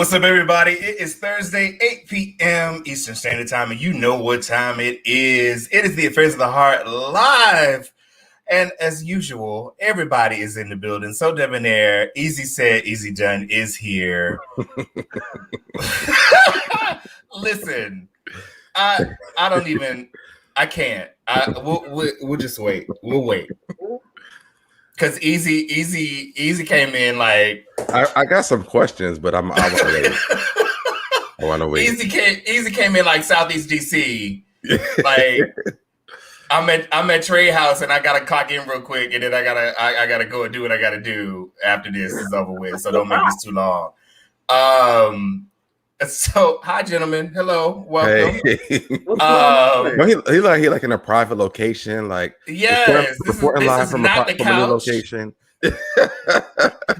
What's up, everybody? It is Thursday, 8 p.m. Eastern Standard Time, and you know what time it is. It is the Affairs of the Heart live. And as usual, everybody is in the building. So debonair, easy said, easy done is here. Listen, I can't. We'll just wait. We'll wait. Because Easy came in like... I got some questions, but I want to wait. Easy came in like Southeast DC. Like I'm at Trade House and I gotta clock in real quick, and then I gotta go and do what I gotta do after this is over with. So don't make this too long. So hi gentlemen, hello, welcome. Hey. He like in a private location, like yes, reporting live from not a location.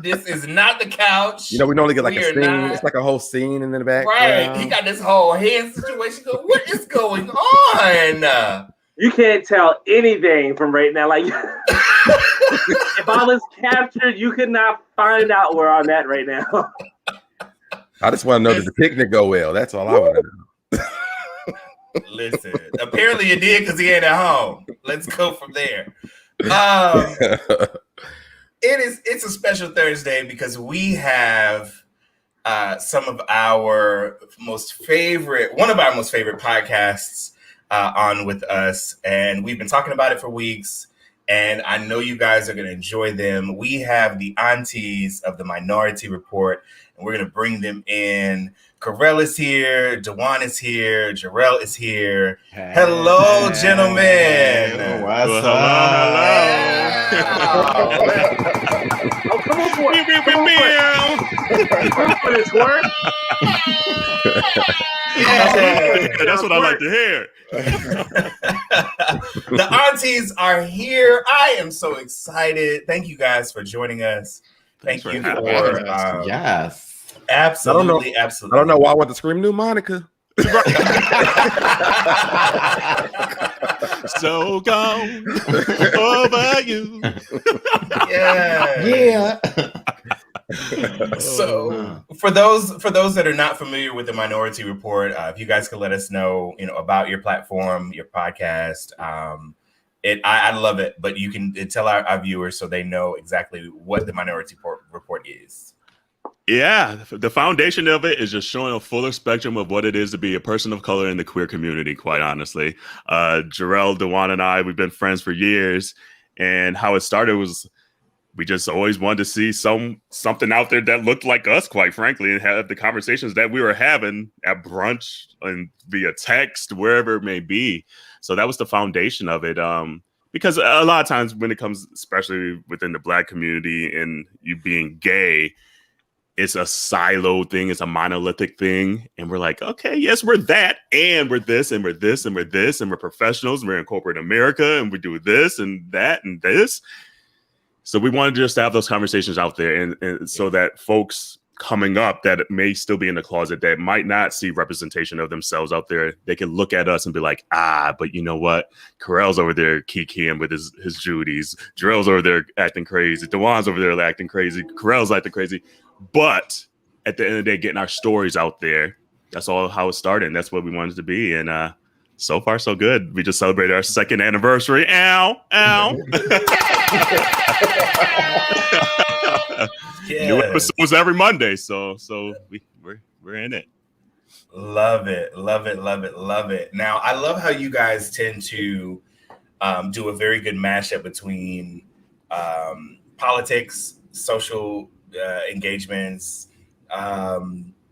This is not the couch. You know, we normally get like a scene. It's like a whole scene in the back. Right. He got this whole hand situation going. What is going on? You can't tell anything from right now. Like, if I was captured, you could not find out where I'm at right now. I just want to know, did the picnic go well? That's all I want to know. Listen, apparently it did because he ain't at home. Let's go from there. It's a special Thursday because we have one of our most favorite podcasts on with us, and we've been talking about it for weeks, and I know you guys are going to enjoy them. We have the aunties of the Minority Report, and we're going to bring them in. Corell is here, Dewan is here, Jarrell is here. Hey, hello, gentlemen. What's up? Oh, come on for it. Come on for this work. That's what I like to hear. The aunties are here. I am so excited. Thank you guys for joining us. Thank you for yes. Absolutely, absolutely. I don't know why I want to scream new Monica. So gone over you. Yeah. So for those that are not familiar with the Minority Report, if you guys could let us know, about your platform, your podcast. I love it, but you can tell our viewers so they know exactly what the Minority Report is. Yeah, the foundation of it is just showing a fuller spectrum of what it is to be a person of color in the queer community, quite honestly. Jarrell, Dewan, and I, we've been friends for years, and how it started was we just always wanted to see something out there that looked like us, quite frankly, and have the conversations that we were having at brunch and via text, wherever it may be. So that was the foundation of it. Because a lot of times when it comes, especially within the Black community and you being gay, it's a siloed thing. It's a monolithic thing. And we're like, okay, yes, we're that. And we're this, and we're this, and we're this. And we're professionals. And we're in corporate America. And we do this and that and this. So we wanted to just have those conversations out there. And so that folks coming up that may still be in the closet that might not see representation of themselves out there, they can look at us and be like, but you know what? Corell's over there kikiing with his Judies. Jarrell's over there acting crazy. Dewan's over there acting crazy. Corell's acting crazy. But at the end of the day, getting our stories out there, that's all how it started. And that's what we wanted to be. And so far, so good. We just celebrated our 2nd anniversary. Ow. Yeah. New episodes every Monday. So we're in it. Love it. Now, I love how you guys tend to do a very good mashup between politics, social engagements,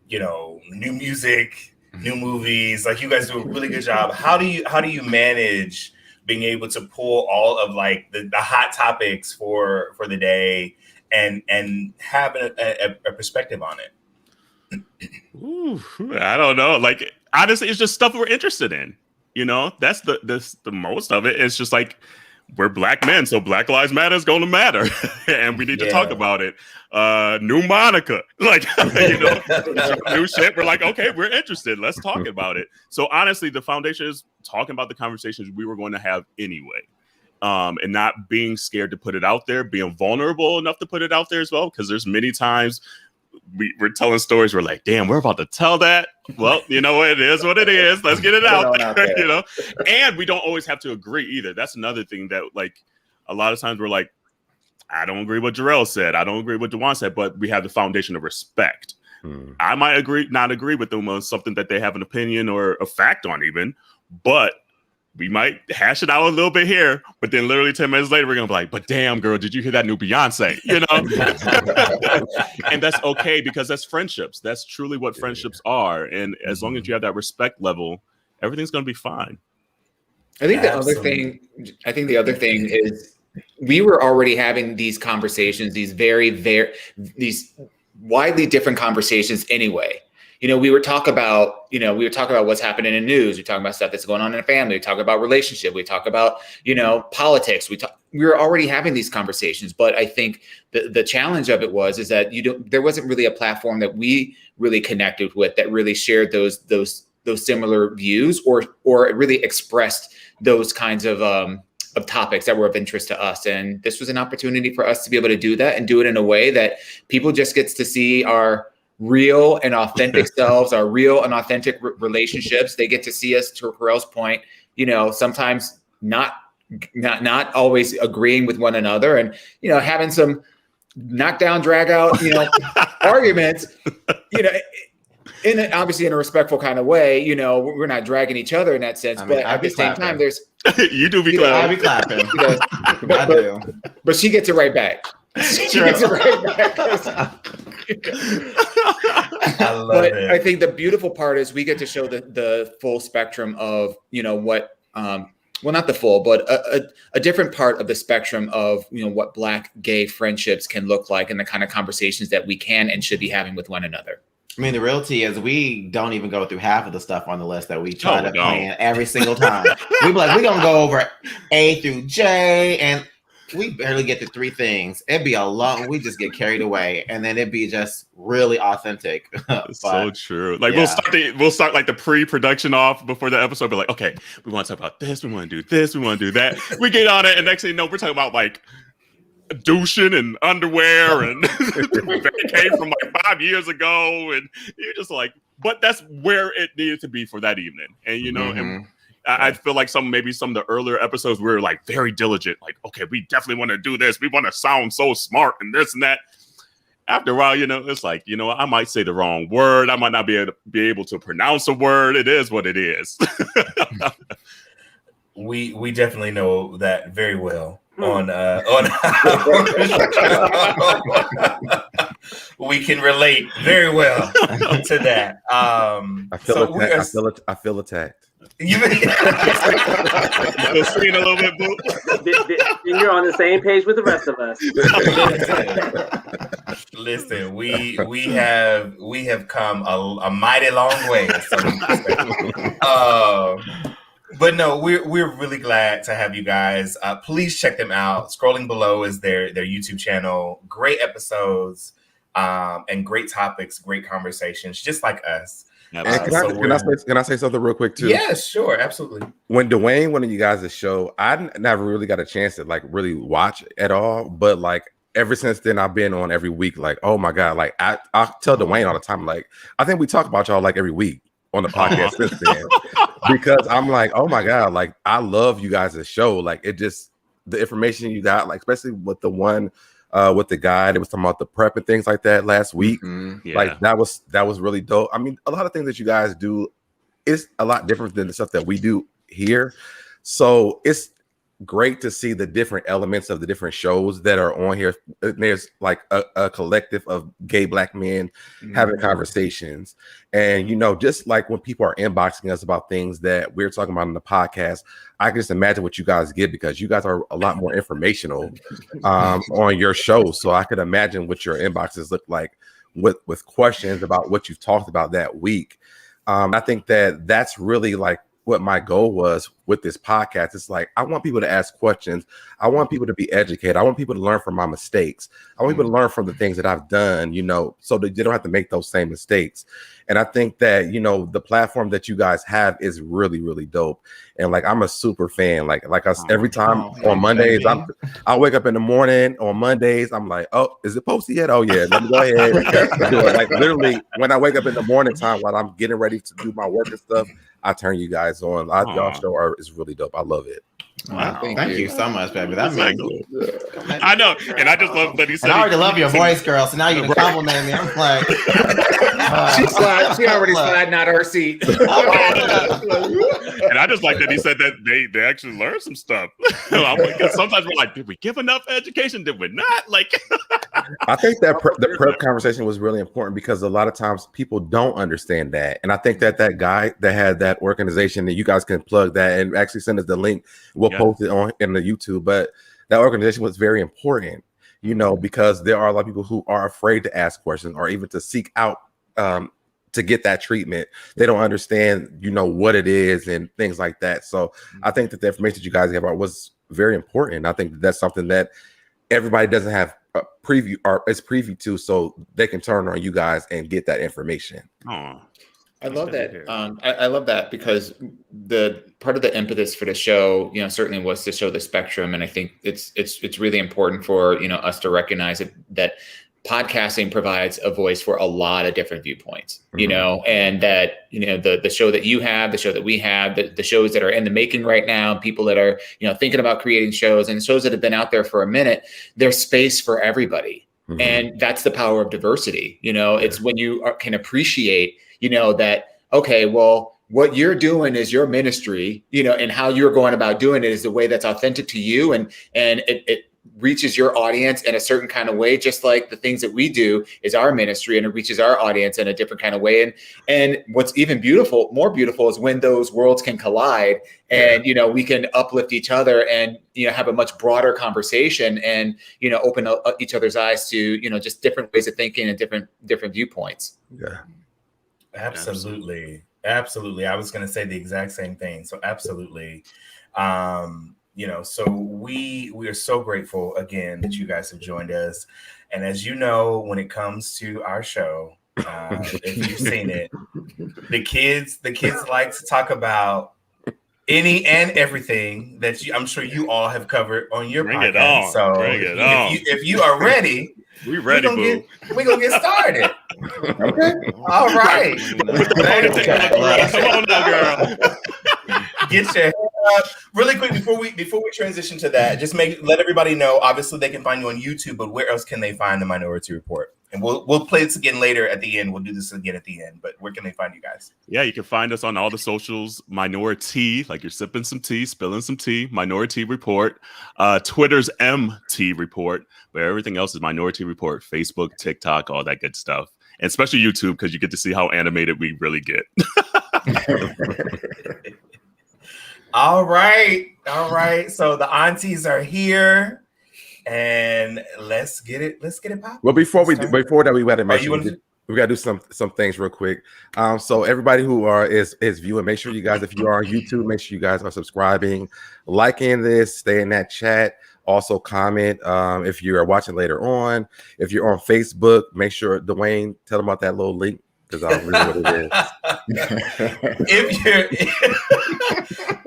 new music, new movies. Like, you guys do a really good job. How do you manage being able to pull all of like the hot topics for the day and have a perspective on it? Ooh, I don't know. Like, honestly, it's just stuff we're interested in. That's the most of it. It's just like, we're Black men, so Black Lives Matter is going to matter, and we need to talk about it. New Monica, like, new shit. We're like, okay, we're interested. Let's talk about it. So honestly, the foundation is talking about the conversations we were going to have anyway, and not being scared to put it out there, being vulnerable enough to put it out there as well. Because there's many times we're telling stories. We're like, damn, we're about to tell that. Well, you know what? It is what it is. Let's get it out there, you know? And we don't always have to agree either. That's another thing that, like, a lot of times we're like, I don't agree with what Jarrell said. I don't agree with Dewan said, but we have the foundation of respect. I might not agree with them on something that they have an opinion or a fact on even, but we might hash it out a little bit here, but then literally 10 minutes later, we're going to be like, but damn, girl, did you hear that new Beyonce? You know? And that's okay, because that's friendships. That's truly what friendships are. And as long as you have that respect level, everything's going to be fine. I think the other thing is we were already having these conversations, these these widely different conversations anyway. You know, we would talk about what's happening in news. We talk about stuff that's going on in a family. We talk about relationship. We talk about, politics. We were already having these conversations. But I think the challenge of it is that there wasn't really a platform that we really connected with that really shared those similar views or really expressed those kinds of topics that were of interest to us. And this was an opportunity for us to be able to do that and do it in a way that people just gets to see our real and authentic selves, our real and authentic relationships. They get to see us, to Pharrell's point, sometimes not always agreeing with one another and, having some knockdown, drag out, arguments, obviously in a respectful kind of way. We're not dragging each other in that sense, but at the same time, there's you do be clapping. I be clapping. I do. But she gets it right back. She gets it right back. I love it. I think the beautiful part is we get to show the full spectrum of, what, well, not the full, but a different part of the spectrum of, what Black gay friendships can look like and the kind of conversations that we can and should be having with one another. I mean, the reality is we don't even go through half of the stuff on the list that we try to plan every single time. We be like, we're going to go over A through J, and we barely get to 3 things. It'd be a long, we just get carried away, and then it'd be just really authentic. So true. Like, we'll start like the pre-production off before the episode, be like, okay, we want to talk about this, we want to do this, we want to do that. We get on it, and next thing you know, we're talking about like douching and underwear and that came from like 5 years ago, and you're just like, but that's where it needed to be for that evening. And and I feel like some of the earlier episodes we were like very diligent, like, okay, we definitely want to do this, we want to sound so smart and this and that. After a while, it's like, I might say the wrong word, I might not be able to pronounce a word. It is what it is. We definitely know that very well. On we can relate very well to that. I feel attacked. You seeing a little bit, boo. Then you're on the same page with the rest of us. Listen, we have come a mighty long way. But no, we're really glad to have you guys. Please check them out. Scrolling below is their YouTube channel. Great episodes, and great topics, great conversations, just like us. And can I say something real quick too? Yeah, sure, absolutely. When Dwayne wanted you guys to show, I never really got a chance to like really watch at all. But like ever since then, I've been on every week. Like, oh my god, like I tell Dwayne all the time. Like, I think we talk about y'all like every week on the podcast since then. Because I'm like, oh my god, like I love you guys' show. Like it just, the information you got, like especially with the one with the guy that was talking about the prep and things like that last week. Like that was really dope. I mean, a lot of things that you guys do is a lot different than the stuff that we do here. So it's great to see the different elements of the different shows that are on here. There's like a collective of gay Black men having conversations. And, just like when people are inboxing us about things that we're talking about in the podcast, I can just imagine what you guys get, because you guys are a lot more informational on your show. So I could imagine what your inboxes look like with questions about what you've talked about that week. I think that's really like what my goal was with this podcast. It's like, I want people to ask questions. I want people to be educated. I want people to learn from my mistakes. I want people to learn from the things that I've done, so that they don't have to make those same mistakes. And I think that, the platform that you guys have is really, really dope. And like, I'm a super fan. Every time on Mondays, I wake up in the morning on Mondays. I'm like, oh, is it posted yet? Oh yeah, let me go ahead and do it. Like literally, when I wake up in the morning time while I'm getting ready to do my work and stuff, I turn you guys on. Y'all show is really dope. I love it. Wow. Thank you so much, baby. That means I know, and I just love that he said. And I already love your voice, girl. So now you're complimenting me. I'm like, she already sliding out her seat. And I just like that he said that they actually learned some stuff. I'm like, sometimes we're like, did we give enough education? Did we not? Like, I think that the prep conversation was really important because a lot of times people don't understand that, and I think that guy that had that organization, that you guys can plug that and actually send us the link. We'll post it on in the YouTube, but that organization was very important, because there are a lot of people who are afraid to ask questions or even to seek out to get that treatment. They don't understand, what it is and things like that. So I think that the information that you guys gave out was very important. I think that's something that everybody doesn't have a preview or is privy to, so they can turn on you guys and get that information. I love that. I love that because the part of the impetus for the show, certainly was to show the spectrum, and I think it's really important for us to recognize that podcasting provides a voice for a lot of different viewpoints, and that the show that you have, the show that we have, the shows that are in the making right now, people that are thinking about creating shows and shows that have been out there for a minute, there's space for everybody, and that's the power of diversity. It's when you can appreciate that, okay, well, what you're doing is your ministry, and how you're going about doing it is the way that's authentic to you. And it reaches your audience in a certain kind of way, just like the things that we do is our ministry, and it reaches our audience in a different kind of way. And what's even more beautiful is when those worlds can collide and, we can uplift each other and, have a much broader conversation and, open up each other's eyes to, just different ways of thinking and different viewpoints. Yeah. Absolutely. I was going to say the exact same thing. So absolutely. So we are so grateful again that you guys have joined us. And as you know, when it comes to our show, if you've seen it, the kids like to talk about any and everything that I'm sure you all have covered on your podcast. So if you are ready, we're ready, boo. We're gonna get started. Okay. All right. Come on now, girl. Get your head up. Really quick before we transition to that, just let everybody know. Obviously, they can find you on YouTube, but where else can they find the Minority Report? And we'll play this again later at the end. We'll do this again at the end. But where can they find you guys? Yeah, you can find us on all the socials. Minority, like you're sipping some tea, spilling some tea. Minority Report. Twitter's MT Report, but everything else is Minority Report. Facebook, TikTok, all that good stuff, and especially YouTube because you get to see how animated we really get. All right. So the aunties are here. And let's get it popping. Well, before that, we got to make sure we got to do some things real quick. So everybody who is viewing, make sure you guys, if you are on YouTube, make sure you guys are subscribing, liking this, stay in that chat. Also comment if you are watching later on. If you're on Facebook, make sure Dwayne tell them about that little link because I don't know what it is.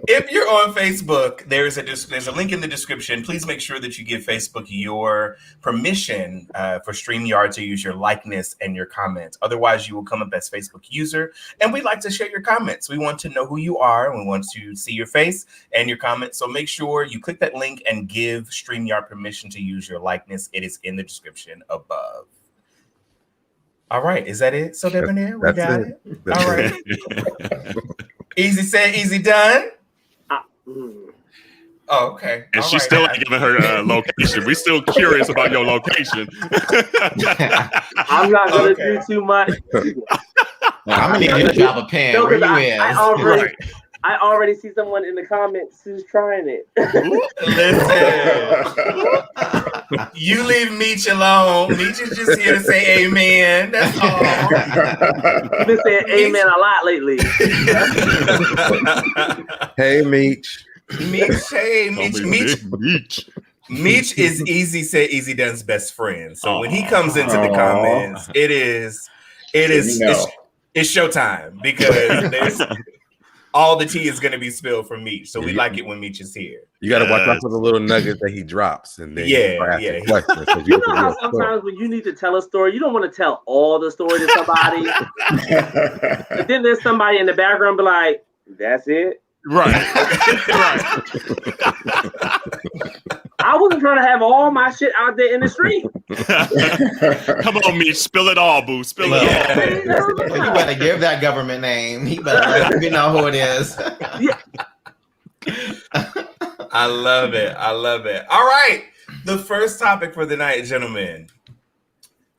If you're on Facebook, there's a link in the description. Please make sure that you give Facebook your permission for StreamYard to use your likeness and your comments. Otherwise, you will come up as Facebook user, and we'd like to share your comments. We want to know who you are. We want to see your face and your comments. So make sure you click that link and give StreamYard permission to use your likeness. It is in the description above. All right, is that it? So Debonair, we got it. All right. Easy said, easy done. Oh, okay. And she's still not giving her location. We're still curious about your location. I'm not going to do too much. I'm going to need you to drop a pin. Where you is? I already see someone in the comments who's trying it. Listen, you leave Meech alone. Meech is just here to say amen. That's all. You've been saying amen a lot lately. Hey, Meech. Meech, hey, Meech. Meech is Easy Said Easy Done's best friend. So when he comes into the comments, it's showtime because all the tea is going to be spilled from Meech. So we like it when Meech is here. You got to watch out for the little nuggets that he drops, and then You know how sometimes when you need to tell a story, you don't want to tell all the story to somebody, but then there's somebody in the background be like, "That's it." Right. I wasn't trying to have all my shit out there in the street. Come on, Meech, spill it all, boo. Spill it all. You better give that government name. He better let me know who it is. I love it. All right. The first topic for the night, gentlemen.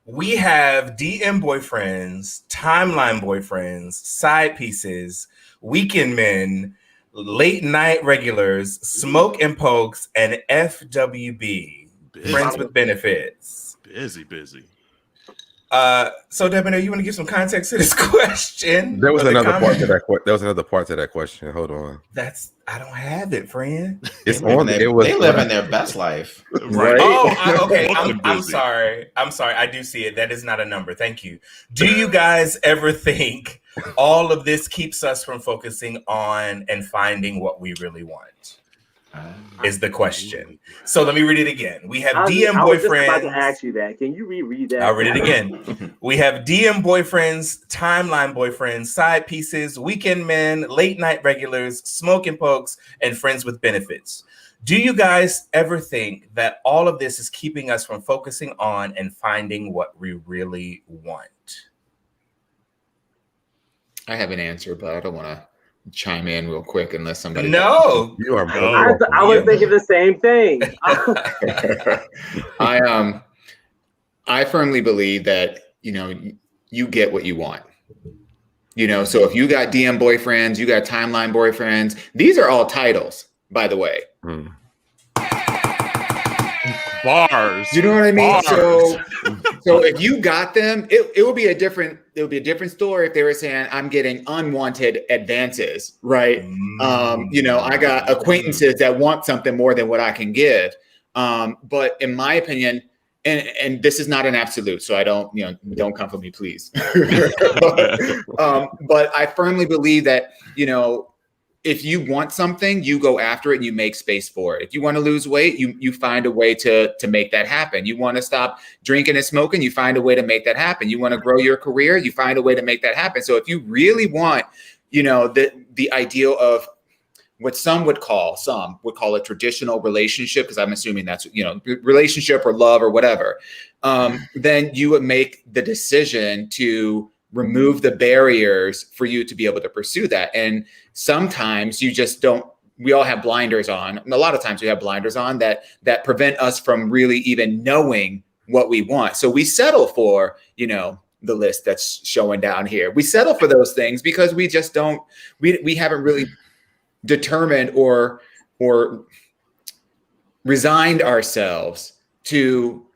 We have DM boyfriends, timeline boyfriends, side pieces, weekend men, late night regulars, smoke and pokes, and FWB, friends with benefits. Busy. So Debonair, you want to give some context to this question? There was another part to that. There was another part to that question. Hold on. I don't have it, friend. It's on. They live in their best life, right? Okay. I'm sorry. I do see it. That is not a number. Thank you. Do you guys ever think all of this keeps us from focusing on and finding what we really want? Is the question. So let me read it again. We have DM boyfriends. I was just about to ask you that. Can you reread that? I'll read it again. We have DM boyfriends, timeline boyfriends, side pieces, weekend men, late night regulars, smoke and pokes, and friends with benefits. Do you guys ever think that all of this is keeping us from focusing on and finding what we really want? I have an answer, but I don't want to chime in real quick unless somebody. No, you are. I was thinking the same thing. I firmly believe that you get what you want. So if you got DM boyfriends, you got timeline boyfriends. These are all titles, by the way. Bars. You know what I mean? Bars. So if you got them, it would be a different story if they were saying I'm getting unwanted advances, right? I got acquaintances that want something more than what I can give. But in my opinion, and this is not an absolute, so I don't come for me, please. But I firmly believe that, if you want something, you go after it and you make space for it. If you want to lose weight, you find a way to make that happen. You want to stop drinking and smoking, you find a way to make that happen. You want to grow your career, you find a way to make that happen. So if you really want, the ideal of what some would call a traditional relationship, because I'm assuming that's, relationship or love or whatever, then you would make the decision to remove the barriers for you to be able to pursue that. And sometimes you just don't, we all have blinders on. And a lot of times we have blinders on that prevent us from really even knowing what we want. So we settle for, the list that's showing down here. We settle for those things because we just don't, we haven't really determined or resigned ourselves to,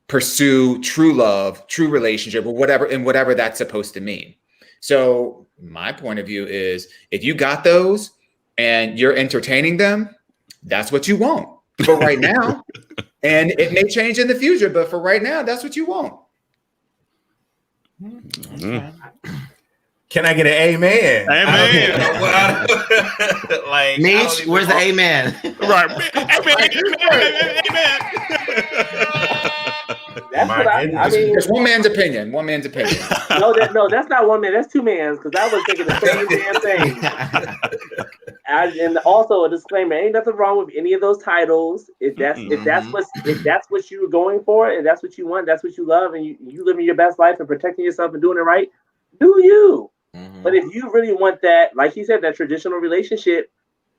pursue true love, true relationship, or whatever that's supposed to mean. So my point of view is if you got those and you're entertaining them, that's what you want for right now. And it may change in the future, but for right now, that's what you want. Can I get an amen? Amen. Like, Meech, where's the amen? Right. Amen. That's what I mean. It's one man's opinion. No, that's not one man. That's two mans. Because I was thinking the same damn thing. And also a disclaimer: ain't nothing wrong with any of those titles. If that's what you were going for, and that's what you want, that's what you love, and you living your best life and protecting yourself and doing it right, do you? But if you really want that, like he said, that traditional relationship,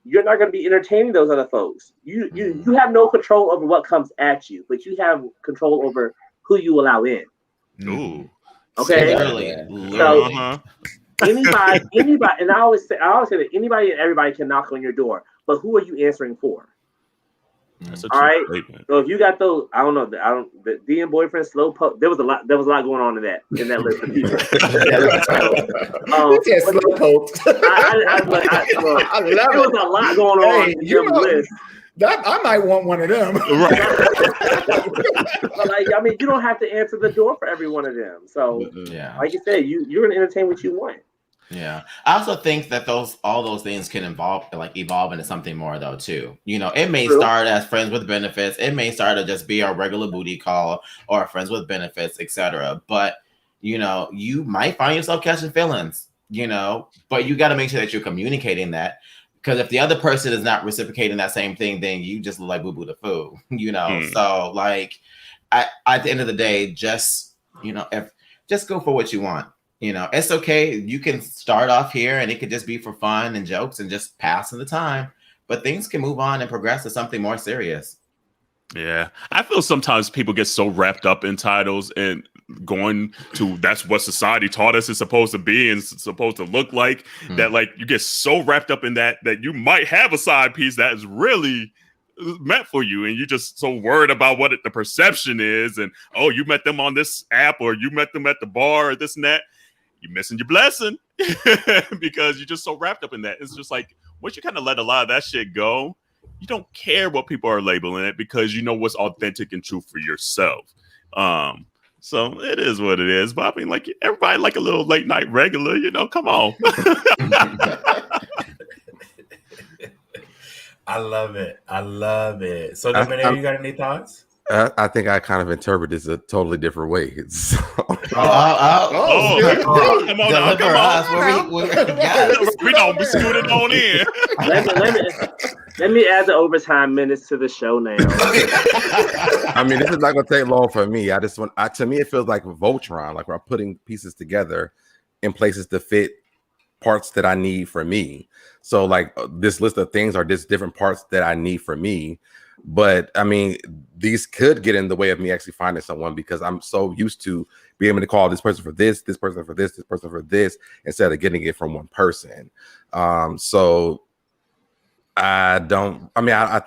you're not going to be entertaining those other folks. You have no control over what comes at you, but you have control over who you allow in. Ooh. Okay. Literally. anybody, and I always say that anybody and everybody can knock on your door, but who are you answering for? That's a all right. statement. So if you got those, the D and boyfriend slow poke. There was a lot going on in that list of people. Slow pokes. I love there was a lot going on in your list. I might want one of them. Right. You don't have to answer the door for every one of them. So like you said, you're gonna entertain what you want. Yeah, I also think that all those things can evolve into something more though too. It may start as friends with benefits. It may start to just be a regular booty call or friends with benefits, etc. But you might find yourself catching feelings. But you got to make sure that you're communicating that, because if the other person is not reciprocating that same thing, then you just look like boo boo the foo. So at the end of the day, just just go for what you want. It's okay. You can start off here and it could just be for fun and jokes and just passing the time, but things can move on and progress to something more serious. Yeah. I feel sometimes people get so wrapped up in titles and going to, that's what society taught us is supposed to be and supposed to look like, that you get so wrapped up in that you might have a side piece that is really meant for you, and you're just so worried about what the perception is, and you met them on this app or you met them at the bar or this and that. You're missing your blessing because you're just so wrapped up in that. It's just like, once you kind of let a lot of that shit go, you don't care what people are labeling it, because you know what's authentic and true for yourself. So it is what it is. But I mean, everybody like a little late night regular, come on. I love it. So Dominic, you got any thoughts? I think I kind of interpret this a totally different way. Come on now. We don't be scooted on in. Let me add the overtime minutes to the show now. I mean, this is not going to take long for me. To me, it feels like Voltron, like we're putting pieces together in places to fit parts that I need for me. So this list of things are just different parts that I need for me. But I mean, these could get in the way of me actually finding someone, because I'm so used to being able to call this person for this person for this person for this, instead of getting it from one person. So I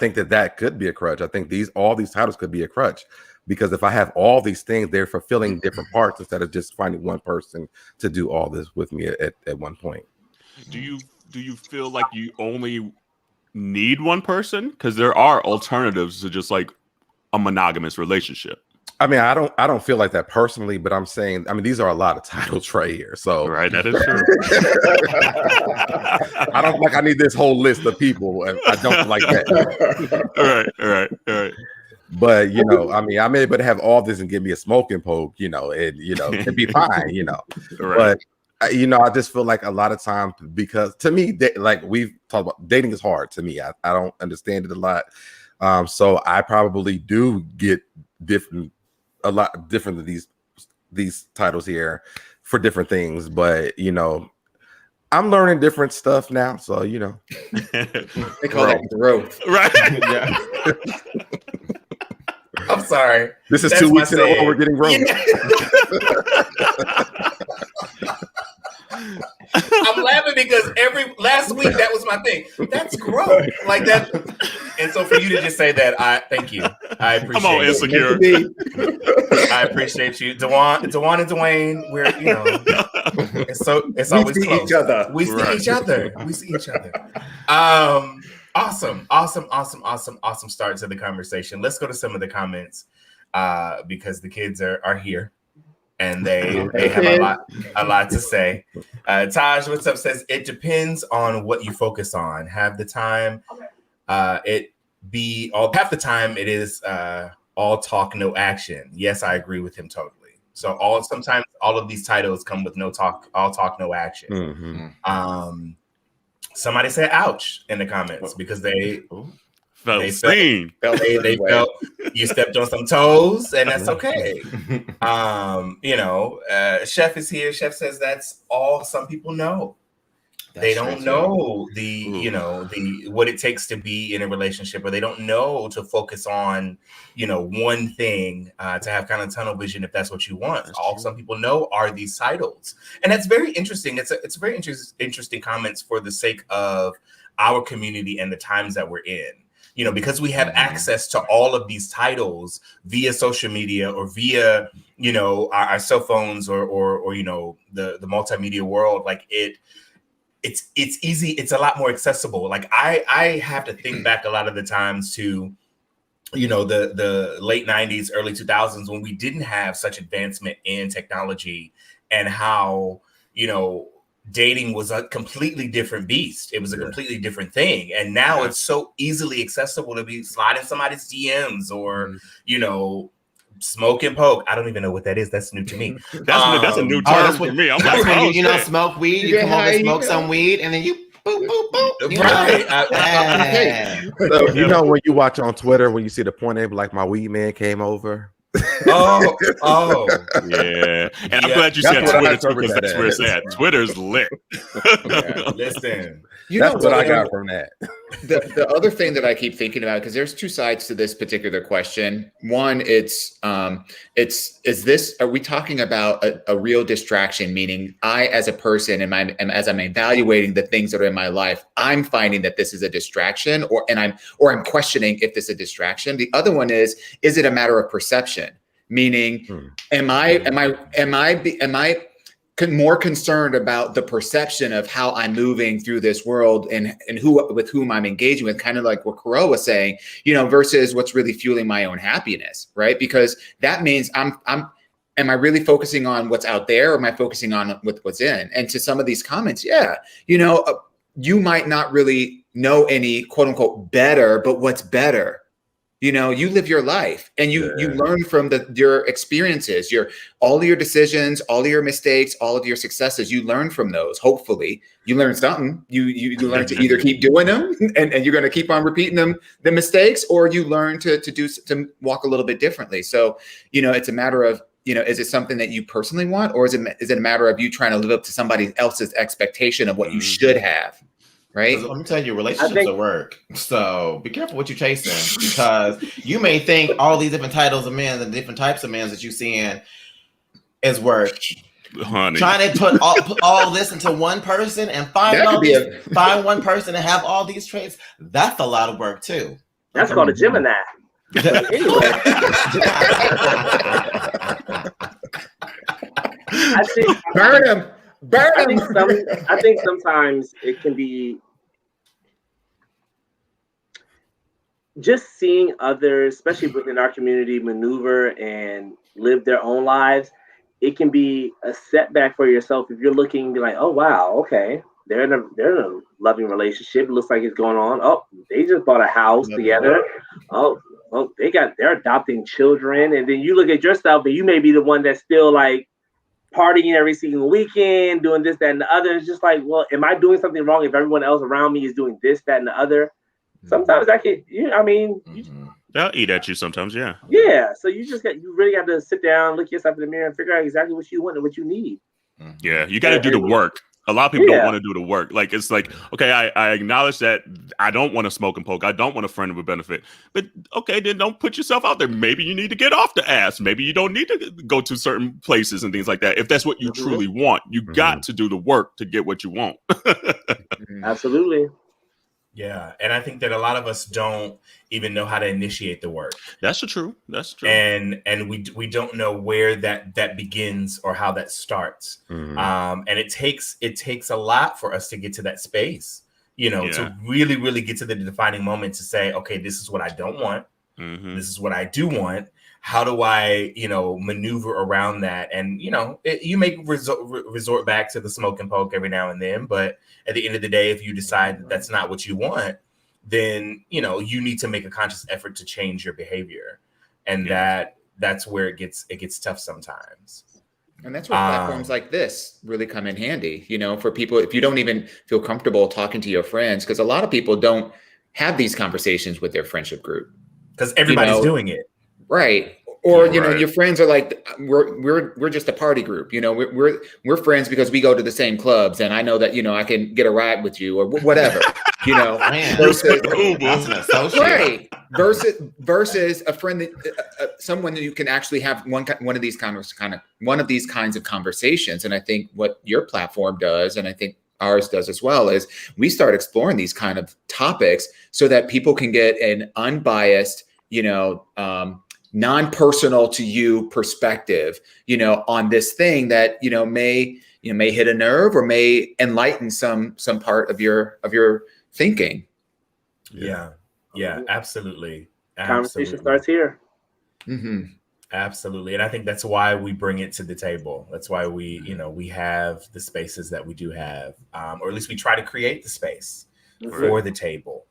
think that could be a crutch. I think all these titles could be a crutch, because if I have all these things, they're fulfilling different parts instead of just finding one person to do all this with me at one point. Do you feel like you only need one person? Because there are alternatives to just a monogamous relationship. I mean, I don't feel like that personally, but I'm saying, these are a lot of titles right here. So right, that is true. I don't I need this whole list of people. I don't like that. All right. But I'm able to have all this and give me a smoking poke, and it'd be fine, Right. But I just feel like a lot of times, because to me, we've talked about, dating is hard to me. I don't understand it a lot. So I probably do get a lot different than these titles here for different things. But I'm learning different stuff now. So they call that growth, right? Yeah. I'm sorry. This is 2 weeks in a row we're getting growth. I'm laughing because last week that was my thing. That's growth, like that. And so for you to just say that, thank you. I appreciate. Come on, Insecure. I appreciate you, Dewan and Dwayne. We're it's always close. We see each other. We see each other. Awesome start to the conversation. Let's go to some of the comments because the kids are here. And they have a lot to say. Taj, what's up? Says it depends on what you focus on. Half the time, half the time it is all talk, no action. Yes, I agree with him totally. So sometimes all of these titles come with no talk, all talk, no action. Mm-hmm. Somebody said "ouch" in the comments because they felt you stepped on some toes, and that's okay. Chef is here. Chef says that's all some people know. They don't know the what it takes to be in a relationship, or they don't know to focus on, one thing, to have kind of tunnel vision if that's what you want. All some people know are these titles. And that's very interesting. It's very interesting comments for the sake of our community and the times that we're in. Because we have access to all of these titles via social media or via, our cell phones or the multimedia world. Like it's easy. It's a lot more accessible. Like I have to think back a lot of the times to, the late 90s, early 2000s, when we didn't have such advancement in technology, and how, dating was a completely different beast. It was a completely different thing. And now it's so easily accessible to be sliding somebody's DMs or, smoke and poke. I don't even know what that is. That's new to me. That's a new term for me. I'm like, when you smoke weed, you come over and smoke some weed, and then you boop, boop, boop. Right. So, when you watch on Twitter, when you see the point, like, my weed man came over. Oh, yeah. And I'm glad you said Twitter too, because that's where it's at. Twitter's lit. Listen, that's what I got from that. The other thing that I keep thinking about, because there's two sides to this particular question. One, are we talking about a real distraction? Meaning, I, as a person, as I'm evaluating the things that are in my life, I'm finding that this is a distraction, or I'm questioning if this is a distraction. The other one is it a matter of perception? Meaning, am I more concerned about the perception of how I'm moving through this world and with whom I'm engaging with, kind of like what Carell was saying, versus what's really fueling my own happiness, right? Because that means am I really focusing on what's out there, or am I focusing on what's in? And to some of these comments, you might not really know any quote unquote better, but what's better? You live your life, and you learn from your experiences, all of your decisions, all of your mistakes, all of your successes. You learn from those. Hopefully you learn something. You learn to either keep doing them and you're going to keep on repeating the mistakes, or you learn to walk a little bit differently. So, it's a matter of, is it something that you personally want, or is it a matter of you trying to live up to somebody else's expectation of what you should have? Right. Let me tell you, relationships are work. So be careful what you're chasing, because you may think all these different titles of men and different types of men that you see in is work. Honey. Trying to put all this into one person and find one person and have all these traits. That's a lot of work too. That's called a Gemini. Anyway. I think burn him. I think sometimes it can be just seeing others, especially within our community, maneuver and live their own lives. It can be a setback for yourself if you're looking and be like, oh wow, okay, they're in a loving relationship. It looks like it's going on. Oh, they just bought a house together. Oh, they're adopting children, and then you look at yourself, and you may be the one that's still like partying every single weekend, doing this, that, and the other. It's just like, well, am I doing something wrong if everyone else around me is doing this, that, and the other? Sometimes they'll eat at you sometimes, yeah. Yeah, so you really got to sit down, look yourself in the mirror, and figure out exactly what you want and what you need. Yeah, you got to do the work. A lot of people don't want to do the work. Like, it's like, okay, I acknowledge that I don't want to smoke and poke. I don't want a friend with benefit. But okay, then don't put yourself out there. Maybe you need to get off the ass. Maybe you don't need to go to certain places and things like that. If that's what you truly want, you got to do the work to get what you want. Absolutely. Yeah, and I think that a lot of us don't even know how to initiate the work. That's true. And we don't know where that begins or how that starts. And it takes a lot for us to get to that space, to really, really get to the defining moment to say, okay, this is what I don't want. This is what I do want. How do I, maneuver around that? And, you may resort back to the smoke and poke every now and then. But at the end of the day, if you decide that that's not what you want, then, you need to make a conscious effort to change your behavior. And that's where it gets tough sometimes. And that's where platforms like this really come in handy, for people, if you don't even feel comfortable talking to your friends, because a lot of people don't have these conversations with their friendship group. Because everybody's doing it. Right. Or you know, your friends are like, we're just a party group. You know, we're friends because we go to the same clubs, and I know that I can get a ride with you or whatever. You know, versus a friend that someone that you can actually have one of these kinds of conversations. And I think what your platform does, and I think ours does as well, is we start exploring these kind of topics so that people can get an unbiased, non-personal to you perspective, on this thing that, may hit a nerve or may enlighten some part of your thinking. Yeah, absolutely. Conversation starts here. Mm-hmm. Absolutely. And I think that's why we bring it to the table. That's why we have the spaces that we do have, or at least we try to create the space for the table,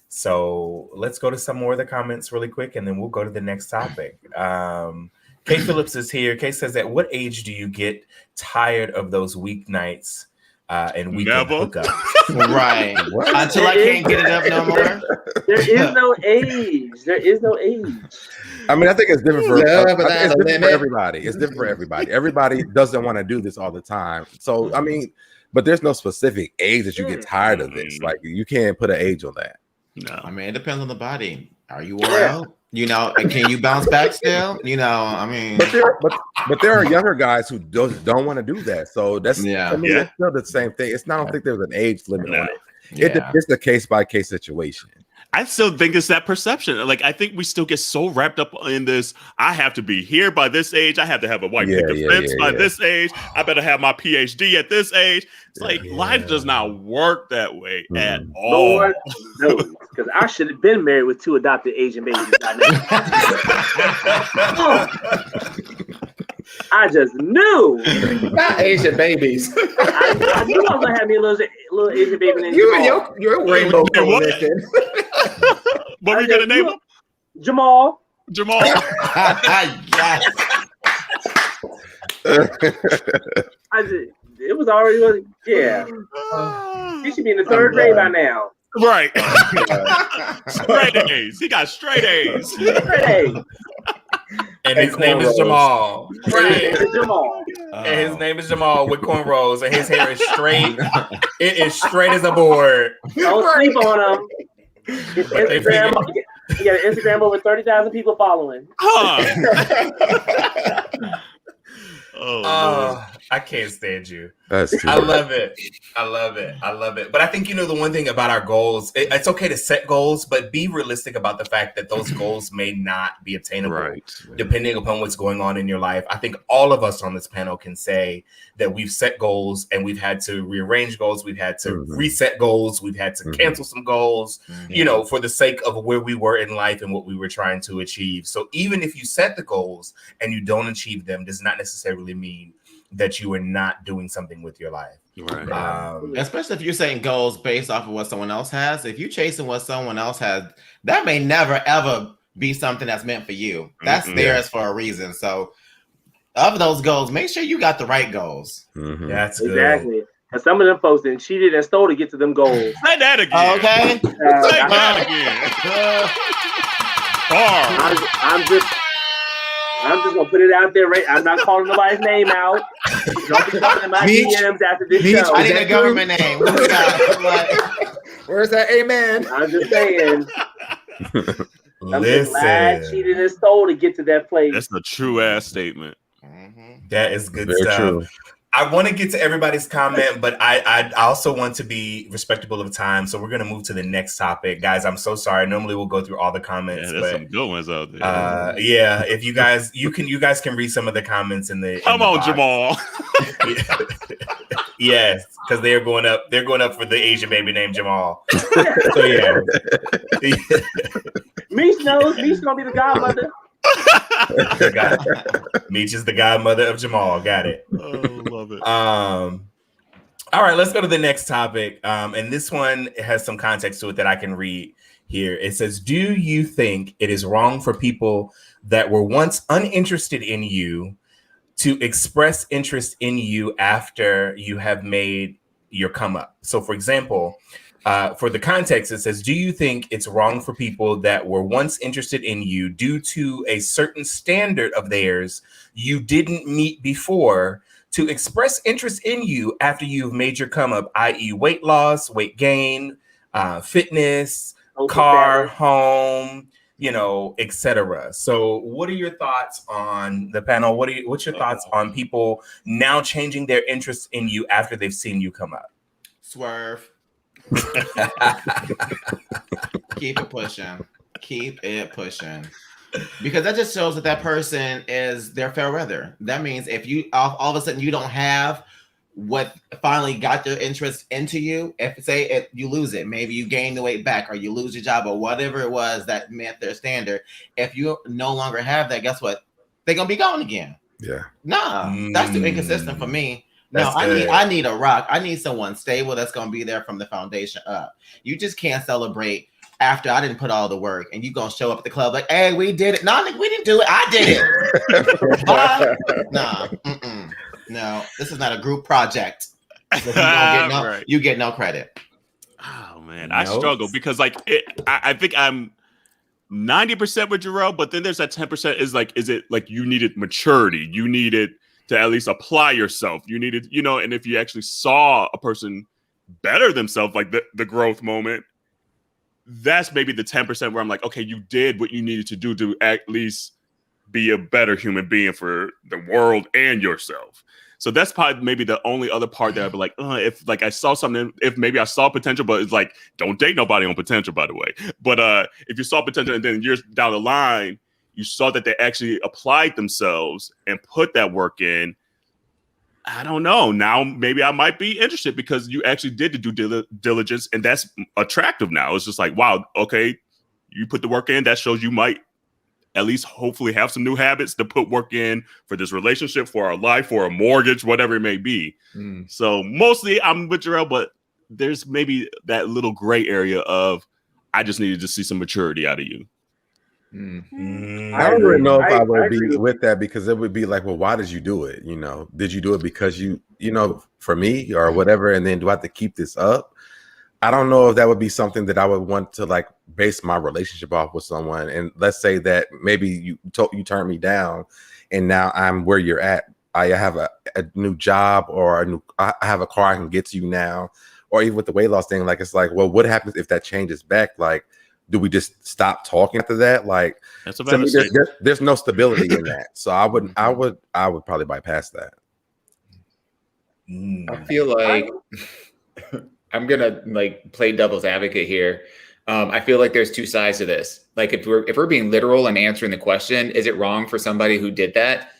So let's go to some more of the comments really quick, and then we'll go to the next topic. Kay Phillips is here. Kay says, at what age do you get tired of those weeknights and weekend hookups? Right. Until I can't get it up no more. There is no age. I mean, I think it's different for everybody. It's different for everybody. Everybody doesn't want to do this all the time. So, I mean, but there's no specific age that you get tired of this. Like, you can't put an age on that. No, I mean, it depends on the body. Are you wore out? Can you bounce back still? I mean, but there are younger guys who don't want to do that. So that's it's still the same thing. I don't think there's an age limit on it. It's a case by case situation. I still think it's that perception. Like, I think we still get so wrapped up in this. I have to be here by this age. I have to have a white picket fence by this age. I better have my PhD at this age. It's life does not work that way at all. Lord knows, because I should have been married with 2 adopted Asian babies by now. I just knew. Not Asian babies. I knew I was gonna have me a little Asian baby. You and your rainbow coalition. What were you gonna name him? Jamal. Yes. It was already. He should be in the 3rd grade by now. Right. Straight A's. He got straight A's. And his name is Jamal. Right. Jamal. And his name is Jamal with cornrows, and his hair is straight. It is straight as a board. Don't sleep on him. His Instagram, he got an Instagram over 30,000 people following. I can't stand you. That's true. I love it. But I think, the one thing about our goals, it's okay to set goals, but be realistic about the fact that those goals may not be attainable, depending upon what's going on in your life. I think all of us on this panel can say that we've set goals and we've had to rearrange goals. We've had to reset goals. We've had to cancel some goals, for the sake of where we were in life and what we were trying to achieve. So even if you set the goals and you don't achieve them, does not necessarily mean that you are not doing something with your life. Right. Especially if you're setting goals based off of what someone else has. If you're chasing what someone else has, that may never, ever be something that's meant for you. That's theirs for a reason. So of those goals, make sure you got the right goals. That's good. Exactly. And some of them folks then cheated and stole to get to them goals. Say that again. Okay. Say that again. I'm just gonna put it out there, right? I'm not calling nobody's name out. Don't be coming in my DMs after this show. I need a government name. Where's that amen? I'm just saying. Listen, cheated and stole to get to that place. That's a true ass statement. That is good stuff. True. I want to get to everybody's comment, but I also want to be respectable of time. So we're going to move to the next topic. Guys, I'm so sorry. Normally we'll go through all the comments. Yeah, there's some good ones out there. If you guys can read some of the comments in the Come on, Jamal. Yes, because they're going up for the Asian baby named Jamal. So yeah. Meech knows. Meech's gonna be the godmother. Meech is the godmother of Jamal. Got it. Oh, love it. All right, let's go to the next topic. And this one has some context to it that I can read here. It says, do you think it is wrong for people that were once uninterested in you to express interest in you after you have made your come up? So for example, For the context, it says, do you think it's wrong for people that were once interested in you due to a certain standard of theirs you didn't meet before to express interest in you after you've made your come up, i.e. weight loss, weight gain, fitness, car, home, etc. So what are your thoughts on the panel? What's your thoughts on people now changing their interest in you after they've seen you come up? Swerve. Keep it pushing, because that just shows that person is their fair weather. That means if you all of a sudden you don't have what finally got their interest into you, if you lose it, maybe you gain the weight back or you lose your job or whatever it was that met their standard, if you no longer have that, guess what, they're gonna be gone again. That's too inconsistent for me. I need a rock. I need someone stable that's going to be there from the foundation up. You just can't celebrate after I didn't put all the work and you going to show up at the club like, hey, we did it. No, we didn't do it. I did it. No, this is not a group project. So you get no credit. Oh, man. I struggle because I think I'm 90% with Jarrell, but then there's that 10% is it like you needed maturity? You needed to at least apply yourself. You needed, and if you actually saw a person better themselves, like the growth moment, that's maybe the 10% where I'm like, okay, you did what you needed to do to at least be a better human being for the world and yourself. So that's probably maybe the only other part that I'd be like, if like I saw something, if maybe I saw potential, but it's like, don't date nobody on potential, by the way. But if you saw potential and then years down the line, you saw that they actually applied themselves and put that work in, I don't know. Now maybe I might be interested because you actually did the due diligence, and that's attractive now. It's just like, wow, okay, you put the work in. That shows you might at least hopefully have some new habits to put work in for this relationship, for our life, for a mortgage, whatever it may be. So mostly I'm with Jarrell, but there's maybe that little gray area of I just needed to see some maturity out of you. I don't really know if I would be with that, because it would be like, well, why did you do it? Did you do it because for me or whatever? And then do I have to keep this up? I don't know if that would be something that I would want to like base my relationship off with someone. And let's say that maybe you turned me down and now I'm where you're at. I have a new job or I have a car I can get to you now, or even with the weight loss thing. Like, it's like, well, what happens if that changes back? Like, do we just stop talking after that? Like, there's no stability in that. So I would probably bypass that. I feel like I'm gonna like play devil's advocate here. I feel like there's two sides to this. Like, if we're being literal and answering the question, is it wrong for somebody who did that?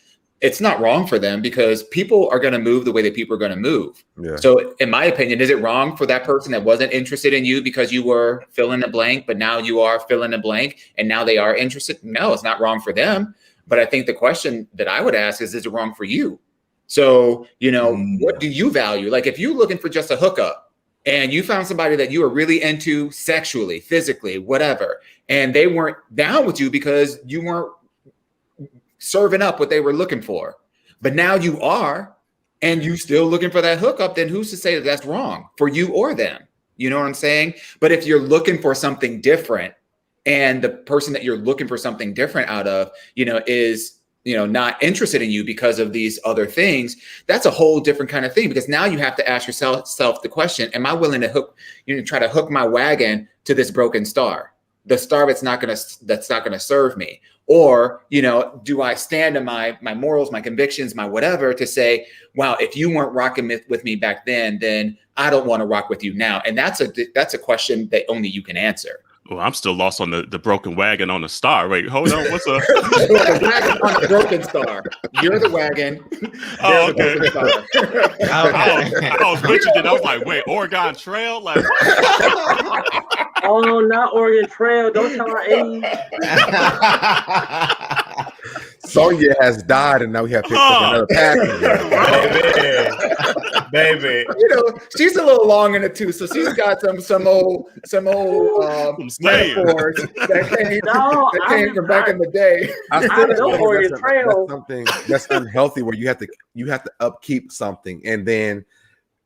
It's not wrong for them, because people are going to move the way that people are going to move. Yeah. So in my opinion, is it wrong for that person that wasn't interested in you because you were fill in the blank, but now you are fill in the blank and now they are interested? No, it's not wrong for them. But I think the question that I would ask is it wrong for you? So, what do you value? Like, if you're looking for just a hookup and you found somebody that you were really into sexually, physically, whatever, and they weren't down with you because you weren't serving up what they were looking for, but now you are, and you still looking for that hookup, then who's to say that that's wrong for you or them? You know what I'm saying? But if you're looking for something different, and the person that you're looking for something different out of, is, not interested in you because of these other things, that's a whole different kind of thing, because now you have to ask yourself the question, am I willing to try to hook my wagon to this broken star, the star that's not going to serve me? Or, do I stand on my morals, my convictions, my whatever, to say, wow, if you weren't rocking with me back then I don't want to rock with you now. And that's a question that only you can answer. Well, I'm still lost on the broken wagon on the star. Wait, hold on. What's up? The wagon on the broken star. You're the wagon. Oh, okay. I was mentioning. I was like, wait, Oregon Trail? Like, oh, not Oregon Trail. Don't tell our age. Sonya has died, and now we have picked up another package. Baby. She's a little long in the tooth, so she's got some old metaphors that came from back in the day. I know Oregon Trail. That's something that's unhealthy, where you have to upkeep something, and then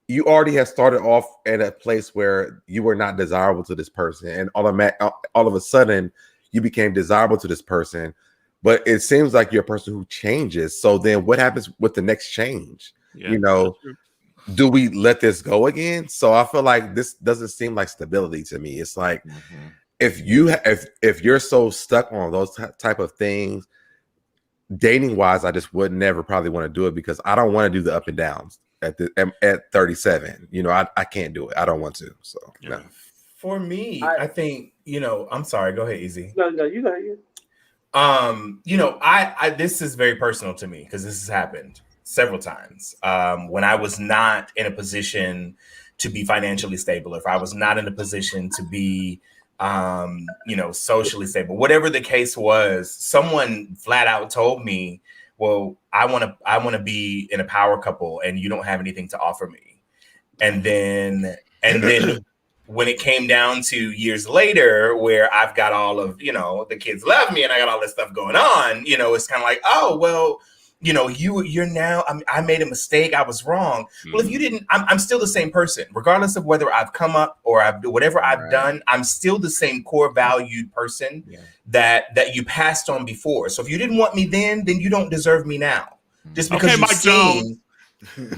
you already have started off at a place where you were not desirable to this person, and all of a sudden you became desirable to this person. But it seems like you're a person who changes. So then what happens with the next change? Yeah, you know, do we let this go again? So I feel like this doesn't seem like stability to me. It's like if you're so stuck on those type of things, dating wise, I just would never probably want to do it because I don't want to do the up and downs at 37. You know, I can't do it. I don't want to. So no. For me, I think, you know, I'm sorry, go ahead, Easy. No, you go ahead. You know, I this is very personal to me because this has happened several times. When I was not in a position to be financially stable, if I was not in a position to be you know, socially stable, whatever the case was, someone flat out told me, well, I want to be in a power couple and you don't have anything to offer me. And then when it came down to years later where I've got all of, you know, the kids love me and I got all this stuff going on, you know, it's kind of like, oh, well, you know, you're now, I made a mistake. I was wrong. Well, if you didn't, I'm still the same person, regardless of whether I've come up or whatever I've done, I'm still the same core valued person that you passed on before. So if you didn't want me then you don't deserve me now. Just because you've seen,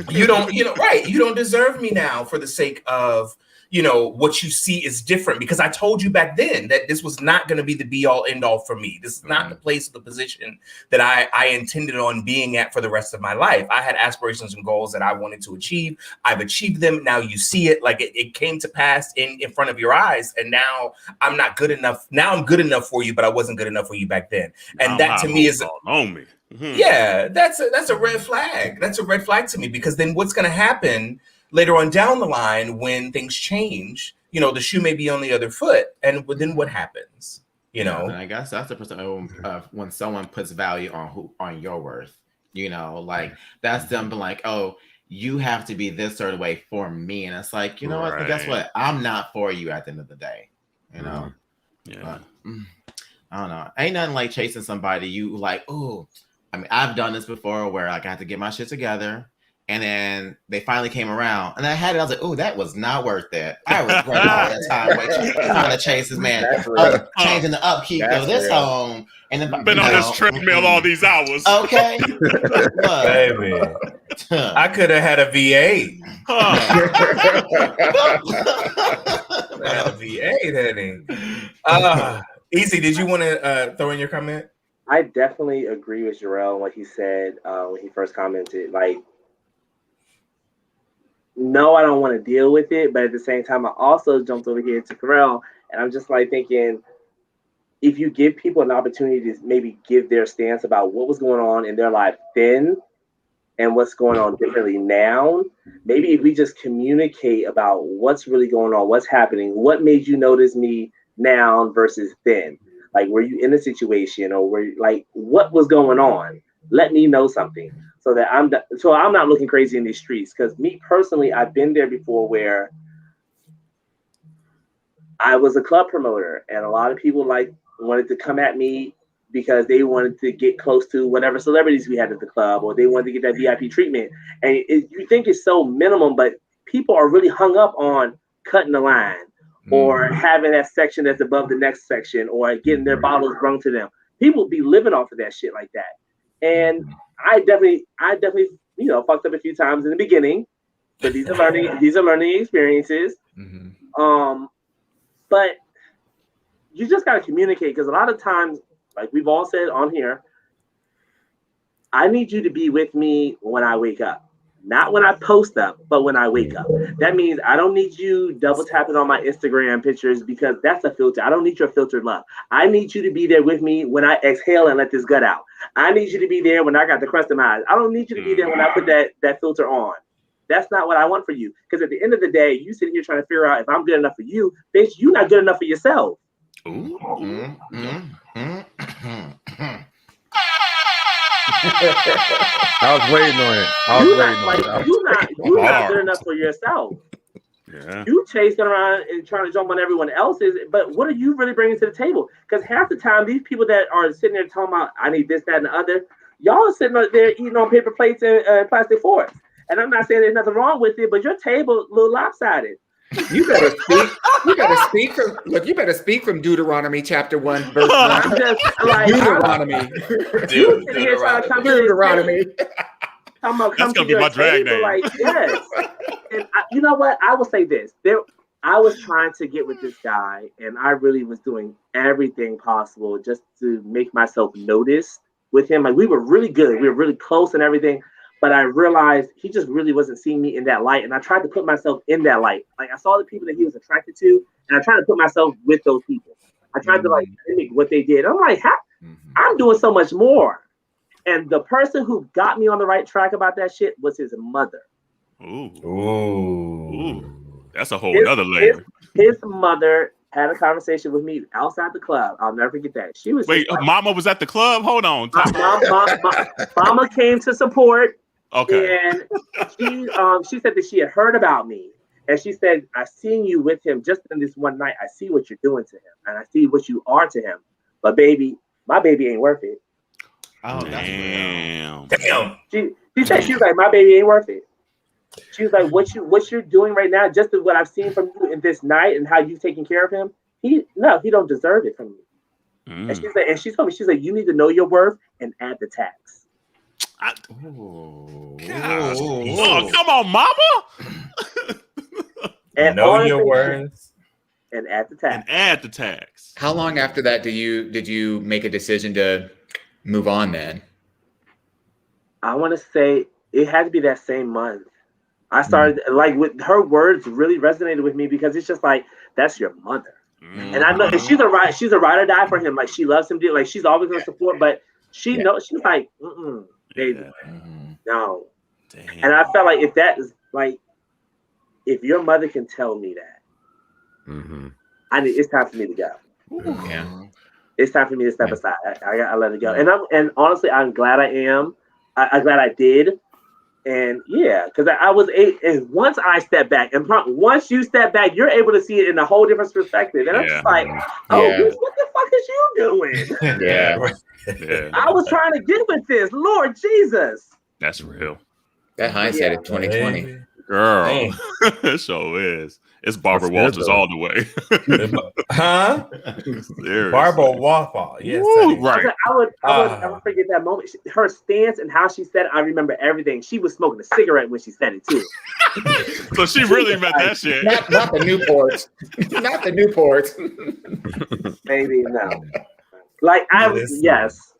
you don't, you know, right. You don't deserve me now for the sake of, you know, what you see is different because I told you back then that this was not going to be the be all end all for me. This is not the place of the position that I intended on being at for the rest of my life. I had aspirations and goals that I wanted to achieve. I've achieved them. Now you see it, like it came to pass in front of your eyes. And now I'm not good enough. Now I'm good enough for you, but I wasn't good enough for you back then. And that to me is on me. Yeah, that's a red flag. That's a red flag to me because then what's going to happen later on down the line when things change, you know, the shoe may be on the other foot. And then what happens? You know, and I guess that's the percent when someone puts value on your worth, you know, like that's them being like, oh, you have to be this sort of way for me. And it's like, you know what? Guess what? I'm not for you at the end of the day, you know? Yeah. But, I don't know. Ain't nothing like chasing somebody you like, oh, I mean, I've done this before where like, I had to get my shit together. And then they finally came around, and I had it. I was like, "Oh, that was not worth it." I regret all that time trying to chase this man, changing the upkeep of this home, and then been on this treadmill all these hours. Okay, baby, I could have had a VA. Had a VA, honey. Easy. Did you want to throw in your comment? I definitely agree with Jarrell on what he said when he first commented. Like, no, I don't want to deal with it, but at the same time, I also jumped over here to Pharrell, and I'm just like thinking, if you give people an opportunity to maybe give their stance about what was going on in their life then and what's going on differently now, maybe if we just communicate about what's really going on, what's happening, what made you notice me now versus then. Like, were you in a situation or were you, like, what was going on? Let me know something so that I'm not looking crazy in these streets. Because me personally, I've been there before where I was a club promoter and a lot of people like wanted to come at me because they wanted to get close to whatever celebrities we had at the club, or they wanted to get that VIP treatment. And you think it's so minimum, but people are really hung up on cutting the line or having that section that's above the next section or getting their bottles brung to them. People be living off of that shit like that. And I definitely, you know, fucked up a few times in the beginning, but these are learning experiences. But you just got to communicate, because a lot of times, like we've all said on here, I need you to be with me when I wake up. Not when I post up, but when I wake up. That means I don't need you double tapping on my Instagram pictures because that's a filter. I don't need your filtered love. I need you to be there with me when I exhale and let this gut out. I need you to be there when I got the crust in my eyes. I don't need you to be there when I put that filter on. That's not what I want for you. Because at the end of the day, you sit here trying to figure out if I'm good enough for you. Bitch, you're not good enough for yourself. I was waiting on it. You're not good enough for yourself. Yeah. You chasing around and trying to jump on everyone else's, but what are you really bringing to the table? Because half the time, these people that are sitting there talking about, I need this, that, and the other, y'all are sitting up there eating on paper plates and plastic forks. And I'm not saying there's nothing wrong with it, but your table a little lopsided. You better speak. You better speak from Deuteronomy chapter 1, verse 1. I'm just like Deuteronomy. Deuteronomy. That's gonna be my drag name. Like, yes. And you know what? I will say this. I was trying to get with this guy, and I really was doing everything possible just to make myself noticed with him. Like, we were really good. We were really close and everything. But I realized he just really wasn't seeing me in that light. And I tried to put myself in that light. Like, I saw the people that he was attracted to, and I tried to put myself with those people. I tried to, like, mimic what they did. I'm like, I'm doing so much more. And the person who got me on the right track about that shit was his mother. Ooh. That's a whole other layer. His mother had a conversation with me outside the club. I'll never forget that. She was Wait, like, Mama was at the club? Hold on. Mama came to support. Okay. And she said that she had heard about me. And she said, I seen you with him just in this one night. I see what you're doing to him. And I see what you are to him. But baby, my baby ain't worth it. Oh, damn. She said, she was like, my baby ain't worth it. She was like, what you're doing right now, just what I've seen from you in this night and how you've taken care of him, he don't deserve it from you. And she's like, and she told me, she's like, you need to know your worth and add the tax. Oh, come on, Mama. And know your worth and add the tax. How long after that did you make a decision to move on then? I want to say it had to be that same month. I started like with her words really resonated with me because it's just like, that's your mother. And I know and she's a ride or die for him. Like, she loves him, like she's always gonna support, but she knows, she's like, baby, no. Damn. And I felt like if that is like, if your mother can tell me that, it's time for me to go. It's time for me to step aside. I let it go. And honestly, I'm glad I am. I'm glad I did. And because I was and once I step back, and once you step back, you're able to see it in a whole different perspective. And I'm just like, bitch, what the fuck is you doing? I was trying to get with this, Lord Jesus. That's real. That hindsight is 2020. Girl, it sure is. It's Barbara Walters all the way. Barbara Walters. Yes. Right. I would never forget that moment. Her stance and how she said it, I remember everything. She was smoking a cigarette when she said it too. So she really meant that shit. Not the Newports. Not the Newports. Maybe no. Like yes.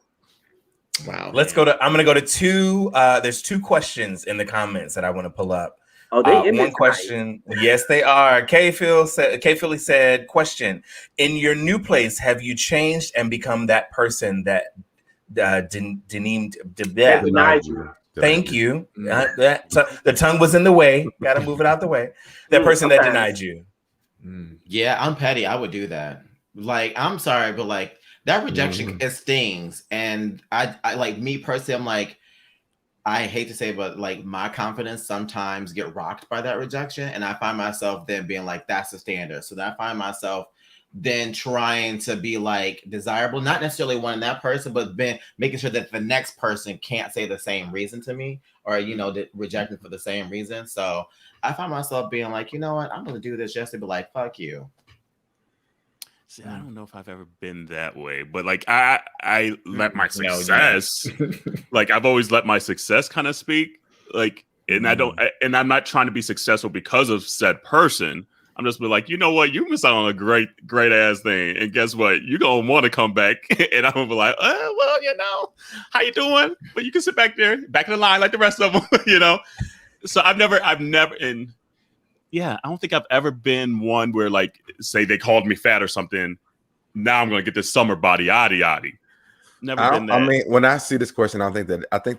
Wow. I'm gonna go to two. There's two questions in the comments that I want to pull up. Oh, they one question. Yes, they are. K Philly said, question: in your new place, have you changed and become that person that denied you? Thank you. The tongue was in the way. Got to move it out the way. That person that denied you. Yeah, I'm petty. I would do that. Like, I'm sorry, but like that rejection, it stings. And I like, me personally, I'm like, I hate to say, but like my confidence sometimes get rocked by that rejection. And I find myself then being like, that's the standard. So then I find myself then trying to be like desirable, not necessarily wanting that person, but then making sure that the next person can't say the same reason to me or, reject me for the same reason. So I find myself being like, you know what, I'm going to do this just to be like, fuck you. See, I don't know if I've ever been that way, but like I let my success, like I've always let my success kind of speak, like, and I'm not trying to be successful because of said person. I'm just be like, you know what, you missed out on a great ass thing, and guess what, you gonna want to come back, and I'm gonna be like, well, how you doing? But you can sit back there, back in the line like the rest of them, So I've never, and. Yeah, I don't think I've ever been one where, like, say they called me fat or something. Now I'm going to get this summer body, yaddy. Never been that. I mean, when I see this question, I think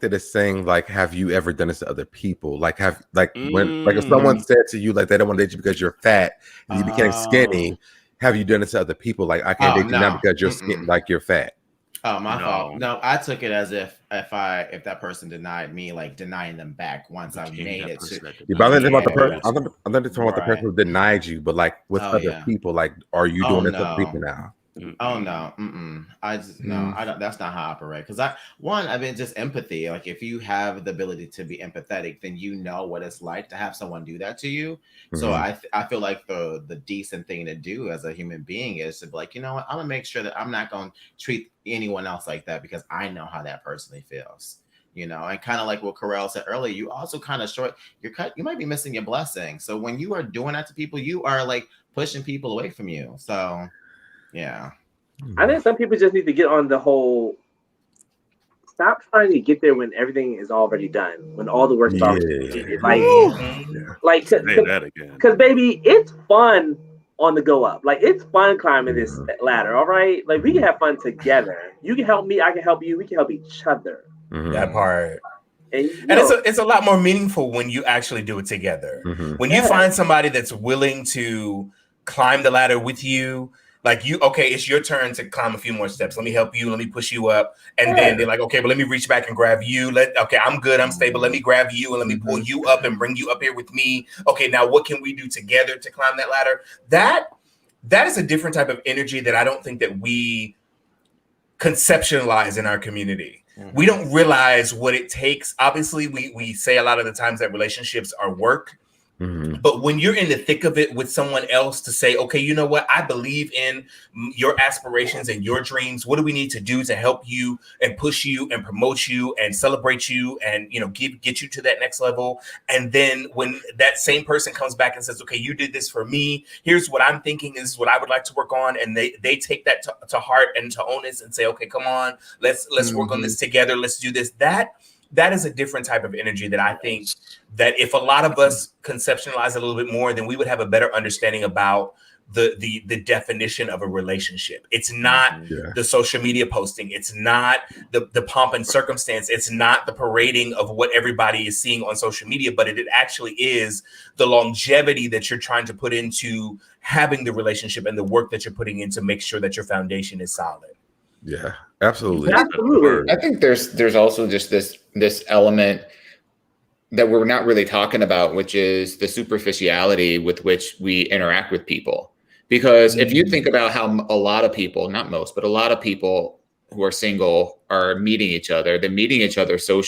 that it's saying, like, have you ever done this to other people? Like, when if someone said to you, like, they don't want to date you because you're fat and you became skinny, have you done this to other people? Like, I can't date you now because you're skinny, like you're fat. Oh, my fault. No, I took it as if that person denied me, like denying them back once I made it. But I'm talking about the person who denied you, but like with other people, like, are you doing this to other people now? Oh no, I just no, I don't. That's not how I operate. Because I've been just empathy. Like if you have the ability to be empathetic, then you know what it's like to have someone do that to you. So I feel like the decent thing to do as a human being is to be like, you know what, I'm gonna make sure that I'm not gonna treat anyone else like that because I know how that personally feels. You know, and kind of like what Carell said earlier, you also kind of you might be missing your blessing. So when you are doing that to people, you are like pushing people away from you. So yeah. I think some people just need to get on the whole. Stop trying to get there when everything is already done. When all the work is already completed. Like, because baby, it's fun on the go up. Like it's fun climbing this ladder. All right, like we can have fun together. You can help me. I can help you. We can help each other. That part. And it's a lot more meaningful when you actually do it together. When you find somebody that's willing to climb the ladder with you. Like it's your turn to climb a few more steps. Let me help you. Let me push you up. And then they're like, okay, but let me reach back and grab you. I'm good. I'm stable. Let me grab you and let me pull you up and bring you up here with me. Okay, now what can we do together to climb that ladder? That is a different type of energy that I don't think that we conceptualize in our community. We don't realize what it takes. Obviously, we say a lot of the times that relationships are work. But when you're in the thick of it with someone else to say, okay, you know what? I believe in your aspirations and your dreams. What do we need to do to help you and push you and promote you and celebrate you and, get you to that next level? And then when that same person comes back and says, okay, you did this for me. Here's what I'm thinking is what I would like to work on. And they take that to heart and to own it and say, okay, come on, let's work on this together. Let's do this. That is a different type of energy that I think that if a lot of us conceptualize a little bit more, then we would have a better understanding about the definition of a relationship. It's not the social media posting. It's not the pomp and circumstance. It's not the parading of what everybody is seeing on social media, but it actually is the longevity that you're trying to put into having the relationship and the work that you're putting in to make sure that your foundation is solid. Yeah, absolutely. I think there's also just this element that we're not really talking about, which is the superficiality with which we interact with people. Because if you think about how a lot of people, not most, but a lot of people who are single are meeting each other, they're meeting each other through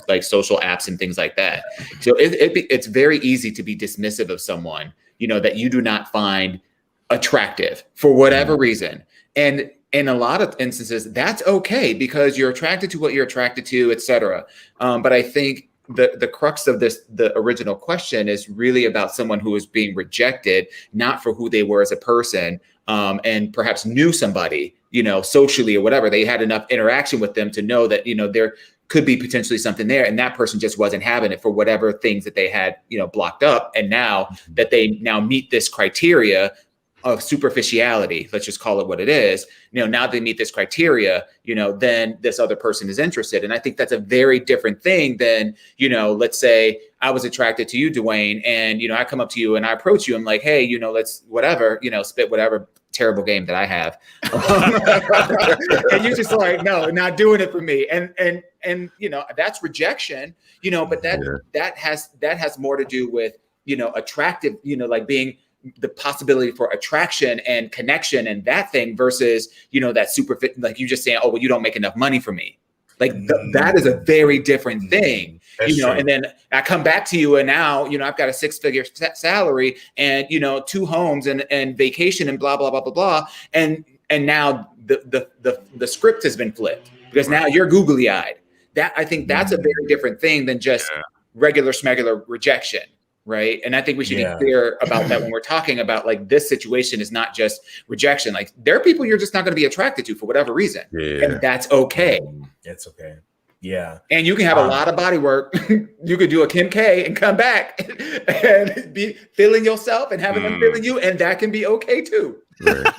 like social apps and things like that. So it's very easy to be dismissive of someone, that you do not find attractive for whatever reason. And in a lot of instances, that's okay because you're attracted to what you're attracted to, et cetera. But I think the crux of the original question is really about someone who is being rejected, not for who they were as a person, and perhaps knew somebody, socially or whatever. They had enough interaction with them to know that, there could be potentially something there. And that person just wasn't having it for whatever things that they had, blocked up. And now that they now meet this criteria of superficiality, let's just call it what it is, now they meet this criteria, then this other person is interested. And I think that's a very different thing than, let's say I was attracted to you, Dwayne, and, I come up to you and I approach you. I'm like, hey, let's whatever, spit whatever terrible game that I have. And you're just like, no, not doing it for me. And that's rejection, but that has more to do with, attractive, like being the possibility for attraction and connection and that thing versus, that super fit, like you just saying, oh, well, you don't make enough money for me. Like that is a very different thing, true. And then I come back to you and now, I've got a 6-figure salary and, 2 homes and vacation and blah, blah, blah, blah, blah. And now the script has been flipped because now you're googly eyed. That I think that's a very different thing than just regular smegular rejection. Right. And I think we should be clear about that when we're talking about like this situation is not just rejection. Like there are people you're just not going to be attracted to for whatever reason. Yeah. And that's okay. It's okay. Yeah. And you can have a lot of body work. You could do a Kim K and come back and be feeling yourself and having them feeling you. And that can be okay too. Right.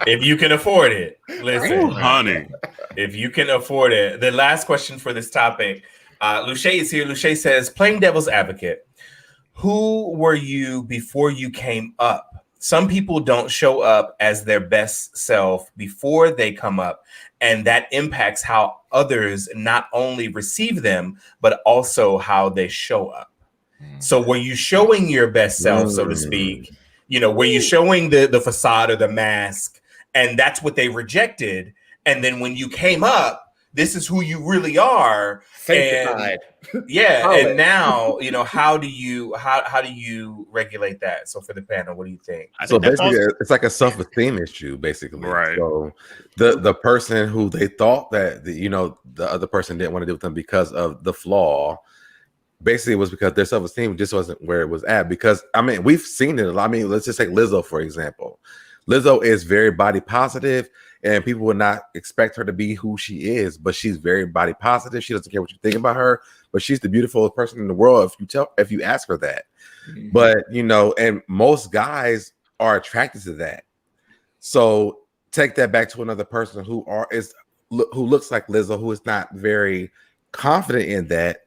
If you can afford it. Listen, honey. If you can afford it. The last question for this topic. Luce is here. Luce says, playing devil's advocate. Who were you before you came up? Some people don't show up as their best self before they come up, and that impacts how others not only receive them, but also how they show up. So were you showing your best self, so to speak? Were you showing the facade or the mask? and that's what they rejected. And then when you came up, this is who you really are. Sanctified. And now, how do you regulate that? So for the panel, what do you think? So basically, it's like a self-esteem issue, basically. Right. So the person who they thought that the other person didn't want to deal with them because of the flaw, basically it was because their self-esteem just wasn't where it was at. Because I mean, we've seen it a lot. I mean, let's just take Lizzo, for example. Lizzo is very body positive, and people would not expect her to be who she is, but she's very body positive. She doesn't care what you think about her, but she's the beautiful person in the world if you ask her that. Mm-hmm. But and most guys are attracted to that. So take that back to another person who looks like Lizzo, who is not very confident in that.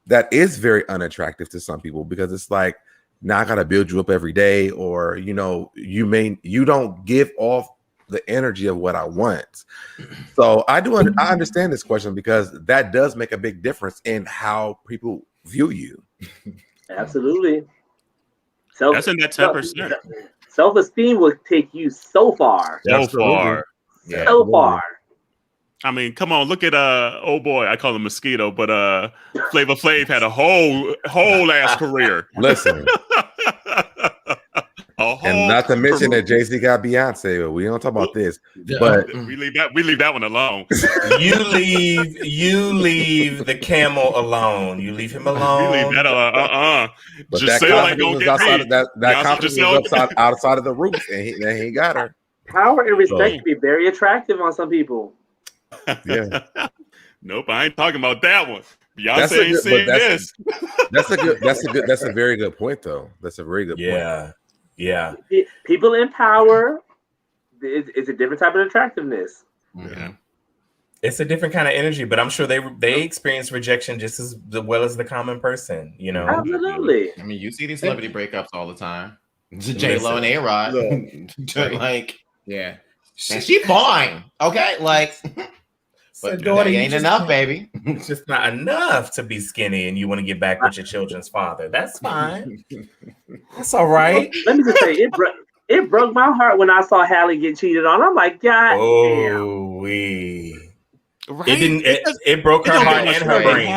That is very unattractive to some people, because it's like, now I gotta build you up every day, or you don't give off the energy of what I want. So I understand this question, because that does make a big difference in how people view you. Absolutely. That's in that 10%. Self-esteem will take you so far. So far. I mean, come on, look at oh boy, I call him Mosquito, but Flavor Flav had a whole ass career. Listen. And not to mention that Jay-Z got Beyonce, but we don't talk about this. But we leave that one alone. You leave the camel alone. You leave him alone. You leave that But Giselle ain't gonna get outside of that confidence was outside of the roof, and he got her. Power and respect can be very attractive on some people. Yeah. Nope, I ain't talking about that one. Beyonce ain't saying this. That's a very good point, though. That's a very good point. Yeah. People in power, it's a different type of attractiveness. Yeah. It's a different kind of energy, but I'm sure they experience rejection just as well as the common person, Absolutely. I mean, you see these celebrity breakups all the time. J-Lo and A-Rod. Like, yeah. She fine. Okay, like, but that ain't enough, baby. It's just not enough to be skinny, and you want to get back with your children's father. That's fine. That's all right. Let me just say, it broke my heart when I saw Halle get cheated on. I'm like, God damn. Right? It broke her heart and her brain.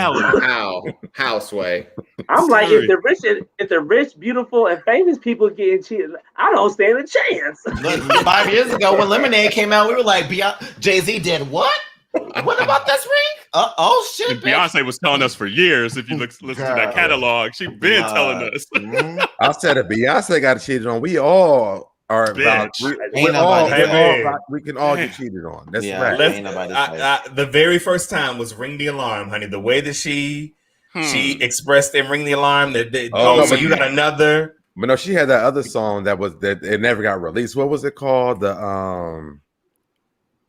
How Sway? I'm like, if the rich, beautiful, and famous people getting cheated, I don't stand a chance. Look, 5 years ago when Lemonade came out, we were like, Jay-Z did what? What about this ring? Oh shit! And Beyonce was telling us for years. If you listen to that catalog, she been telling us. I said if Beyonce got cheated on, we all are about. We can all get cheated on. That's right. The very first time was Ring the Alarm, honey. The way that she expressed in Ring the Alarm that so you got another. But no, she had that other song that it never got released. What was it called?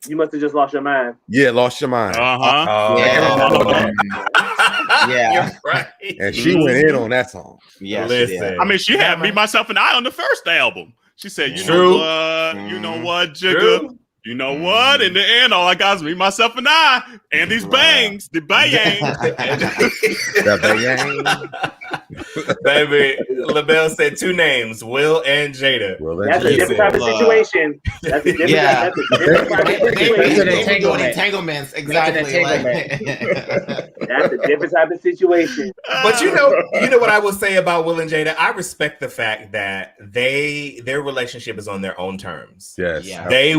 You must have just lost your mind. Yeah, lost your mind. Yeah, right. And she went in on that song. Yeah, listen. I mean, she had Me, Myself, and I on the first album. She said, "You know what, Jigga." You know what? In the end, all I got is Me, Myself, and I, and these bangs, the bangs. Baby, LaBelle said two names, Will and Jada. That's a different type of situation. That's a different type of situation. Entanglements, exactly. That's a different type of situation. But you know what I will say about Will and Jada? I respect the fact that their relationship is on their own terms. Yes. Yeah. They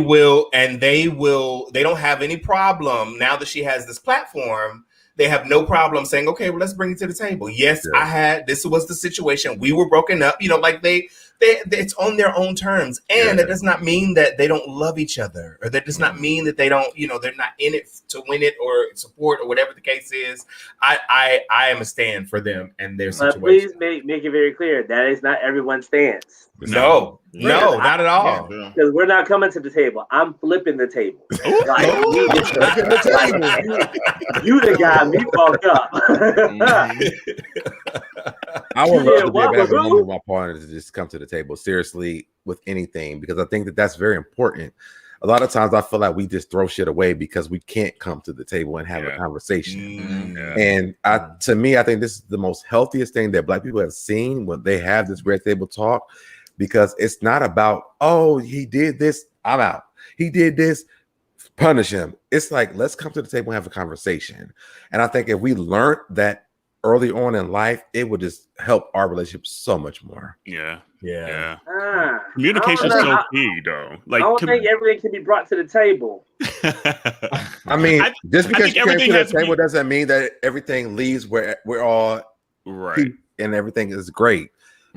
don't have any problem now that she has this platform. They have no problem saying, okay, well, let's bring it to the table. Yes, this was the situation. We were broken up, it's on their own terms. And that does not mean that they don't love each other, or that does not mean that they don't, they're not in it to win it or support or whatever the case is. I am a stand for them and their situation. Please make it very clear that is not everyone's stance. No, not at all. Because we're not coming to the table. I'm flipping the table. You the guy me fucked up. I would love to be able to have a moment with my partner to just come to the table seriously with anything, because I think that that's very important. A lot of times I feel like we just throw shit away because we can't come to the table and have a conversation. And to me, I think this is the most healthiest thing that Black people have seen when they have this red table talk, because it's not about, oh, he did this, I'm out. He did this. Punish him. It's like, let's come to the table and have a conversation. And I think if we learned that early on in life, it would just help our relationship so much more. Yeah. Communication is so key, though. Like, I don't think everything can be brought to the table. I mean, just because you came to the table doesn't mean that everything leaves where we're all right and everything is great.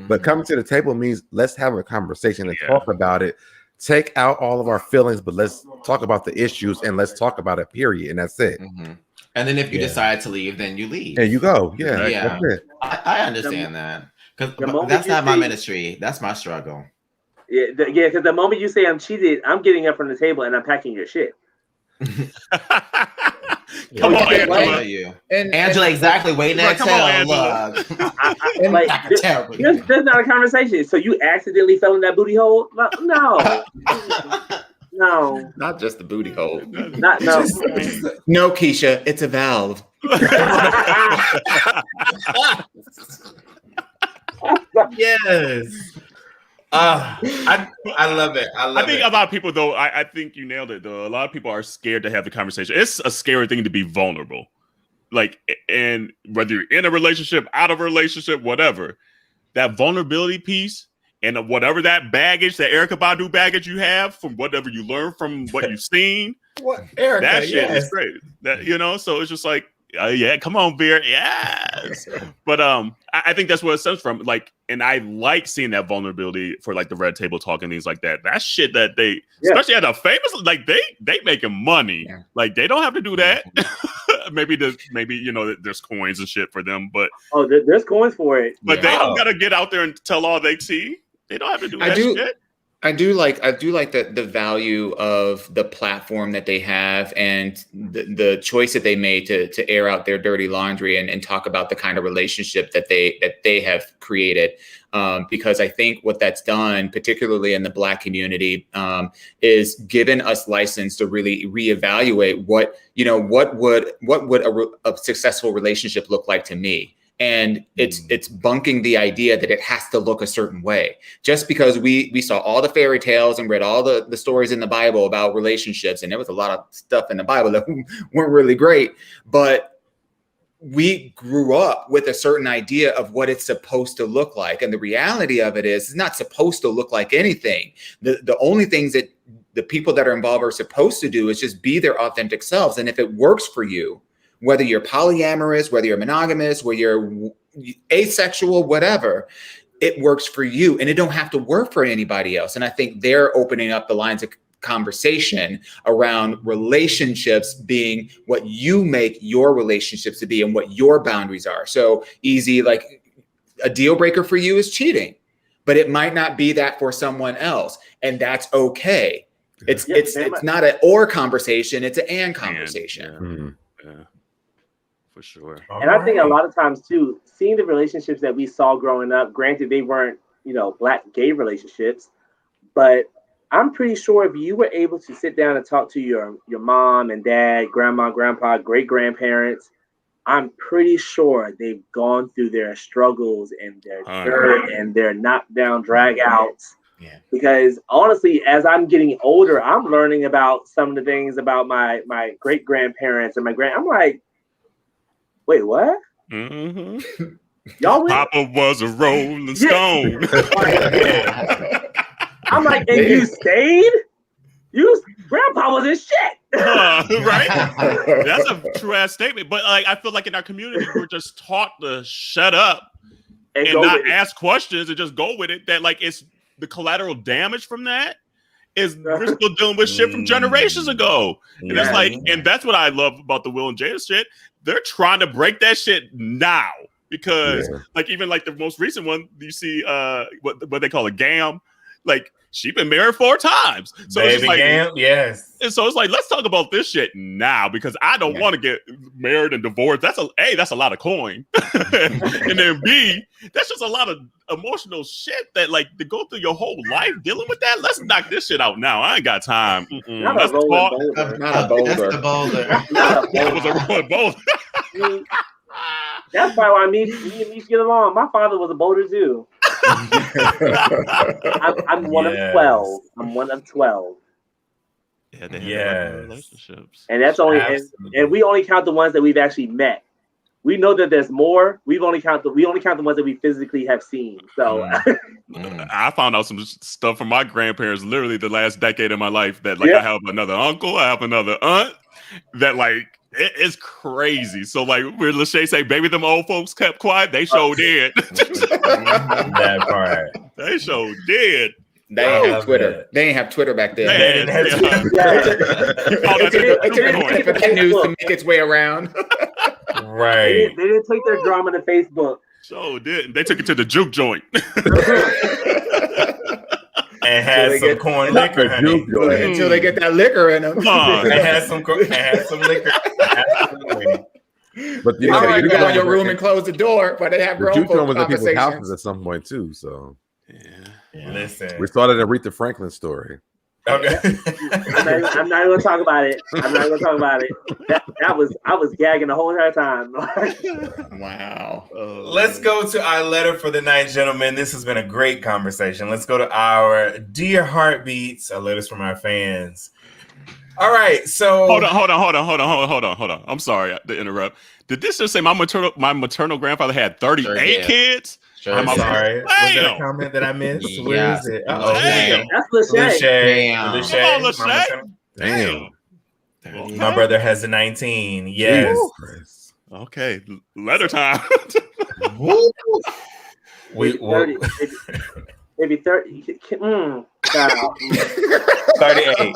But coming to the table means let's have a conversation and talk about it. Take out all of our feelings, but let's talk about the issues and let's talk about it, period. And that's it. And then if you decide to leave, then you leave. And you go. Yeah. Yeah. That's it. I understand that. Because that's not my ministry. That's my struggle. Yeah, because the moment you say I'm cheated, I'm getting up from the table and I'm packing your shit. Come on, Angela. Angela, exactly. Waiting at tail. There's not a conversation. So you accidentally fell in that booty hole? No. No. Not just the booty hole. No, Keisha, it's a valve. Yes. I love it. I think a lot of people, though, I think you nailed it, though. A lot of people are scared to have the conversation. It's a scary thing to be vulnerable. Like, and whether you're in a relationship, out of a relationship, whatever, that vulnerability piece and whatever that baggage, that Erykah Badu baggage you have from whatever you learned from what you've seen, Erykah, that shit is great. That, so it's just like, yeah, come on, Veer. Yes. But I think that's where it stems from. Like, and I like seeing that vulnerability for like the red table talk and things like that. That shit that they, especially at a famous, like they making money. Yeah. Like they don't have to do that. maybe there's coins and shit for them, but there's coins for it. But they don't gotta get out there and tell all they see. They don't have to do that shit. I do like the value of the platform that they have and the choice that they made to air out their dirty laundry and talk about the kind of relationship that they have created. Because I think what that's done, particularly in the Black community, is given us license to really reevaluate what would a successful relationship look like to me. And it's bunking the idea that it has to look a certain way. Just because we saw all the fairy tales and read all the stories in the Bible about relationships, and there was a lot of stuff in the Bible that weren't really great, but we grew up with a certain idea of what it's supposed to look like. And the reality of it is it's not supposed to look like anything. The only things that the people that are involved are supposed to do is just be their authentic selves. And if it works for you, whether you're polyamorous, whether you're monogamous, whether you're asexual, whatever, it works for you and it don't have to work for anybody else. And I think they're opening up the lines of conversation around relationships being what you make your relationships to be and what your boundaries are. So easy, like a deal breaker for you is cheating, but it might not be that for someone else. And that's okay. It's not an or conversation, it's an and conversation. Yeah. For sure. And I think a lot of times too, seeing the relationships that we saw growing up, granted they weren't, Black gay relationships, but I'm pretty sure if you were able to sit down and talk to your mom and dad, grandma, grandpa, great grandparents, I'm pretty sure they've gone through their struggles and their dirt and their knockdown drag outs. Yeah. Because honestly, as I'm getting older, I'm learning about some of the things about my great grandparents and I'm like, wait, what? Mm-hmm. Y'all went? Papa was a Rolling Stone. I'm like, and you stayed? Grandpa was in shit. Right? That's a true ass statement. But like, I feel like in our community, we're just taught to shut up and not ask questions and just go with it. That like it's the collateral damage from that is we're still dealing with shit from generations ago. And it's like, and that's what I love about the Will and Jada shit. They're trying to break that shit now because like even like the most recent one, you see what they call a GAM, like she been married 4 times. So Baby it's like, GAM, yes. And so it's like, let's talk about this shit now because I don't want to get married and divorced. That's a lot of coin. And then B, that's just a lot of emotional shit that like to go through your whole life dealing with that. Let's knock this shit out now. I ain't got time. Not a boulder. That's the boulder. That was a rolling boulder. That's probably why me and me get along. My father was a boulder too. I'm one of 12. I'm one of 12. Yeah, they had relationships. And that's only and we only count the ones that we've actually met. We know that there's more. We only count the ones that we physically have seen. So I found out some stuff from my grandparents literally the last decade of my life that I have another uncle, I have another aunt that it's crazy. So where Lachey say, baby, them old folks kept quiet, they showed did. That part. They showed did. They ain't have Twitter. They ain't have Twitter back then. They didn't have Twitter. It took the news to make its way around. Right. They didn't take their drama to Facebook. So did. They took it to the juke joint. And had some corn liquor until they get that liquor in them. And had some liquor. Absolutely. But you go in your room and close the door, but they have grown folks was at people's houses at some point too. So listen, we started an Aretha Franklin story. Okay. I'm not going to talk about it. I was gagging the whole entire time. Wow. Let's go to our letter for the night, gentlemen. This has been a great conversation. Let's go to our Dear Heartbeats, our letters from our fans. All right, so hold on. I'm sorry to interrupt. Did this just say my maternal grandfather had 38 kids? Sure, I'm sorry. Was that a comment that I missed? Yeah. Where is it? That's Lachey. Damn. My brother has a 19. Yes. Okay. Letter time. Maybe 30. 38.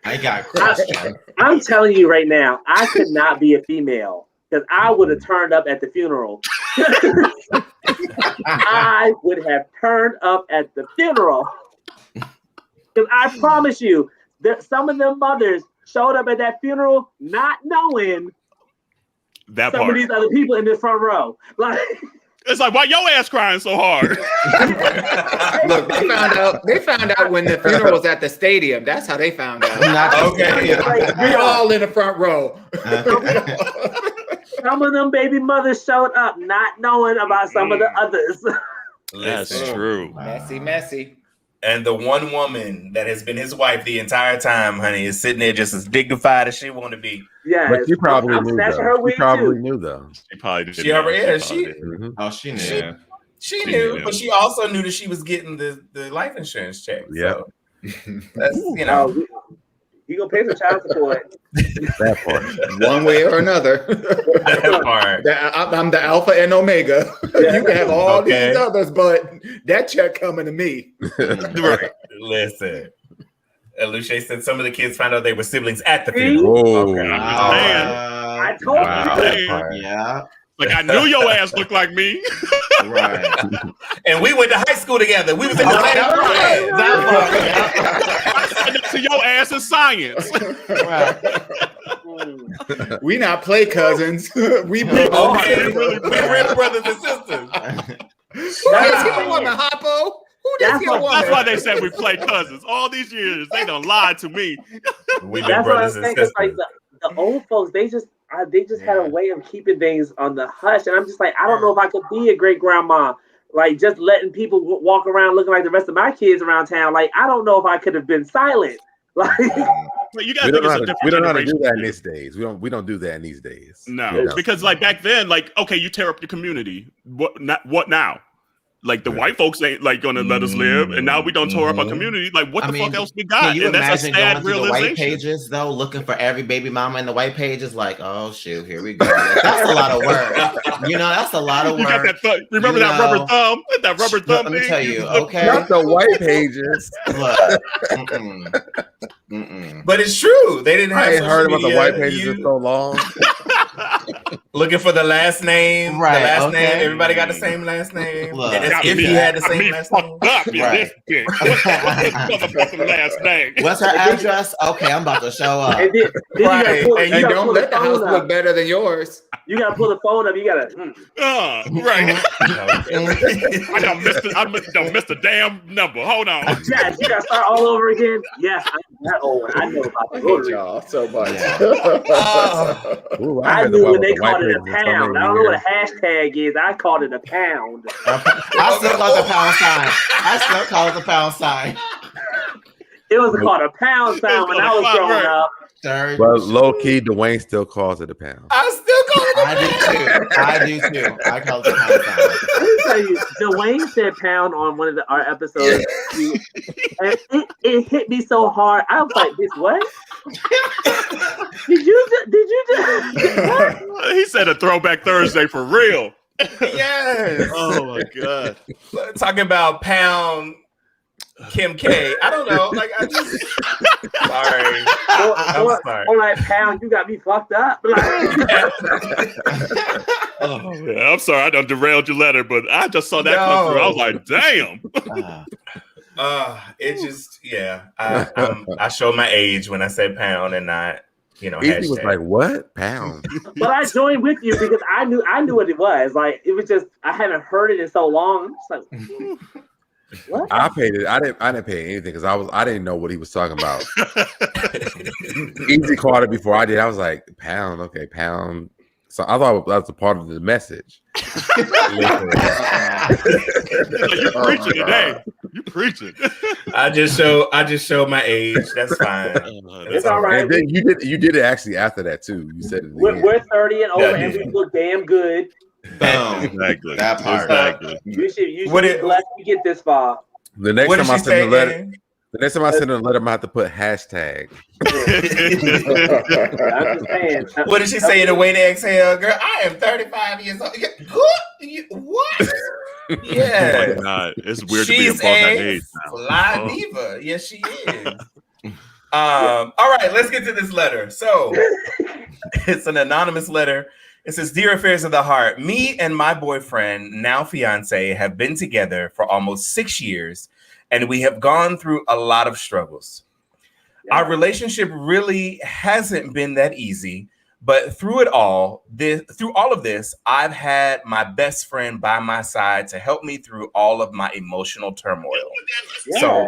I got question. I'm telling you right now, I could not be a female because I would have turned up at the funeral. I would have turned up at the funeral. Because I promise you that some of them mothers showed up at that funeral not knowing some of these other people in this front row. It's like, why your ass crying so hard? Look, they found out when the funeral was at the stadium. That's how they found out. Okay. We're all in the front row. Some of them baby mothers showed up not knowing about some of the others. That's true. Messy. And the one woman that has been his wife the entire time, honey, is sitting there just as dignified as she want to be. Yeah, but she probably knew. She probably knew though. She probably did. She already. She knew. She knew, but she also knew that she was getting the life insurance check. Yeah, so that's you gonna pay for child support. That part, one way or another. That part. I'm the alpha and omega. You can have all these others, but that check coming to me. Right. Listen. Lachey said some of the kids found out they were siblings at the funeral. Okay. I told you. Yeah. Like, I knew your ass looked like me. Right. And we went to high school together. We was in the I said to your ass in science. We not play cousins. We real brothers and sisters. That's the one, the Hoppo. That's why they said we play cousins. All these years, they done lied to me. We've been brothers and sisters. Like the old folks, they just had a way of keeping things on the hush, and I'm just like, I don't know if I could be a great grandma, like just letting people walk around looking like the rest of my kids around town. Like, I don't know if I could have been silent. Like, we don't know how to do that in these days. We don't do that in these days. No, because like back then, like, okay, you tear up your community. What now? Like the white folks ain't like gonna let us live, and now we don't tore up our community. Like, what the fuck else we got? Can you and imagine that's a sad going through the white pages though, looking for every baby mama in the white pages? Like, oh shoot, here we go. That's a lot of work. That's a lot of work. You got that remember that rubber thumb? That rubber thumb. Let me tell you, okay. Not the white pages. Look, But it's true. They didn't have. I ain't heard about the white pages in so long. Looking for the last name. Right. The last name. Everybody got the same last name. Look, if he had the same last name. Up in this bitch. What's last name? What's her address? Okay, I'm about to show up. And then Right. And don't let the house look better than yours. You gotta pull the phone up. You gotta. Right. I done missed the damn number. Hold on. Yeah, you gotta start all over again. Yes, I know about the rotary. Y'all so much. Ooh, I knew when they called it a pound. I don't know what a hashtag is. I called it a pound. I still call it a pound sign. It was called a pound sign when I was growing up. But low key, Dwayne still calls it a pound. I still call it a pound. I do too. I call it a pound sign. Let me tell you, Dwayne said pound on one of our episodes. And it hit me so hard. I was like, "This what? Did you just what?" He said a throwback Thursday for real. Yes. Oh my god. Talking about pound Kim K. I don't know. Like I just sorry. I'm sorry. I'm like, pound, you got me fucked up. Oh man, I'm sorry. I done derailed your letter, but I just saw that come through. I was like, damn. It just I show my age when I say pound and not He was like, "What pound?" But I joined with you because I knew what it was. Like it was just I haven't heard it in so long. I'm just like, what? I paid it. I didn't pay anything because I didn't know what he was talking about. Easy caught it before I did. I was like, "Pound, okay, pound." So I thought that was a part of the message. You're preaching today. You preaching. I just show my age. That's fine. It's all right. And then you did it actually after that too. You said it we're 30 and over, and we look damn good. Boom. Exactly. That part. Exactly. You should be blessed to get this far. The next time I send a letter, I'm gonna have to put hashtag. I'm just saying. What did she say in the way to exhale, girl? I am 35 years old. What? Yeah. It's weird to be above that age now. Fly diva. Yes, she is. All right, let's get to this letter. So it's an anonymous letter. It says, "Dear Affairs of the Heart, me and my boyfriend, now fiance, have been together for almost 6 years, and we have gone through a lot of struggles. Yeah. Our relationship really hasn't been that easy, but through all of this, I've had my best friend by my side to help me through all of my emotional turmoil." Yeah.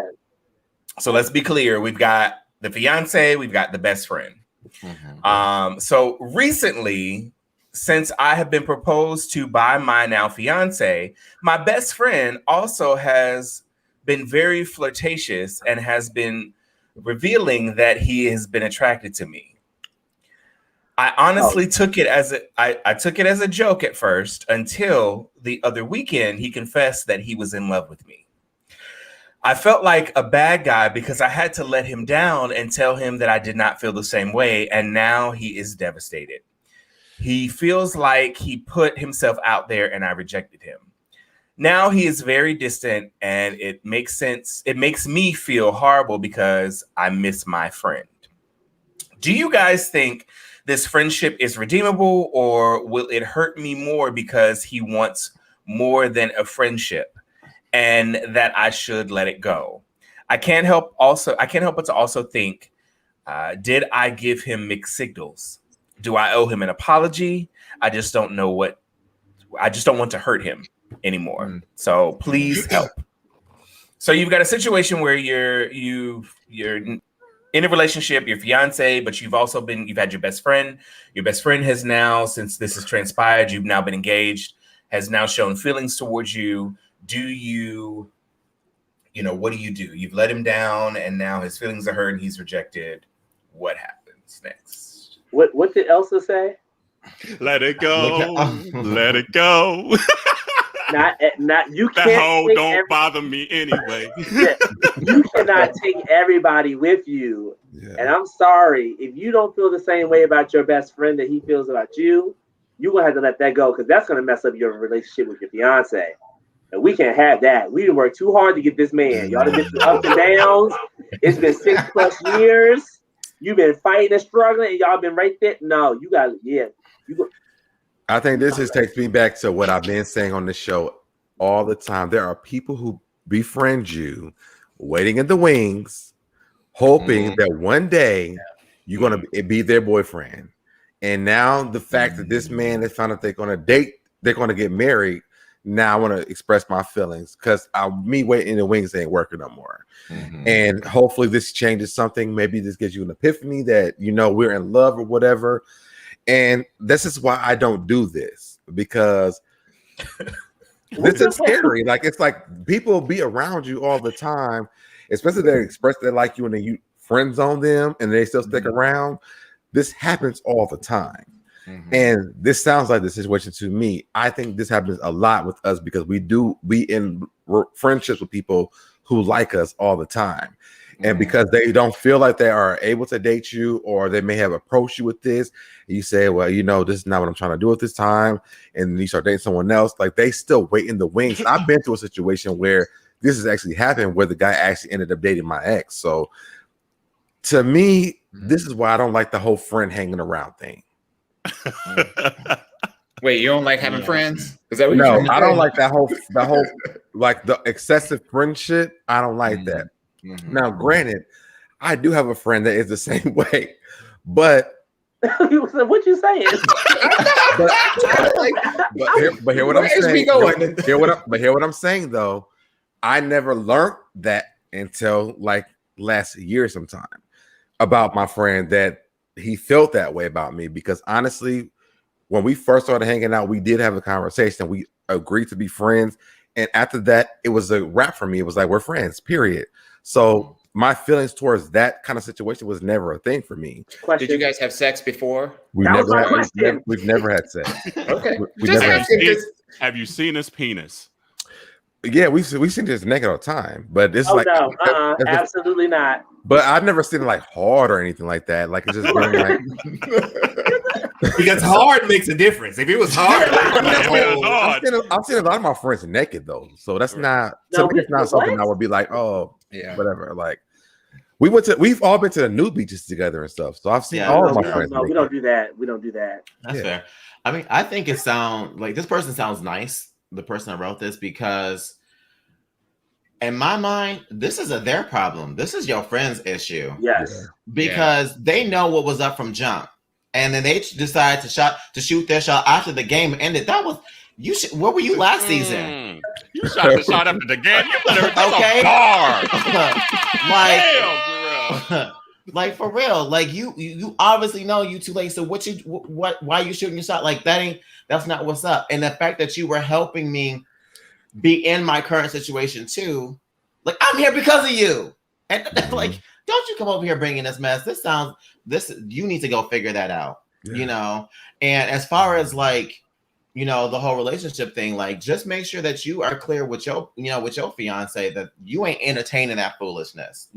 So let's be clear. We've got the fiance, we've got the best friend. Mm-hmm. So recently, since I have been proposed to by my now fiance, my best friend also has been very flirtatious and has been revealing that he has been attracted to me. I honestly took it as I took it as a joke at first until the other weekend he confessed that he was in love with me. I felt like a bad guy because I had to let him down and tell him that I did not feel the same way, and now he is devastated. He feels like he put himself out there and I rejected him. Now he is very distant, and it makes sense. It makes me feel horrible because I miss my friend. Do you guys think this friendship is redeemable, or will it hurt me more because he wants more than a friendship and that I should let it go? I can't help but to also think, did I give him mixed signals? Do I owe him an apology? I just don't want to hurt him anymore. So please help. So you've got a situation where you're in a relationship, your fiance, but you've had your best friend. Your best friend has now, since this has transpired, you've now been engaged, has now shown feelings towards you. What do you do? You've let him down and now his feelings are hurt and he's rejected. What happens next? What did Elsa say? Let it go. Let it go. Not you can't. That hoe don't bother me anyway. You cannot take everybody with you. Yeah. And I'm sorry if you don't feel the same way about your best friend that he feels about you. You're gonna have to let that go because that's gonna mess up your relationship with your fiance. And we can't have that. We done worked too hard to get this man. Y'all have been through ups and downs. It's been 6+ years. You've been fighting and struggling, and y'all been right there. No, you got I think this just takes me back to what I've been saying on the show all the time. There are people who befriend you, waiting in the wings, hoping that one day you're going to be their boyfriend. And now the fact that this man has found out they're going to date, they're going to get married. Now I want to express my feelings because me waiting in the wings ain't working no more. Mm-hmm. And hopefully this changes something. Maybe this gives you an epiphany that, we're in love or whatever. And this is why I don't do this, because This is scary. Like, it's like people will be around you all the time, especially they express they like you and then you friend zone them and they still stick around. This happens all the time. And this sounds like the situation to me. I think this happens a lot with us because we in friendships with people who like us all the time. And because they don't feel like they are able to date you, or they may have approached you with this, you say, well, this is not what I'm trying to do at this time. And you start dating someone else, like they still wait in the wings. I've been through a situation where this has actually happened, where the guy actually ended up dating my ex. So to me, this is why I don't like the whole friend hanging around thing. Wait, you don't like having friends? Is that what No, I don't like the whole like the excessive friendship. I don't like that. Now, granted, I do have a friend that is the same way, but what you saying? but hear what I'm saying. Hear what I'm saying though. I never learned that until like last year sometime about my friend, that he felt that way about me, because honestly, when we first started hanging out, we did have a conversation. We agreed to be friends. And after that, it was a wrap for me. It was like, we're friends, period. So my feelings towards that kind of situation was never a thing for me. Did you guys have sex before? We've never had sex. Okay. Have you seen his penis? Yeah, we've seen this naked all the time, but it's absolutely not. But I've never seen it like hard or anything like that. Like, it's just been like because hard makes a difference. If it was hard, I've seen a lot of my friends naked though, so that's not it's not something I would be like, oh yeah, whatever. Like, we've all been to the nude beaches together and stuff, so I've seen all of my friends. No, we don't do that. We don't do that. That's fair. I mean, I think it sounds like this person sounds nice. The person that wrote this, because in my mind, this is their problem. This is your friend's issue. Yes, because they know what was up from jump, and then they decided to shoot their shot after the game ended. That was where were you last season? You shot the shot after the game. You better okay. Damn, like for real. Like you obviously know you too late. So why are you shooting your shot? Like that's not what's up. And the fact that you were helping me be in my current situation too, like I'm here because of you. And like, don't you come over here bringing this mess. You need to go figure that out, And as far as like, the whole relationship thing, like just make sure that you are clear with your fiance that you ain't entertaining that foolishness,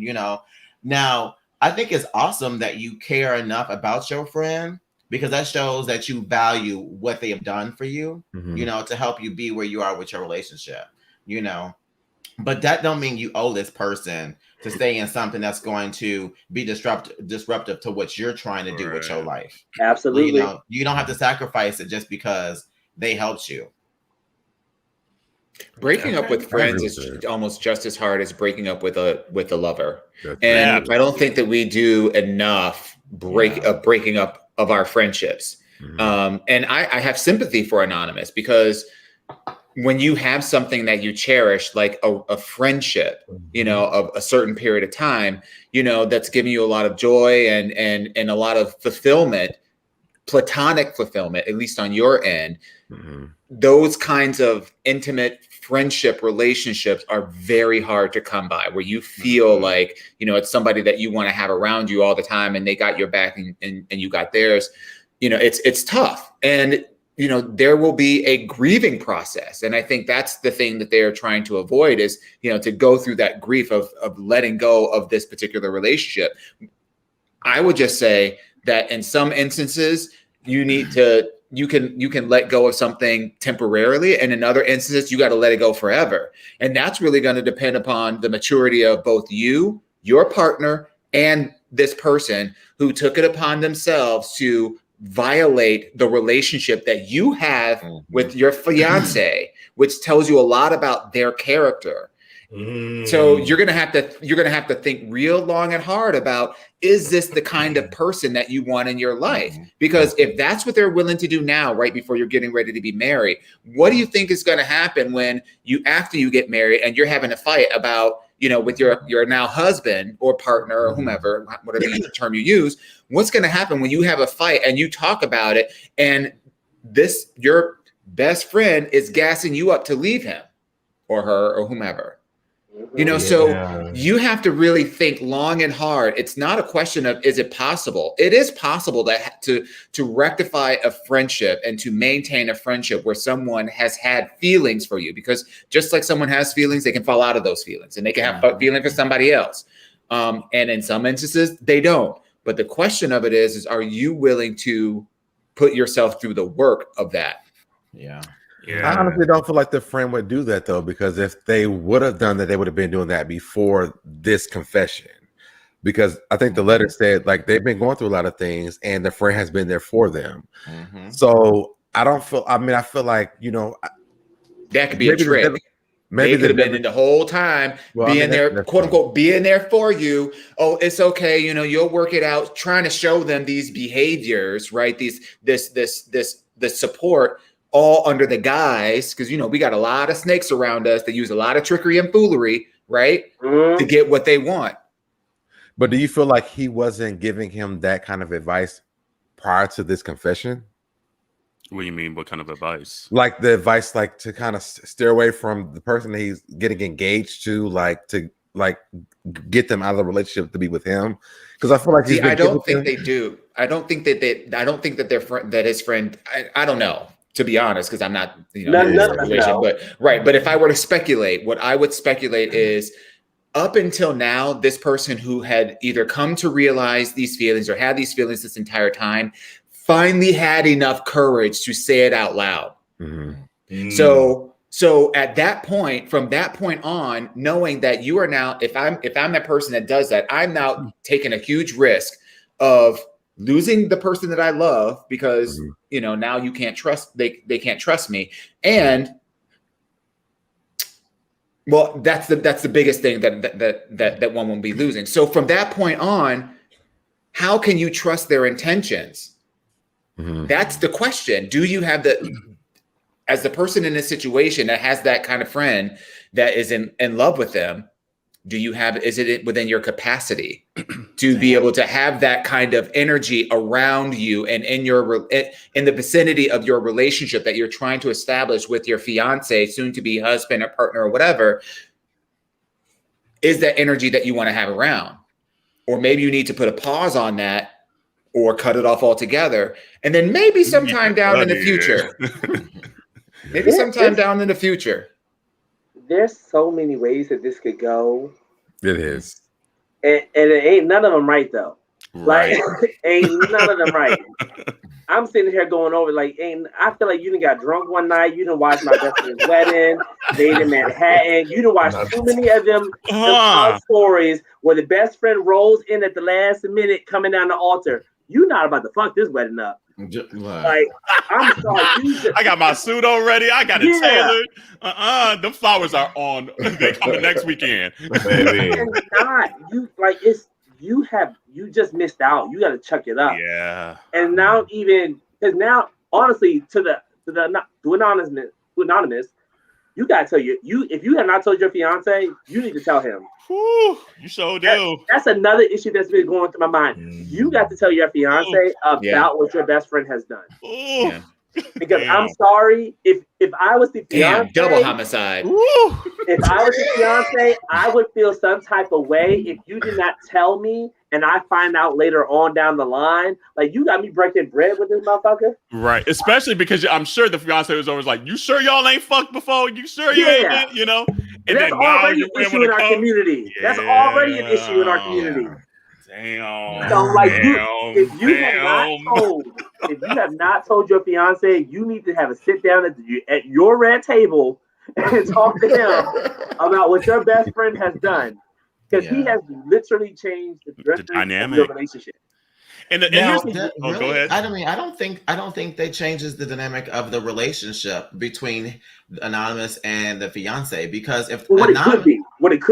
Now, I think it's awesome that you care enough about your friend, because that shows that you value what they have done for you, to help you be where you are with your relationship, But that don't mean you owe this person to stay in something that's going to be disruptive to what you're trying to do with your life. Absolutely. You don't have to sacrifice it just because they helped you. Breaking up with friends is almost just as hard as breaking up with a lover. And I don't think that we do enough breaking up of our friendships. And I have sympathy for Anonymous, because when you have something that you cherish, like a friendship, of a certain period of time, that's giving you a lot of joy and a lot of fulfillment, platonic fulfillment, at least on your end, those kinds of intimate friendship relationships are very hard to come by, where you feel like, it's somebody that you want to have around you all the time, and they got your back and you got theirs. It's tough. And, there will be a grieving process. And I think that's the thing that they're trying to avoid is, to go through that grief of letting go of this particular relationship. I would just say that in some instances, you can let go of something temporarily, and in other instances, you got to let it go forever. And that's really going to depend upon the maturity of both you, your partner, and this person who took it upon themselves to violate the relationship that you have with your fiance, which tells you a lot about their character. So you're gonna have to think real long and hard about, is this the kind of person that you want in your life? Because if that's what they're willing to do now, right before you're getting ready to be married, what do you think is going to happen when after you get married and you're having a fight about, with your now husband or partner or whomever, whatever term you use? What's going to happen when you have a fight and you talk about it, and best friend is gassing you up to leave him or her or whomever. You know, so you have to really think long and hard. It's not a question of, is it possible? It is possible to rectify a friendship and to maintain a friendship where someone has had feelings for you, because just like someone has feelings, they can fall out of those feelings and they can have feeling for somebody else. And in some instances, they don't. But the question of it is are you willing to put yourself through the work of that? Yeah. I honestly don't feel like the friend would do that, though, because if they would have done that, they would have been doing that before this confession. Because I think the letter said, like, they've been going through a lot of things and the friend has been there for them. So I feel like, you know, that could be a trick. Maybe they could have been in the whole time being there, quote unquote, being there for you. Oh, it's okay. You know, you'll work it out, trying to show them these behaviors, right? This support, all under the guise, because, you know, we got a lot of snakes around us that use a lot of trickery and foolery, right? To get what they want. But do you feel like he wasn't giving him that kind of advice prior to this confession? What do you mean? What kind of advice? Like the advice, like to kind of steer away from the person that he's getting engaged to, like to get them out of the relationship to be with him. Because I feel like I don't think they do. I don't think that their friend, that his friend. I don't know, to be honest, because I'm not, you know, in this situation. But right. But if I were to speculate, what I would speculate is, up until now, this person who had either come to realize these feelings or had these feelings this entire time finally had enough courage to say it out loud. So at that point, from that point on, knowing that you are now, if I'm that person that does that, I'm now taking a huge risk of losing the person that I love because, you know, now you can't trust, they can't trust me. And well, that's the biggest thing that one will be losing. So from that point on, how can you trust their intentions? That's the question. Do you have as the person in this situation that has that kind of friend that is in love with them, is it within your capacity to be able to have that kind of energy around you and in the vicinity of your relationship that you're trying to establish with your fiance, soon to be husband or partner or whatever? Is that energy that you want to have around? Or maybe you need to put a pause on that or cut it off altogether. And then maybe sometime down in the future, there's so many ways that this could go. It is. And it ain't none of them right, though. Right. Like, ain't none of them right. I'm sitting here going over, like, I feel like you done got drunk one night. You done watched my best friend's wedding, Made in Manhattan. You done watched too many of them stories where the best friend rolls in at the last minute coming down the altar. You not about to fuck this wedding up. Like, I'm sorry. I got my suit already. I got it tailored. The flowers are on. They coming next weekend. Baby. You just missed out. You got to chuck it up. Yeah. And now honestly, to anonymous, you got to tell if you have not told your fiance, you need to tell him. Whew, you so do. That's another issue that's been going through my mind. You got to tell your fiance about what your best friend has done. Yeah. Because I'm sorry, if I was the fiance, double homicide. If I was the fiance, I would feel some type of way if you did not tell me, and I find out later on down the line, like, you got me breaking bread with this motherfucker. Right, especially because I'm sure the fiance was always like, "You sure y'all ain't fucked before? You sure you ain't been?" You know. And that's already an issue in our community. Yeah. That's already an issue in our community. Damn. So, like, if you have not told your fiance, you need to have a sit down at your red table and talk to him about what your best friend has done, because he has literally changed the dynamic of your relationship. And go ahead. I don't think that changes the dynamic of the relationship between Anonymous and the fiance, because if what it could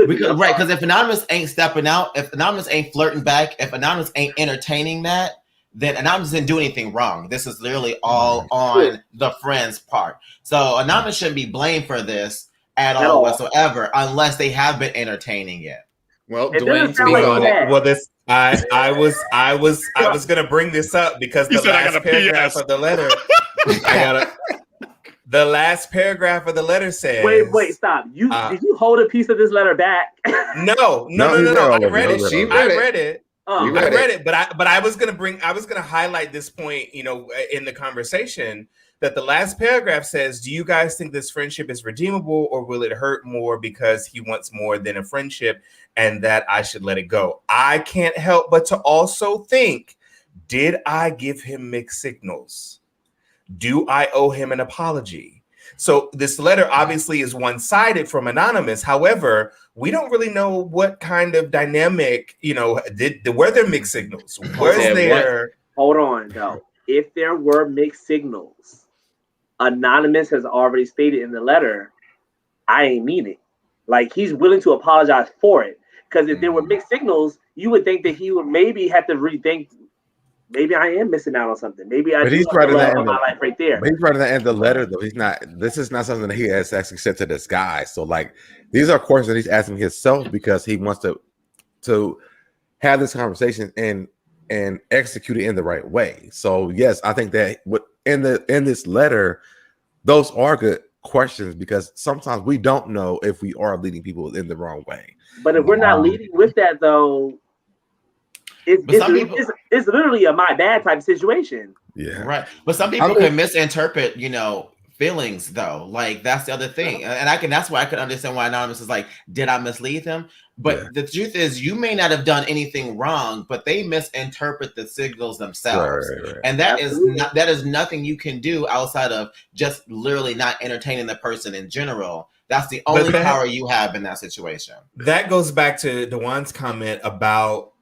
be, right? Because if Anonymous ain't stepping out, if Anonymous ain't flirting back, if Anonymous ain't entertaining that, then Anonymous didn't do anything wrong. This is literally all on the friend's part. So Anonymous shouldn't be blamed for this at all whatsoever, unless they have been entertaining it. Well, Dwayne, speak on it. Well, this I was gonna bring this up because the last paragraph of the letter, The last paragraph of the letter says. Wait, stop. Did you hold a piece of this letter back? No. I read it. I read it. I read it, but I was gonna highlight this point, in the conversation, that the last paragraph says, do you guys think this friendship is redeemable, or will it hurt more because he wants more than a friendship and that I should let it go? I can't help but to also think, did I give him mixed signals? Do I owe him an apology? So this letter obviously is one-sided from Anonymous. However, we don't really know what kind of dynamic, were there mixed signals? Hold on, though. If there were mixed signals, Anonymous has already stated in the letter, I ain't mean it. Like, he's willing to apologize for it. Because if there were mixed signals, you would think that he would maybe have to rethink, maybe I am missing out on something. Maybe I do have to love my life right there. But he's right at the end of the letter, though. This is not something that he has actually said to this guy. So, like, these are questions that he's asking himself because he wants to have this conversation and execute it in the right way. So, yes, I think that in this letter, those are good questions because sometimes we don't know if we are leading people in the wrong way. But if we're not leading with that, though, it's literally a my bad type of situation. Yeah. Right. But some people can misinterpret, feelings though. Like, that's the other thing. And that's why I could understand why Anonymous is like, did I mislead him? But the truth is, you may not have done anything wrong, but they misinterpret the signals themselves. Right. And that is nothing you can do outside of just literally not entertaining the person in general. That's the only power you have in that situation. That goes back to Dewan's comment about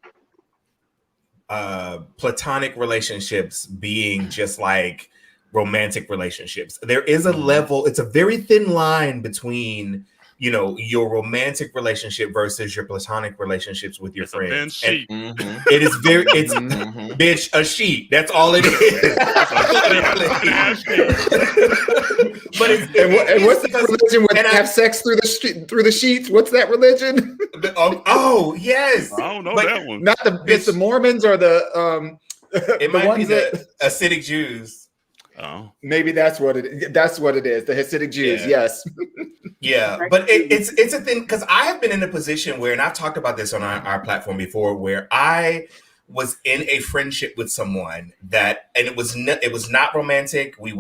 platonic relationships being just like romantic relationships. There is a level, it's a very thin line between your romantic relationship versus your platonic relationships with your friends. It is bitch, a sheet. That's all it is. But what's that religion where they have sex through the sheets? What's that religion? Yes. I don't know that one. Not it's the Mormons or the it might be the Hasidic Jews. Oh, maybe that's what it is. That's what it is. The Hasidic Jews, yes. Yeah, but it's a thing because I have been in a position where, and I've talked about this on our platform before, where I was in a friendship with someone and it was not romantic. We'd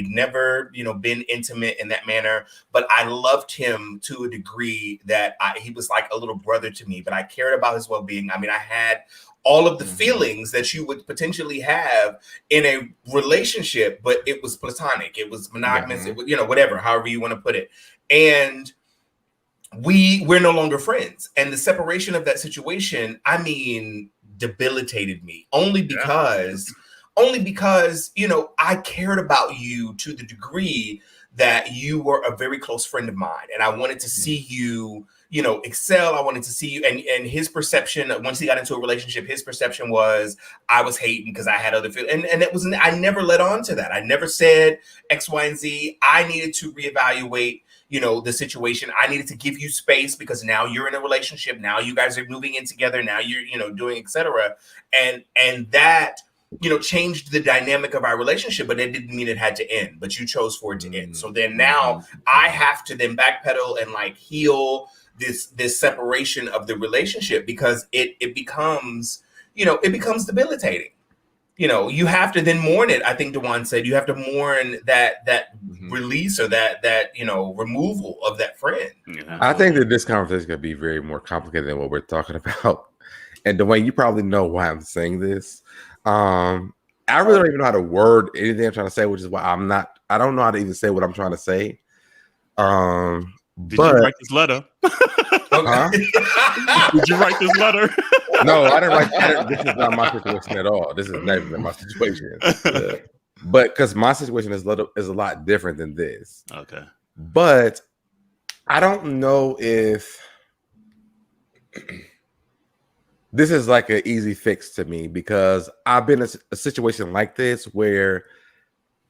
never been intimate in that manner, but I loved him to a degree that he was like a little brother to me. But I cared about his well-being. I mean, I had all of the feelings that you would potentially have in a relationship, but it was platonic. It was monogamous. It was, whatever, however you want to put it. And we're no longer friends. And the separation of that situation, debilitated me only because, I cared about you to the degree that you were a very close friend of mine. And I wanted to see you, excel. I wanted to see you. And his perception, once he got into a relationship, his perception was I was hating because I had other feelings. And it wasn't, I never led on to that. I never said X, Y, and Z. I needed to reevaluate, the situation. I needed to give you space because now you're in a relationship. Now you guys are moving in together. Now you're, doing, etc. And that, changed the dynamic of our relationship, but it didn't mean it had to end, but you chose for it to end. So then now I have to then backpedal and like heal this separation of the relationship because it becomes, it becomes debilitating. You have to then mourn it. I think Dewan said you have to mourn that release or that removal of that friend. Yeah. I think that this conversation could be very more complicated than what we're talking about. And Dwayne, you probably know why I'm saying this. I really don't even know how to word anything I'm trying to say, which is why I don't know how to even say what I'm trying to say. Did you write this letter? Did you write this letter? No, I didn't write. This is not my situation at all. This is never been my situation. But because my situation is a lot different than this. Okay. But I don't know if this is like an easy fix to me because I've been in a situation like this where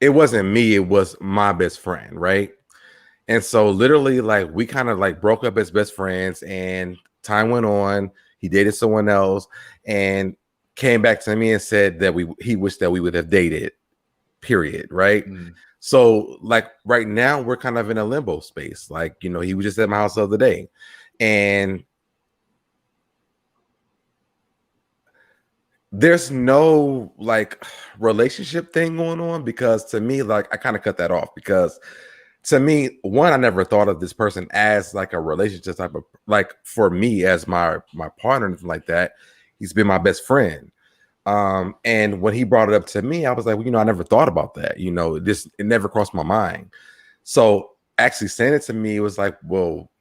it wasn't me, it was my best friend, right? And so literally like we kind of like broke up as best friends and time went on. He dated someone else and came back to me and said that he wished that we would have dated, period, right? So like right now we're kind of in a limbo space. Like, you know, he was just at my house the other day, and there's no like relationship thing going on, because to me, like, I kind of cut that off, because to me, one, I never thought of this person as like a relationship type of, like, for me as my partner and anything like that. He's been my best friend. And when he brought it up to me, I was like, well, you know, I never thought about that. You know, it never crossed my mind. So actually saying it to me was like, well,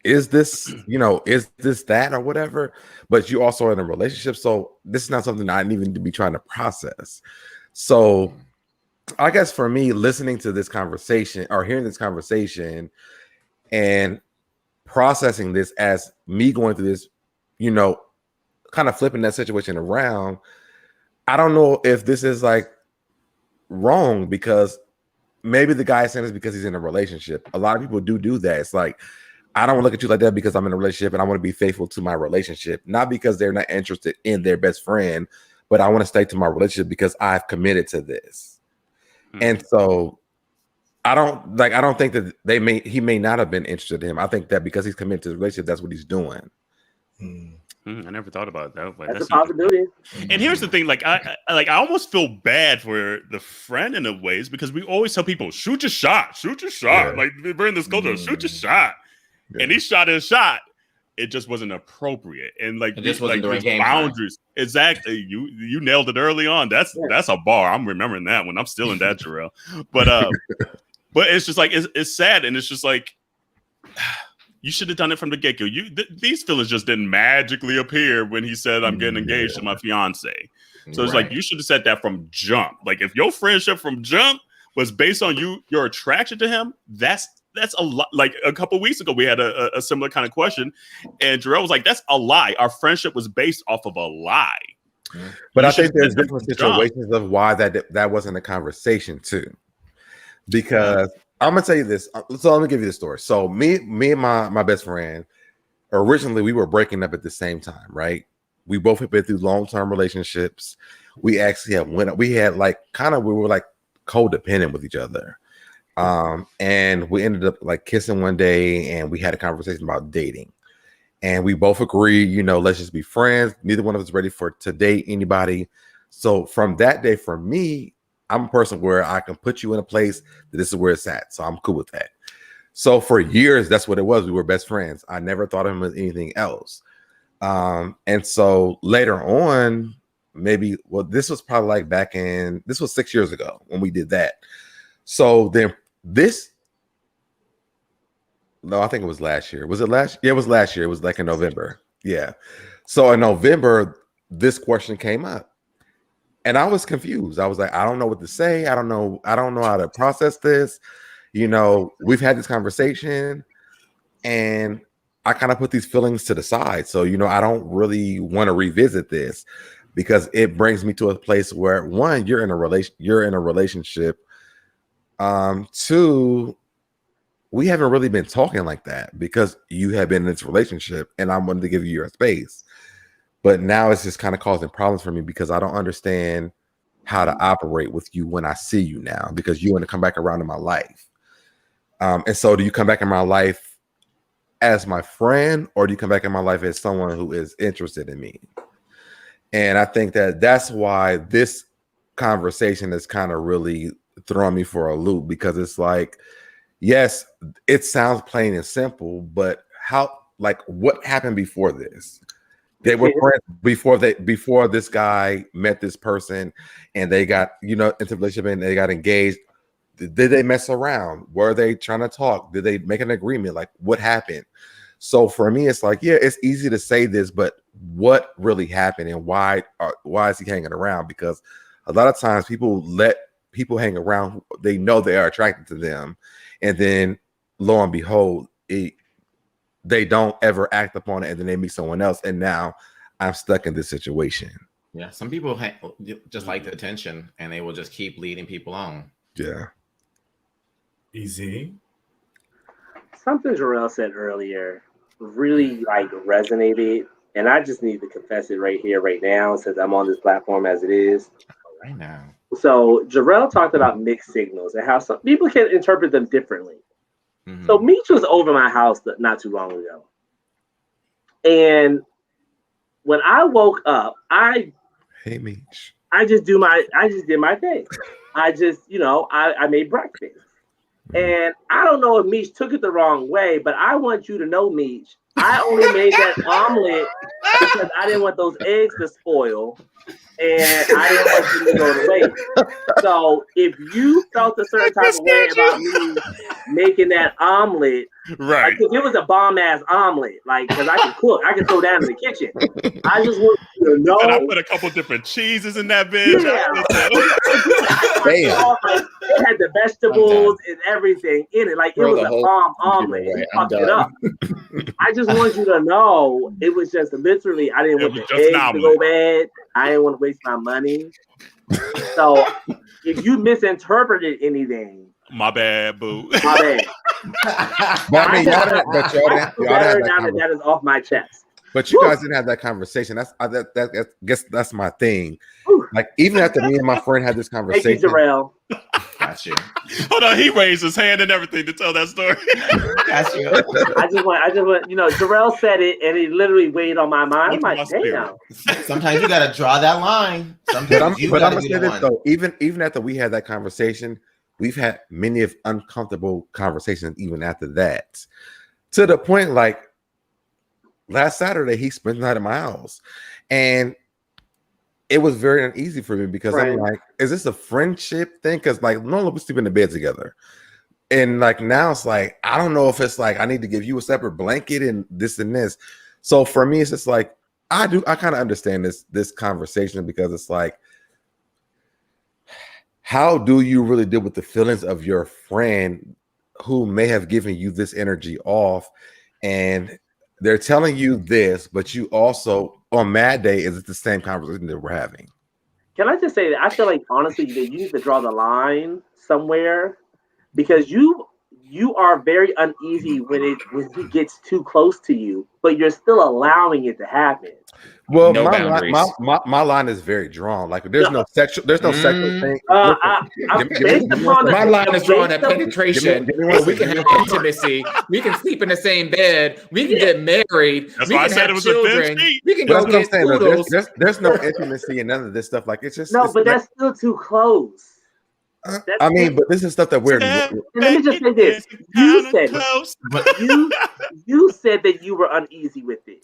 is this, you know, is this that or whatever? But you also are in a relationship, so this is not something I even need to be trying to process. So I guess for me, listening to this conversation or hearing this conversation and processing this as me going through this, you know, kind of flipping that situation around, I don't know if this is like wrong, because maybe the guy is saying this because he's in a relationship. A lot of people do that. It's like, I don't want to look at you like that because I'm in a relationship and I want to be faithful to my relationship, not because they're not interested in their best friend, but I want to stay to my relationship because I've committed to this. And so I don't think that he may not have been interested in him. I think that because he's committed to the relationship, that's what he's doing. I never thought about that. But that's a possibility. And here's the thing: like I almost feel bad for the friend in a ways, because we always tell people, shoot your shot. Yeah. Like we're in this culture, shoot your shot. Yeah. And he shot his shot. It just wasn't appropriate, and like it just wasn't like the boundaries. Time. Exactly, you nailed it early on. That's a bar. I'm remembering that when I'm still in that, Jarrell. But it's just like it's sad, and it's just like you should have done it from the get go. These feelings just didn't magically appear when he said, "I'm getting engaged to my fiance." So it's like you should have said that from jump. Like if your friendship from jump was based on your attraction to him, that's a lot. Like a couple weeks ago, we had a similar kind of question, and Jarrell was like, "That's a lie. Our friendship was based off of a lie." But I think there's different situations of why that wasn't a conversation too. Because I'm gonna tell you this. So let me give you the story. So me and my best friend, originally we were breaking up at the same time, right? We both had been through long-term relationships. We actually we were like codependent with each other. And we ended up like kissing one day, and we had a conversation about dating, and we both agreed, you know, let's just be friends. Neither one of us ready to date anybody. So from that day, for me, I'm a person where I can put you in a place that this is where it's at. So I'm cool with that. So for years, that's what it was. We were best friends. I never thought of him as anything else. And so later on, this was probably like this was 6 years ago when we did that. So then I think it was last year. Was it last? Yeah, it was last year. It was like in November. Yeah. So in November, this question came up, and I was confused. I was like, I don't know what to say. I don't know how to process this. You know, we've had this conversation, and I kind of put these feelings to the side. So, you know, I don't really want to revisit this because it brings me to a place where, one, you're in a relationship. Two, we haven't really been talking like that because you have been in this relationship and I wanted to give you your space. But now it's just kind of causing problems for me because I don't understand how to operate with you when I see you now, because you want to come back around in my life. And so do you come back in my life as my friend, or do you come back in my life as someone who is interested in me? And I think that's why this conversation is kind of really throwing me for a loop, because it's like, yes, it sounds plain and simple, but what happened before this? They were friends before this guy met this person, and they got, you know, into a relationship and they got engaged. Did they mess around? Were they trying to talk? Did they make an agreement? Like, what happened? So for me, it's like, yeah, it's easy to say this, but what really happened, and why is he hanging around? Because a lot of times people let people hang around, they know they are attracted to them, and then lo and behold, they don't ever act upon it, and then they meet someone else, and now I'm stuck in this situation. Yeah, some people just like the attention, and they will just keep leading people on. Yeah. Easy. Something Jarrell said earlier really like resonated, and I just need to confess it right here, right now, since I'm on this platform as it is. right now. So Jarrell talked about mixed signals and how some people can interpret them differently. Mm-hmm. So Meech was over my house not too long ago. And when I woke up, Hey Meech. I just did my thing. I made breakfast. And I don't know if Meech took it the wrong way, but I want you to know, Meech, I only made that omelet because I didn't want those eggs to spoil. And I didn't want you to go to waste. So if you felt a certain type of way about me making that omelet, right? Like, it was a bomb ass omelet, like because I can cook, I can throw down in the kitchen. I just want you to know. And I put a couple different cheeses in that bitch. Yeah. Damn. It had the vegetables and everything in it. Like, it was a bomb omelet. You fucked it up. I just want you to know it was just literally, I didn't want the eggs to go bad. I didn't want to waste my money. So if you misinterpreted anything, my bad, boo. My bad. But I mean, y'all that is off my chest. But you guys didn't have that conversation. I guess that's my thing. Like, even after me and my friend had this conversation. Thank you, Jarrell. Got you. Hold on, he raised his hand and everything to tell that story. Got you. I just want, Jarrell said it, and it literally weighed on my mind. I'm like, damn. Sometimes you gotta draw that line. Sometimes I'm gonna say this though. Even after we had that conversation, we've had many of uncomfortable conversations. Even after that, to the point like last Saturday, he spent the night at my house, and it was very uneasy for me because I'm like, is this a friendship thing? Because like, normally we sleep in the bed together, and like now it's like, I don't know if it's like I need to give you a separate blanket and this and this. So for me, it's just like I kind of understand this conversation because it's like, how do you really deal with the feelings of your friend who may have given you this energy off, and they're telling you this, but you also on Mad Day, is it the same conversation that we're having? Can I just say that I feel like honestly that you need to draw the line somewhere, because you are very uneasy when he gets too close to you, but you're still allowing it to happen. Well, my line is very drawn. Like there's no sexual thing. My line is drawn at penetration. We can have intimacy. We can sleep in the same bed. We can get married. That's we why I can said have it was children. We can go get poodles. There's no intimacy and none of this stuff. Like it's just that's still too close. I mean, but this is stuff that we're. Let me just say this: you said you said that you were uneasy with it.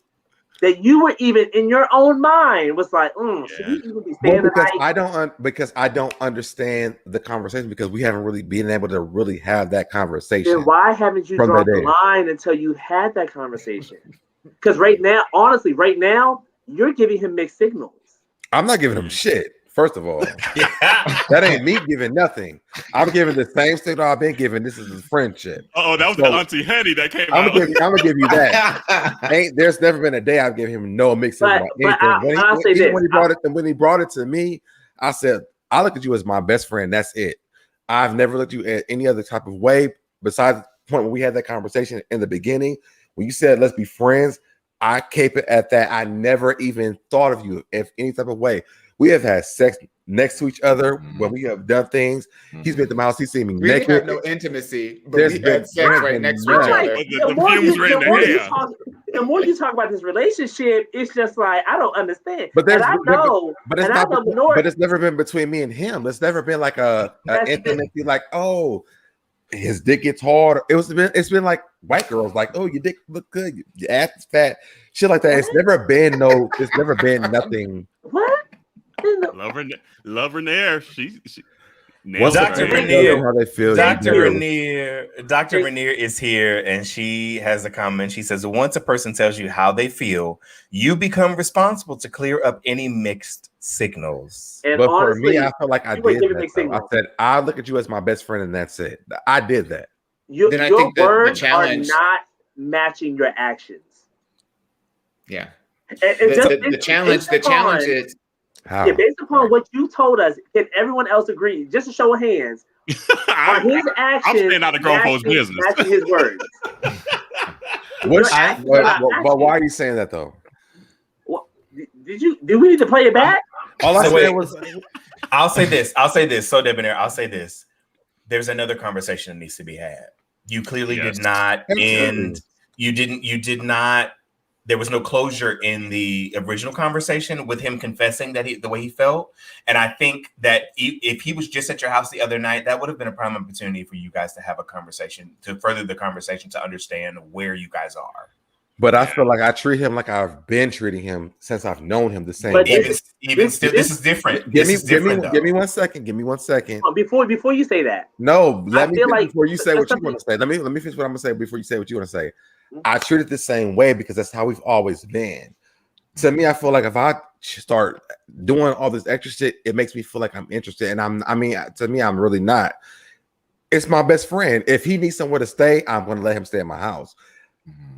That you were even in your own mind was like, should we even be staying tonight? Because I don't understand the conversation because we haven't really been able to really have that conversation. Then why haven't you drawn the line until you had that conversation? Because right now, honestly, you're giving him mixed signals. I'm not giving him shit. First of all, that ain't me giving nothing. I'm giving the same signal I've been giving. This is a friendship. Oh, that was the Auntie Henny that came out. I'm gonna give you that. There's never been a day I've given him no mixing about anything. When he brought it to me, I said, I look at you as my best friend. That's it. I've never looked at you at any other type of way besides the point when we had that conversation in the beginning. When you said let's be friends, I kept it at that. I never even thought of you in any type of way. We have had sex next to each other when we have done things. He's been at my house. He's seen me naked. We have no intimacy, but we had sex right next to each other. The more you talk about this relationship, it's just like I don't understand. But it's never been between me and him. It's never been like a intimacy. Like, oh, his dick gets hard. It's been like white girls. Like, oh, your dick look good. Your ass is fat. Shit like that. It's never been nothing. What? Love her there. She Dr. Rainier, how they feel. Dr. Rainier is here, and she has a comment. She says, once a person tells you how they feel, you become responsible to clear up any mixed signals. And but honestly, for me, I felt like I did that. I said, I look at you as my best friend, and that's it. I did that. Your words are not matching your actions. Yeah. The challenge is how? Based upon what you told us, can everyone else agree? Just a show of hands. Are his actions I'm staying out of grown folks' business. Matching his words. But why are you saying that though? What, did we need to play it back? All I said was I'll say this. So debonair, I'll say this. There's another conversation that needs to be had. You clearly did not end. You did not. There was no closure in the original conversation with him confessing that the way he felt. And I think that if he was just at your house the other night, that would have been a prime opportunity for you guys to have a conversation, to further the conversation, to understand where you guys are. But I feel like I treat him like I've been treating him since I've known him the same way. Even still, this is different. Give me 1 second. Give me 1 second. Before you say that. No, let me finish before you say what you want to say. Let me finish what I'm gonna say before you say what you want to say. I treat it the same way because that's how we've always been. To me, I feel like if I start doing all this extra shit, it makes me feel like I'm interested. And to me, I'm really not. It's my best friend. If he needs somewhere to stay, I'm gonna let him stay at my house.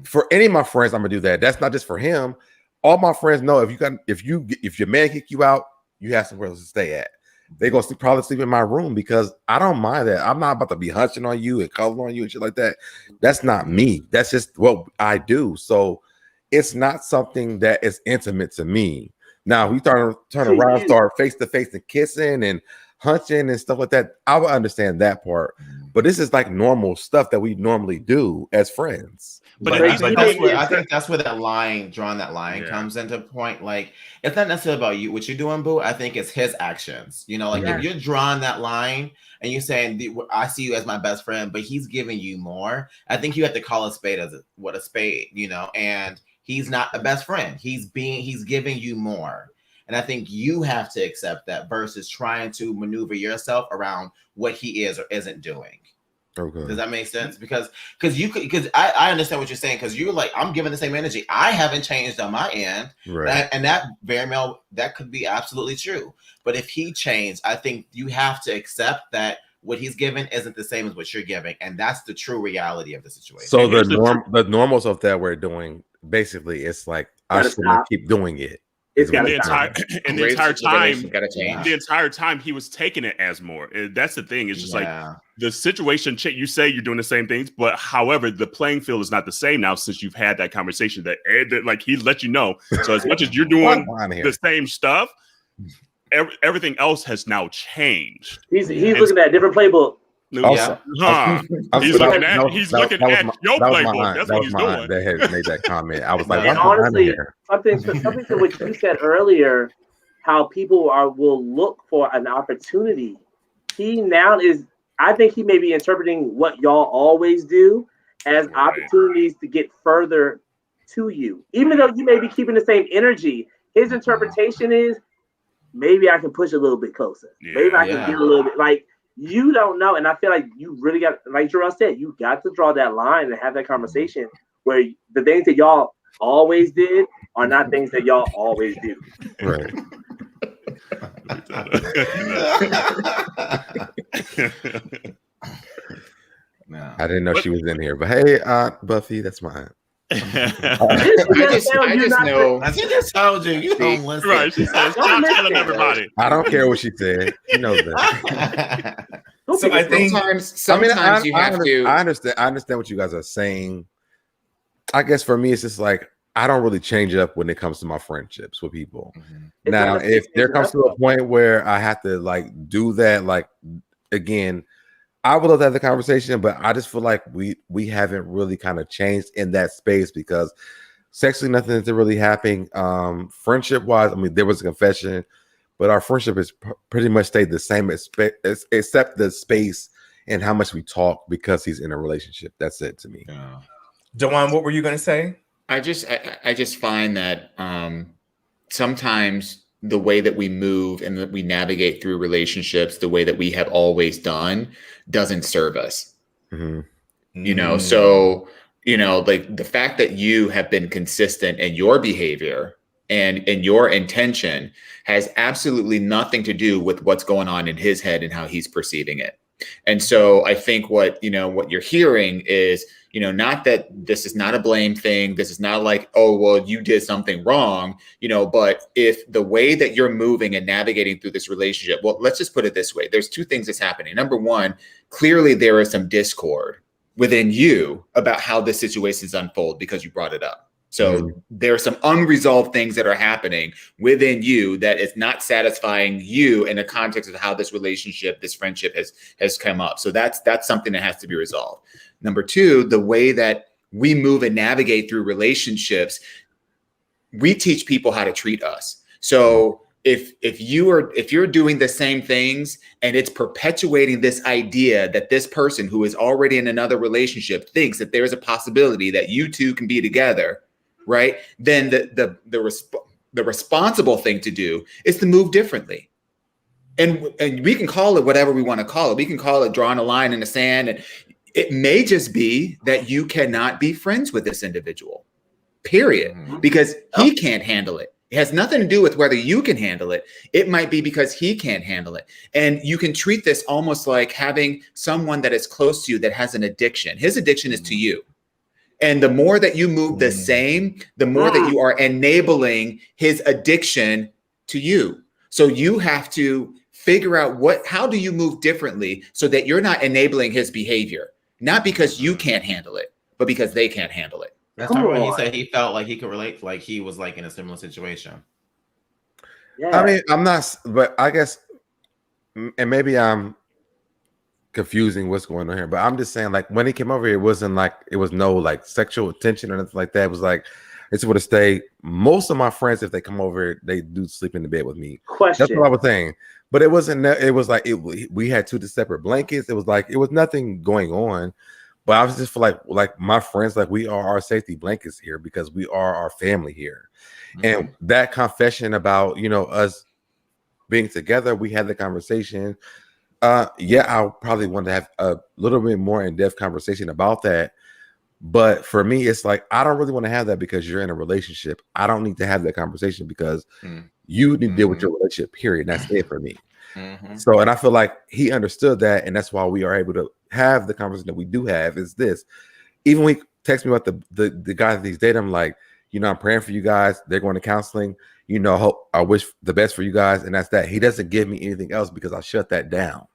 For any of my friends, I'm gonna do that. That's not just for him. All my friends know if your man kick you out, you have somewhere else to stay at. They gonna probably sleep in my room because I don't mind that. I'm not about to be hunching on you and calling on you and shit like that. That's not me. That's just what I do. So it's not something that is intimate to me. Now we turn around, start face to face and kissing and hunching and stuff like that. I would understand that part. But this is like normal stuff that we normally do as friends. But I think that's where that line comes into point. Like, it's not necessarily about you, what you're doing, boo. I think it's his actions. You know, like if you're drawing that line and you're saying, I see you as my best friend, but he's giving you more. I think you have to call a spade as what a spade, you know, and he's not a best friend. He's giving you more. And I think you have to accept that versus trying to maneuver yourself around what he is or isn't doing. Okay. Does that make sense? Because I understand what you're saying, because you're like, I'm giving the same energy. I haven't changed on my end. Right. And that very well, that could be absolutely true. But if he changed, I think you have to accept that what he's giving isn't the same as what you're giving. And that's the true reality of the situation. So the normals of that we're doing, basically, it's like I just want to keep doing it. The entire time he was taking it as more. That's the thing. It's just like the situation. You say you're doing the same things, but however, the playing field is not the same now since you've had that conversation. That like he let you know. So as much as you're doing the same stuff, everything else has now changed. He's looking at a different playbook. He's looking at your playbook. That's what he's doing. That had made that comment. I was like, honestly, something to what you said earlier, how people will look for an opportunity. He now is. I think he may be interpreting what y'all always do as opportunities to get further to you, even though you may be keeping the same energy. His interpretation is maybe I can push a little bit closer. Maybe I can get a little bit like. You don't know, and I feel like you really got, like Jarrell said, you got to draw that line and have that conversation where the things that y'all always did are not things that y'all always do. Right. No. I didn't know she was in here, but hey, Buffy, that's mine. I just know. She just told you. You don't listen. Right. She says, "Stop telling everybody." I don't care what she said. She knows that. So I think sometimes you have to. I understand what you guys are saying. I guess for me, it's just like I don't really change up when it comes to my friendships with people. Mm-hmm. Now, if there comes to a point where I have to like do that, like again. I would love to have the conversation, but I just feel like we haven't really kind of changed in that space because sexually nothing is really happening. Friendship wise, I mean, there was a confession, but our friendship has pretty much stayed the same except the space and how much we talk because he's in a relationship. That's it to me. Dewan, what were you going to say? I just find that sometimes the way that we move and that we navigate through relationships, the way that we have always done, doesn't serve us. Mm-hmm. You know, so, you know, like the fact that you have been consistent in your behavior and in your intention has absolutely nothing to do with what's going on in his head and how he's perceiving it. And so I think what you're hearing is, not that this is not a blame thing. This is not like, oh, well, you did something wrong, but if the way that you're moving and navigating through this relationship, well, let's just put it this way. There's two things that's happening. Number one, clearly there is some discord within you about how this situation is unfold because you brought it up. So there are some unresolved things that are happening within you that is not satisfying you in the context of how this relationship, this friendship has come up. So that's something that has to be resolved. Number two, the way that we move and navigate through relationships, we teach people how to treat us. So if you're doing the same things and it's perpetuating this idea that this person who is already in another relationship thinks that there's a possibility that you two can be together, right? Then the responsible thing to do is to move differently. And we can call it whatever we want to call it. We can call it drawing a line in the sand. And it may just be that you cannot be friends with this individual, period, because he can't handle it. It has nothing to do with whether you can handle it. It might be because he can't handle it. And you can treat this almost like having someone that is close to you that has an addiction. His addiction is to you. And the more that you move the same, the more that you are enabling his addiction to you. So you have to figure out how do you move differently so that you're not enabling his behavior, not because you can't handle it, but because they can't handle it. That's not when he said he felt like he could relate, like he was like in a similar situation. Yeah. I mean, I'm not, but I guess, and maybe I'm confusing what's going on here, but I'm just saying, like, when he came over here, it wasn't like, it was no like sexual tension or anything like that. It was like, it's would have stayed. Most of my friends, if they come over here, they do sleep in the bed with me. That's what I was saying. But it wasn't, it was like, we had two separate blankets. It was like, it was nothing going on. But I was just feel like my friends, like we are our safety blankets here because we are our family here. And that confession about, us being together, we had the conversation. I probably want to have a little bit more in-depth conversation about that. But for me, it's like, I don't really want to have that because you're in a relationship. I don't need to have that conversation because you need to deal with your relationship, period. That's it for me. So, and I feel like he understood that. And that's why we are able to have the conversation that we do have is this. Even when he texts me about the guy that he's dating, I'm like, I'm praying for you guys. They're going to counseling. I wish the best for you guys. And that's that. He doesn't give me anything else because I shut that down.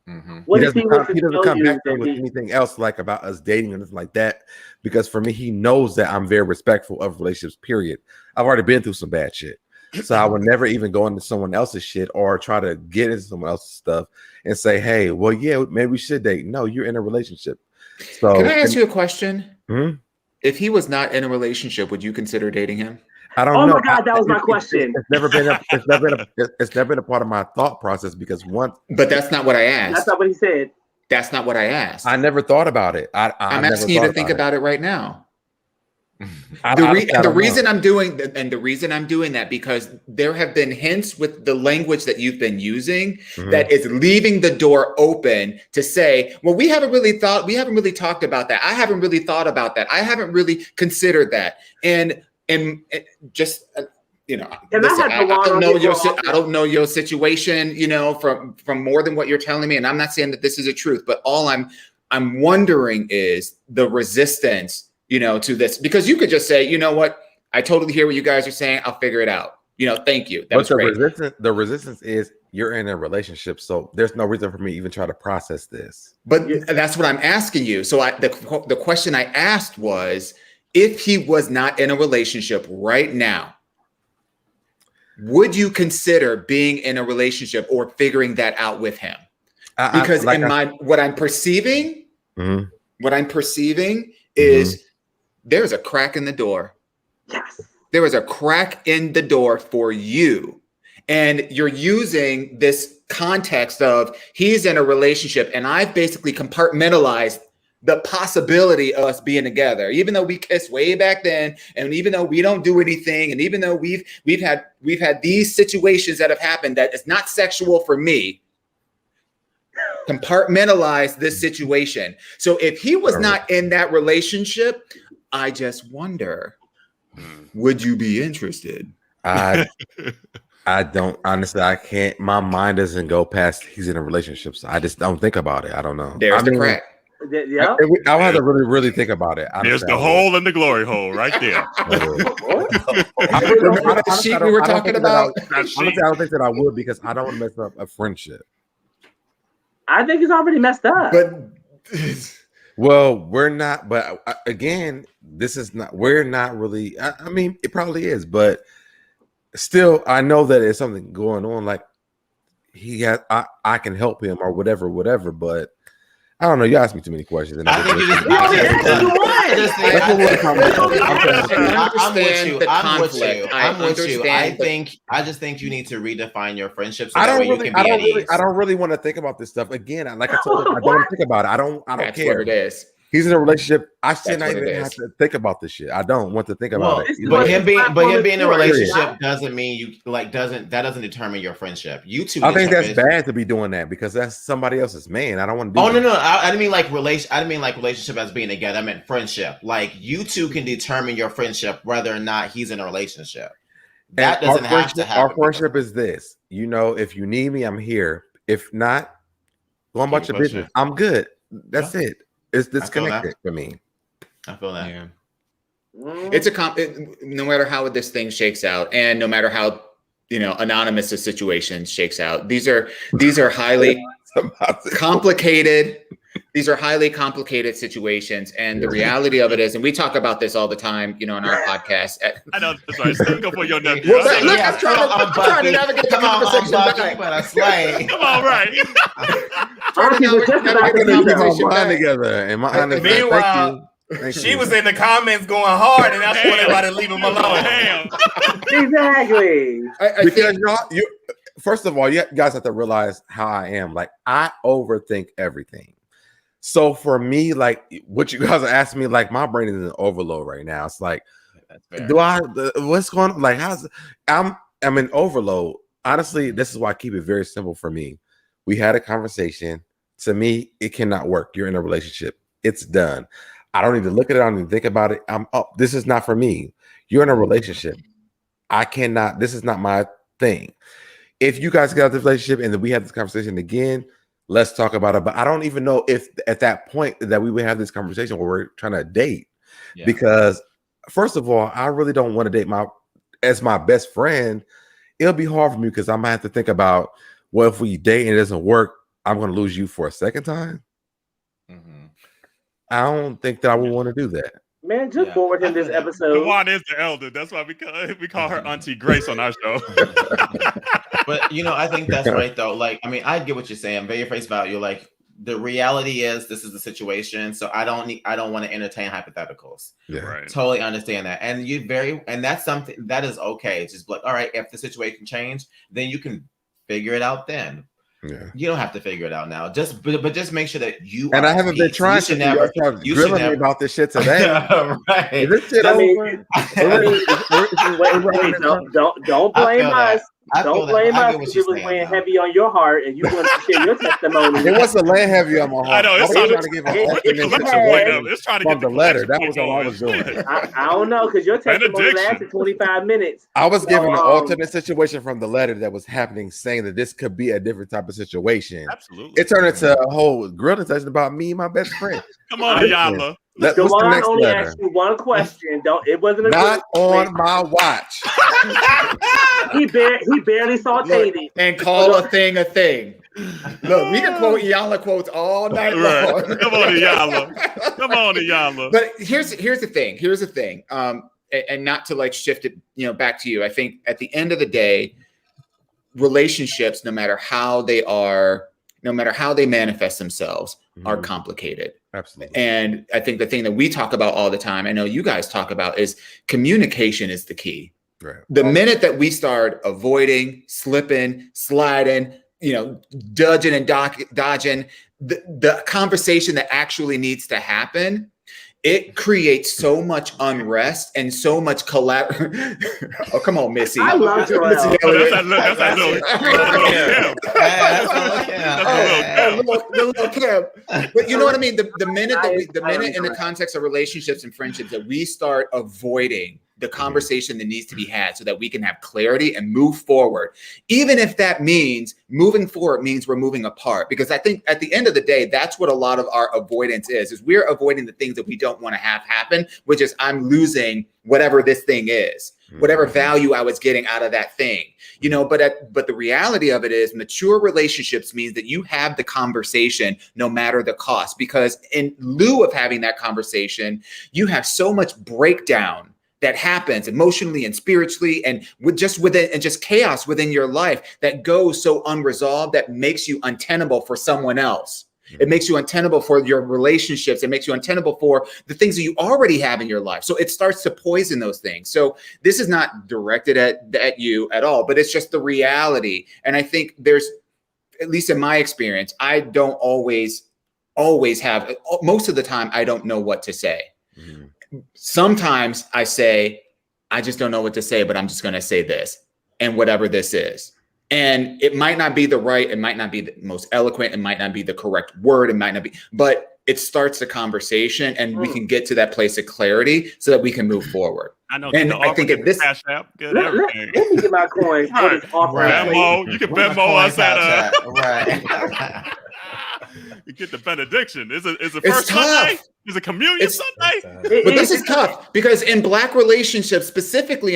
He doesn't come back with anything else like about us dating and anything like that. Because for me, he knows that I'm very respectful of relationships, period. I've already been through some bad shit. So I would never even go into someone else's shit or try to get into someone else's stuff and say, hey, well, yeah, maybe we should date. No, you're in a relationship. So can I ask you a question? If he was not in a relationship, would you consider dating him? I don't know. Oh my God, that was my question. It's never been a part of my thought process because But that's not what I asked. That's not what he said. That's not what I asked. I never thought about it. I'm asking you to think about it right now. The reason I'm doing that because there have been hints with the language that you've been using that is leaving the door open to say, well, we haven't really talked about that. I haven't really thought about that. I haven't really considered that. And just listen, I don't know your situation, from more than what you're telling me. And I'm not saying that this is a truth, but all I'm wondering is the resistance to this, because you could just say, you know what, I totally hear what you guys are saying. I'll figure it out. Thank you. That was great. The resistance is you're in a relationship. So there's no reason for me to even try to process this. But that's what I'm asking you. So the question I asked was, if he was not in a relationship right now, would you consider being in a relationship or figuring that out with him? Because what I'm perceiving is there's a crack in the door. Yes. There is a crack in the door for you. And you're using this context of he's in a relationship and I've basically compartmentalized the possibility of us being together, even though we kissed way back then, and even though we don't do anything, and even though we've had these situations that have happened that it's not sexual for me. Compartmentalize this situation. So if he was not in that relationship, I just wonder, would you be interested? I don't, honestly, I can't, my mind doesn't go past he's in a relationship. So I just don't think about it. I don't know. There's the crack. Yeah. I'll have to really think about it. There's the hole in the glory hole right there. The sheet we were talking about. Honestly, I don't think that I would because I don't want to mess up a friendship. I think it's already messed up. But Well, we're not, but again, this is not. We're not really. I mean, it probably is, but still, I know that there's something going on. Like he has, I can help him or whatever. But I don't know. You asked me too many questions. And I think you just. I'm with you. I just think you need to redefine your friendships. So I don't really want to think about this stuff again. Like I told you, I don't think about it. I don't That's care. what it is. He's in a relationship. I should not even have to think about this shit. I don't want to think about it. But him being in a relationship doesn't mean you doesn't determine your friendship. You two. I think that's bad to be doing that because that's somebody else's man. I don't want to do that. No. I didn't mean like relationship as being together. I meant friendship. Like you two can determine your friendship whether or not he's in a relationship. That doesn't have to happen. Our friendship is this. You know, if you need me, I'm here. If not, go on about your business. I'm good. That's it. It's disconnected for me. I feel that. Yeah. It's no matter how this thing shakes out, and no matter how anonymous the situation shakes out. These are highly complicated. These are highly complicated situations, and the reality of it is, and we talk about this all the time, on our podcast. I know. Sorry, stick up for your nephew. I'm trying to navigate the conversation. Come on, right. Together. And my meanwhile, she was in the comments going hard, and that's when everybody leave him alone. Exactly. Because you first of all, you guys have to realize how I am. Like I overthink everything. So for me, like what you guys are asking me, like my brain is in overload right now. It's like, what's going on? Like I'm in overload. Honestly, this is why I keep it very simple for me. We had a conversation. To me, it cannot work. You're in a relationship. It's done. I don't need to look at it. I don't need to think about it. I'm up. This is not for me. You're in a relationship. I cannot. This is not my thing. If you guys get out of this relationship and then we have this conversation again, let's talk about it. But I don't even know if at that point that we would have this conversation where we're trying to date. Yeah. Because first of all, I really don't want to date as my best friend. It'll be hard for me because I might have to think about, well, if we date and it doesn't work, I'm going to lose you for a second time. Mm-hmm. I don't think that I would want to do that. Man, just forward him this episode. Dewan is the elder. That's why we call her Auntie Grace on our show. But I think that's right though. Like, I mean, I get what you're saying. Very face value. Like, the reality is this is the situation. So I don't want to entertain hypotheticals. Yeah, right. Totally understand that. And that's something that is okay. It's just like, all right, if the situation change, then you can figure it out then. Yeah. You don't have to figure it out now. But just make sure that you. And I haven't been trying to. You should never me about this shit today. Right. Is this shit over? Wait, don't blame us. Don't blame us because it was weighing heavy on your heart and you want to share your testimony. It wasn't laying heavy on my heart. I know. It's trying to give from the letter. That was all I was doing. I don't know because your testimony lasted 25 minutes. I was giving an alternate situation from the letter that was happening, saying that this could be a different type of situation. Absolutely. It turned into a whole grilling session about me and my best friend. Come on, Ayala. Dewan only asked you one question. It wasn't not on my watch. He barely sauteed it and call a thing a thing. Look, we can quote Ayala quotes all night long. Come on, Ayala. But here's the thing. And not to like shift it, back to you. I think at the end of the day, relationships, no matter how they manifest themselves, are complicated. Absolutely. And I think the thing that we talk about all the time, I know you guys talk about, is communication is the key. Right. The minute that we start avoiding, slipping, sliding, dodging and dodging, the conversation that actually needs to happen, it creates so much unrest and so much collateral. Oh, come on, Missy. I love Joel. That's that little Kim. But you know what I mean? The minute in the context of relationships and friendships that we start avoiding the conversation that needs to be had so that we can have clarity and move forward. Even if that means moving forward means we're moving apart, because I think at the end of the day, that's what a lot of our avoidance is we're avoiding the things that we don't want to have happen, which is I'm losing whatever this thing is, whatever value I was getting out of that thing, you know, but the reality of it is mature relationships means that you have the conversation no matter the cost, because in lieu of having that conversation, you have so much breakdown that happens emotionally and spiritually and just chaos within your life that goes so unresolved that makes you untenable for someone else. It makes you untenable for your relationships. It makes you untenable for the things that you already have in your life. So it starts to poison those things. So this is not directed at you at all, but it's just the reality. And I think there's, at least in my experience, I don't always have, most of the time, I don't know what to say. Sometimes I say, I just don't know what to say, but I'm just going to say this and whatever this is. And it might not be it might not be the most eloquent, it might not be the correct word, it might not be, but it starts the conversation and we can get to that place of clarity so that we can move forward. I know. And I think at this, Cash App, get let everything. me get my coin. Right. Right. Venmo, you can Venmo us at Right. you get the benediction. Is it it's first Sunday? tough. Is it communion Sunday? But this is tough because in Black relationships, specifically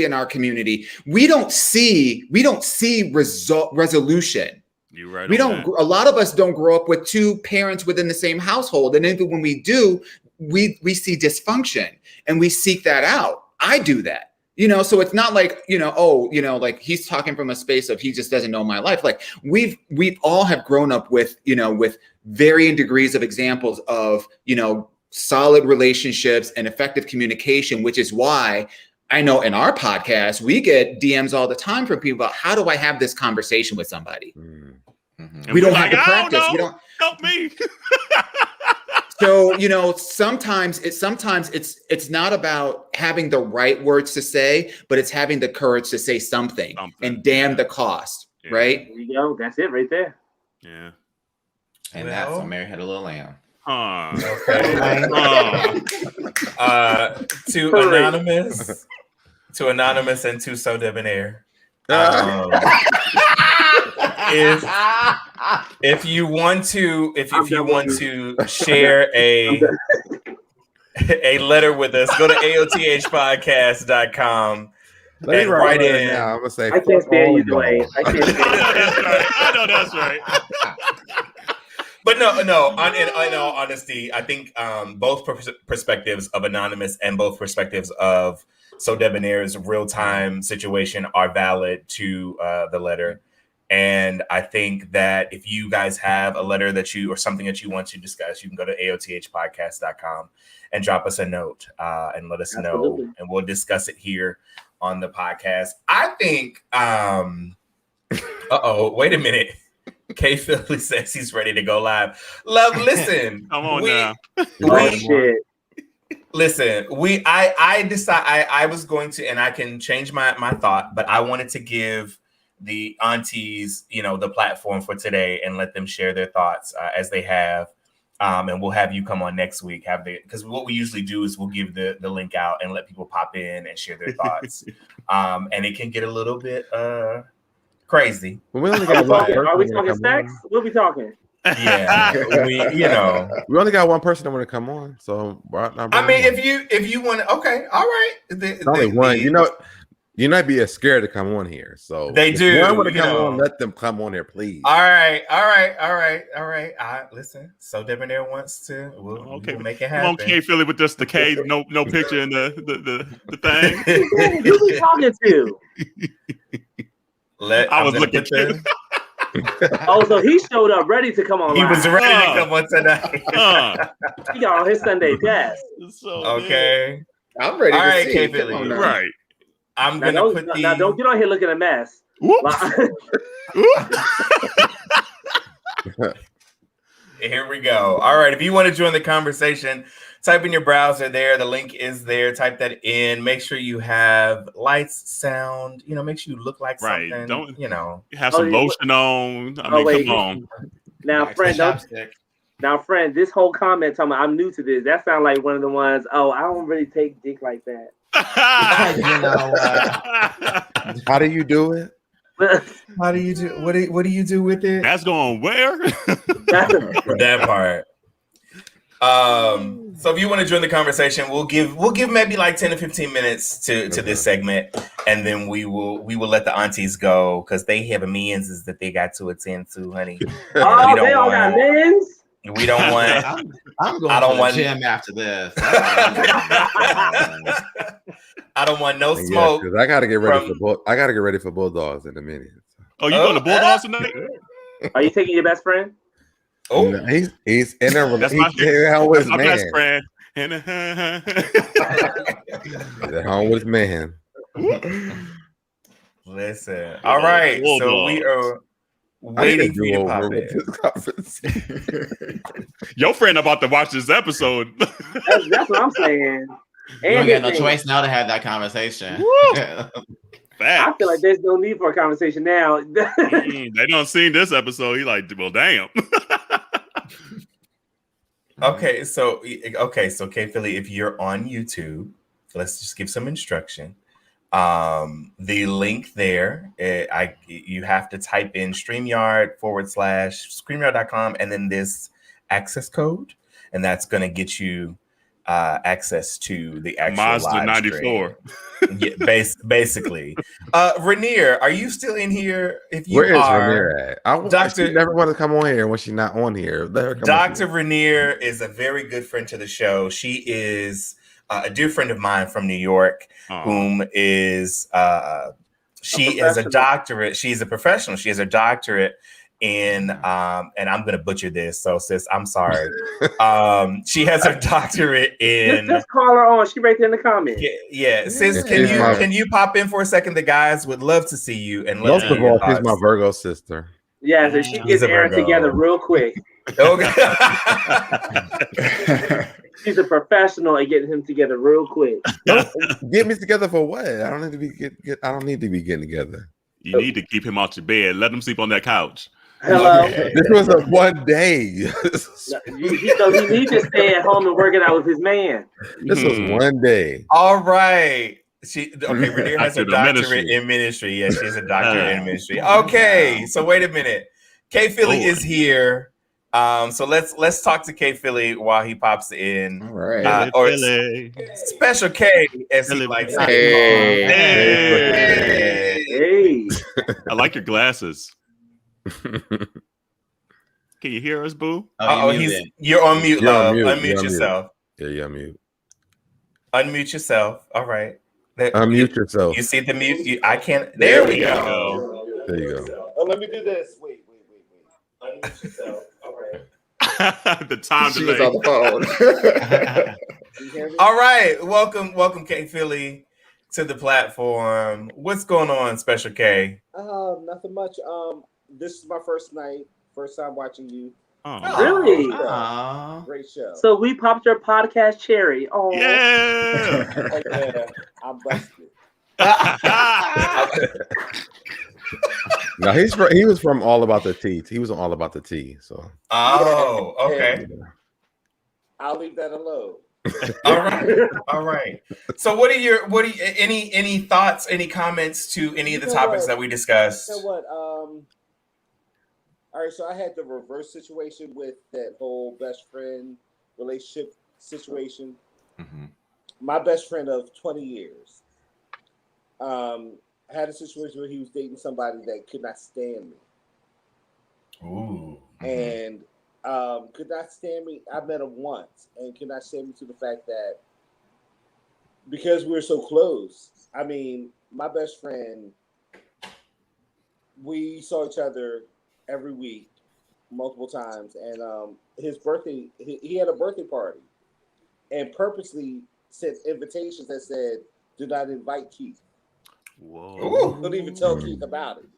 in our community, we don't see resolution. You're right. We don't. A lot of us don't grow up with two parents within the same household, and even when we do, we see dysfunction and we seek that out. I do that. You know, so it's not like, you know, like he's talking from a space of he just doesn't know my life. Like we've all have grown up with, you know, with varying degrees of examples of, you know, solid relationships and effective communication, which is why I know in our podcast, we get DMs all the time from people about how do I have this conversation with somebody? And We don't like, have the practice. We don't help me. So, you know, sometimes it's not about having the right words to say, but it's having the courage to say something. And damn the cost, right? There you go. That's it right there. Yeah. And that's when Mary had a little lamb. Okay. To anonymous and to so debonair. If you want to share a letter with us, go to aothpodcast.com and write in. Now. I'm gonna say, I can't stand you, Dwayne. I can't stand you. I know that's right. But no. In all honesty, I think both perspectives of anonymous and both perspectives of So Debonair's real-time situation are valid to the letter. And I think that if you guys have a letter or something that you want to discuss, you can go to aothpodcast.com and drop us a note and let us know, and we'll discuss it here on the podcast. I think, wait a minute. K Philly says he's ready to go live. Love, listen. Come on now. Listen, I decided I was going to, and I can change my thought, but I wanted to give the aunties, you know, the platform for today and let them share their thoughts as they have. And we'll have you come on next week. Because what we usually do is we'll give the link out and let people pop in and share their thoughts. And it can get a little bit crazy. We only got are we talking stacks? We'll be talking. Yeah, we only got one person that want to come on. So I mean, if you want to, okay, all right. Only one. You might be scared to come on here. So they do. If you want to come on, let them come on here, please. All right. Listen. So Debonair wants to. We'll make it happen. Come on, K Philly with just the K, no picture in the thing. Who we talking to? I was looking too. Oh, so he showed up ready to come on. He was ready to come on tonight. He got on his Sunday best. Okay. I'm ready. All right, see. K Philly. Right. I'm gonna put these. Now don't get on here looking a mess. Here we go. All right. If you want to join the conversation, type in your browser there. The link is there. Type that in. Make sure you have lights, sound. You know, make sure you look like something. Don't have some lotion on. I mean, come on. Now, friend, Now, friend, this whole comment talking about I'm new to this, that sounds like one of the ones, oh, I don't really take dick like that. You know, How do you do it? How do you do? What do you do with it? That's going where? That part. So if you want to join the conversation, we'll give maybe like 10 to 15 minutes to this segment, and then we will let the aunties go because they have amends that they got to attend to, honey. Oh, they all got men's. We don't want. I'm going to the gym after this. I don't want no smoke. I gotta get ready for Bulldogs in a minute. Oh, you going to Bulldogs tonight? Are you taking your best friend? Oh, no, he's in a relationship with my man. best friend. At home with man. Listen. All right. So we are waiting for you to pop in. Your friend about to watch this episode. That's what I'm saying. You don't got no choice now to have that conversation. I feel like there's no need for a conversation now. They don't see this episode. He like, well, damn. Okay, so K Philly, if you're on YouTube, let's just give some instruction. The link there, you have to type in StreamYard/StreamYard.com and then this access code, and that's going to get you access to the actual Mazda live 94. Yeah, basically. Rainier, are you still in here? If you Where is are, Rainier at? She never want to come on here when she's not on here. Dr. Rainier is a very good friend to the show. She is a dear friend of mine from New York, whom is she is a doctorate. She's a professional. She has a doctorate in and I'm gonna butcher this, so sis, I'm sorry. She has a doctorate in. Just call her on. She right there in the comments. Yeah. Sis, can you pop in for a second? The guys would love to see you. And most of all, she's my Virgo sister. Yeah, so she gets Aaron together real quick. Okay. She's a professional at getting him together real quick. Get me together for what? I don't need to be I don't need to be getting together. You need to keep him out your bed. Let him sleep on that couch. Hello. Okay. This was a one day. He needs to stay at home and work it out with his man. This was one day. All right. Rainier has a doctorate in ministry. Yeah, she has a doctorate in ministry. Okay, so wait a minute. K Philly is here. So let's talk to K Philly while he pops in. All right. Or Special K, as he likes to be called. Hey. I like your glasses. Can you hear us, boo? You're on mute, love. Unmute yourself. Yeah, you're on mute. Unmute yourself. All right. Unmute yourself. You see the mute? I can't. There we go. There you go. Oh, let me do this. Wait. Unmute yourself. All right. The time she was delay. on the phone. All right. Welcome, K Philly, to the platform. What's going on, Special K? Nothing much. This is my first time watching you. Oh. Really? Great show. So we popped your podcast cherry. Oh Yeah. Yeah, I'm busted. No, he was from All About the Tea. He was on All About the Tea. So. Oh, okay. I'll leave that alone. All right. So what are any thoughts, any comments to any of the topics that we discussed? You know what? All right, so I had the reverse situation with that whole best friend relationship situation. Mm-hmm. My best friend of 20 years had a situation where he was dating somebody that could not stand me. Ooh. And could not stand me. I met him once and could not stand me to the fact that because we were so close, I mean, my best friend, we saw each other every week, multiple times, and his birthday, he had a birthday party, and purposely sent invitations that said, "Do not invite Keith." Whoa! Don't even tell Keith about it.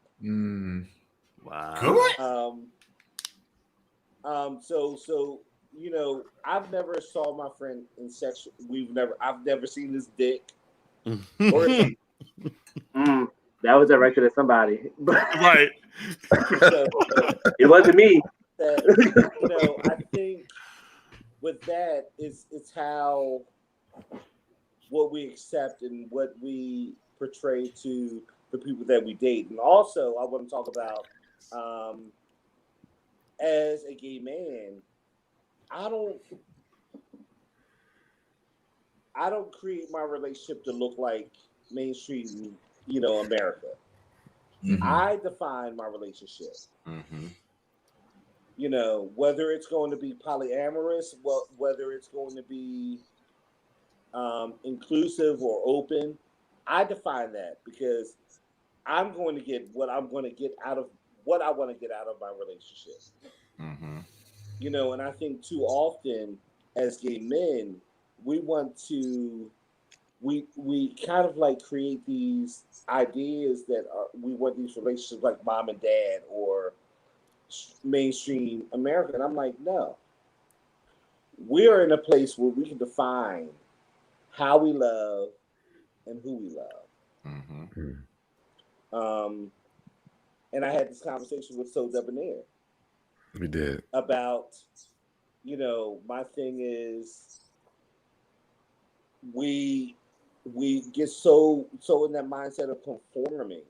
Wow. Good. So you know, I've never saw my friend in sexual. I've never seen his dick. Or that was directed at somebody. Right. It wasn't me. You know, I think that, it's how what we accept and what we portray to the people that we date. And also, I want to talk about as a gay man, I don't create my relationship to look like mainstream, America. Mm-hmm. I define my relationship. Mm-hmm. Whether it's going to be polyamorous, whether it's going to be inclusive or open, I define that because I'm going to get what I'm going to get out of what I want to get out of my relationship. Mm-hmm. And I think too often as gay men, we kind of like create these ideas that we want these relationships like mom and dad or mainstream America. And I'm like, no. We are in a place where we can define how we love and who we love. Mm-hmm. And I had this conversation with So Debonair. We did. About, my thing is we get so in that mindset of conforming.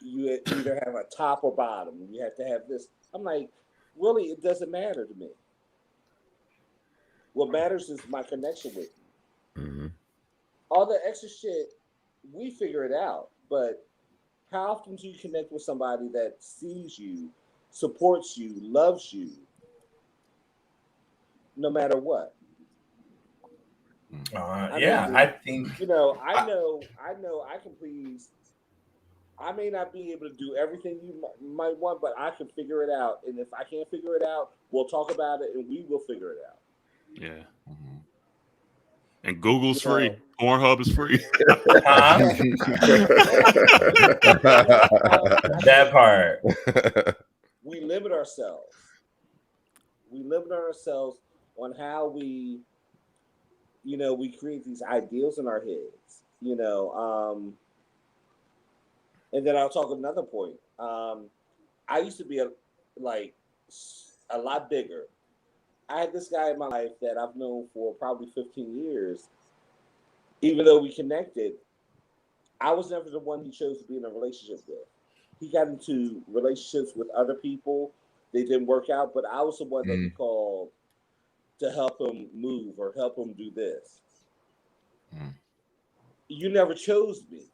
You either have a top or bottom. You have to have this. I'm like, really, it doesn't matter to me. What matters is my connection with you. Mm-hmm. All the extra shit, we figure it out. But how often do you connect with somebody that sees you, supports you, loves you, no matter what? I think I know I can please. I may not be able to do everything you might want, but I can figure it out. And if I can't figure it out, we'll talk about it, and we will figure it out. Yeah. Mm-hmm. And Google's free. Pornhub is free. That part. We limit ourselves. We limit ourselves on how we create these ideals in our heads, and then I'll talk another point. I used to be a lot bigger. I had this guy in my life that I've known for probably 15 years. Even though we connected, I was never the one he chose to be in a relationship with. He got into relationships with other people. They didn't work out, but I was the one that he called to help him move or help him do this. You never chose me.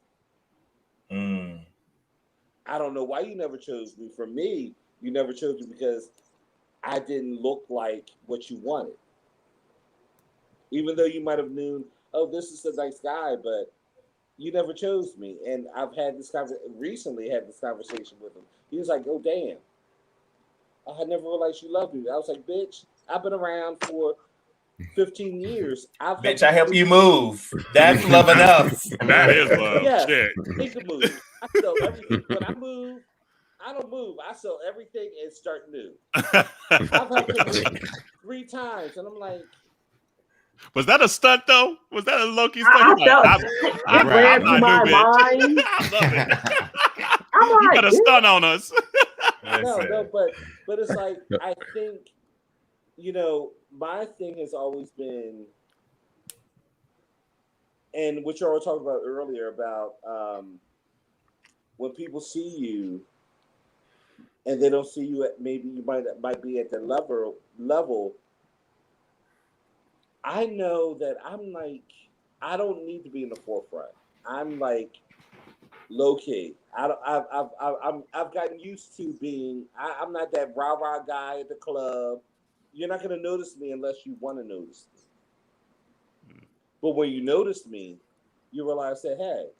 I don't know why you never chose me. For me, you never chose me because I didn't look like what you wanted. Even though you might have known, oh, this is a nice guy, but you never chose me. And I've had recently had this conversation with him. He was like, oh, damn. I never realized you loved me. I was like, bitch, I've been around for 15 years. I help you move. That's love enough. That is love. Yeah, he can move. I sell everything. When I move, I don't move. I sell everything and start new. I've helped him move 3 times, and I'm like, was that a stunt though? Was that a Loki stunt? I ran through my mind. You got a stunt on us. No, but it's like I think, my thing has always been, and what you were talking about earlier about when people see you and they don't see you at, maybe you might be at the level. I know that I don't need to be in the forefront. I'm like low key. I've gotten used to being. I'm not that rah guy at the club. You're not going to notice me unless you want to notice me. But when you notice me, you realize that, hey,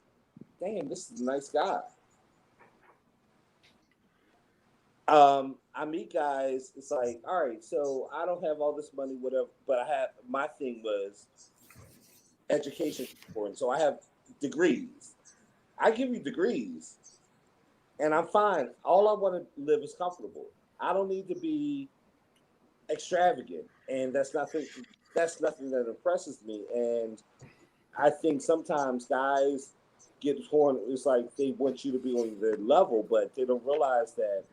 damn, this is a nice guy. I meet guys. It's like, all right, so I don't have all this money, whatever, but my thing was education, and so I have degrees. I give you degrees, and I'm fine. All I want to live is comfortable. I don't need to be extravagant, and that's nothing that impresses me. And I think sometimes guys get torn. It's like they want you to be on their level, but they don't realize that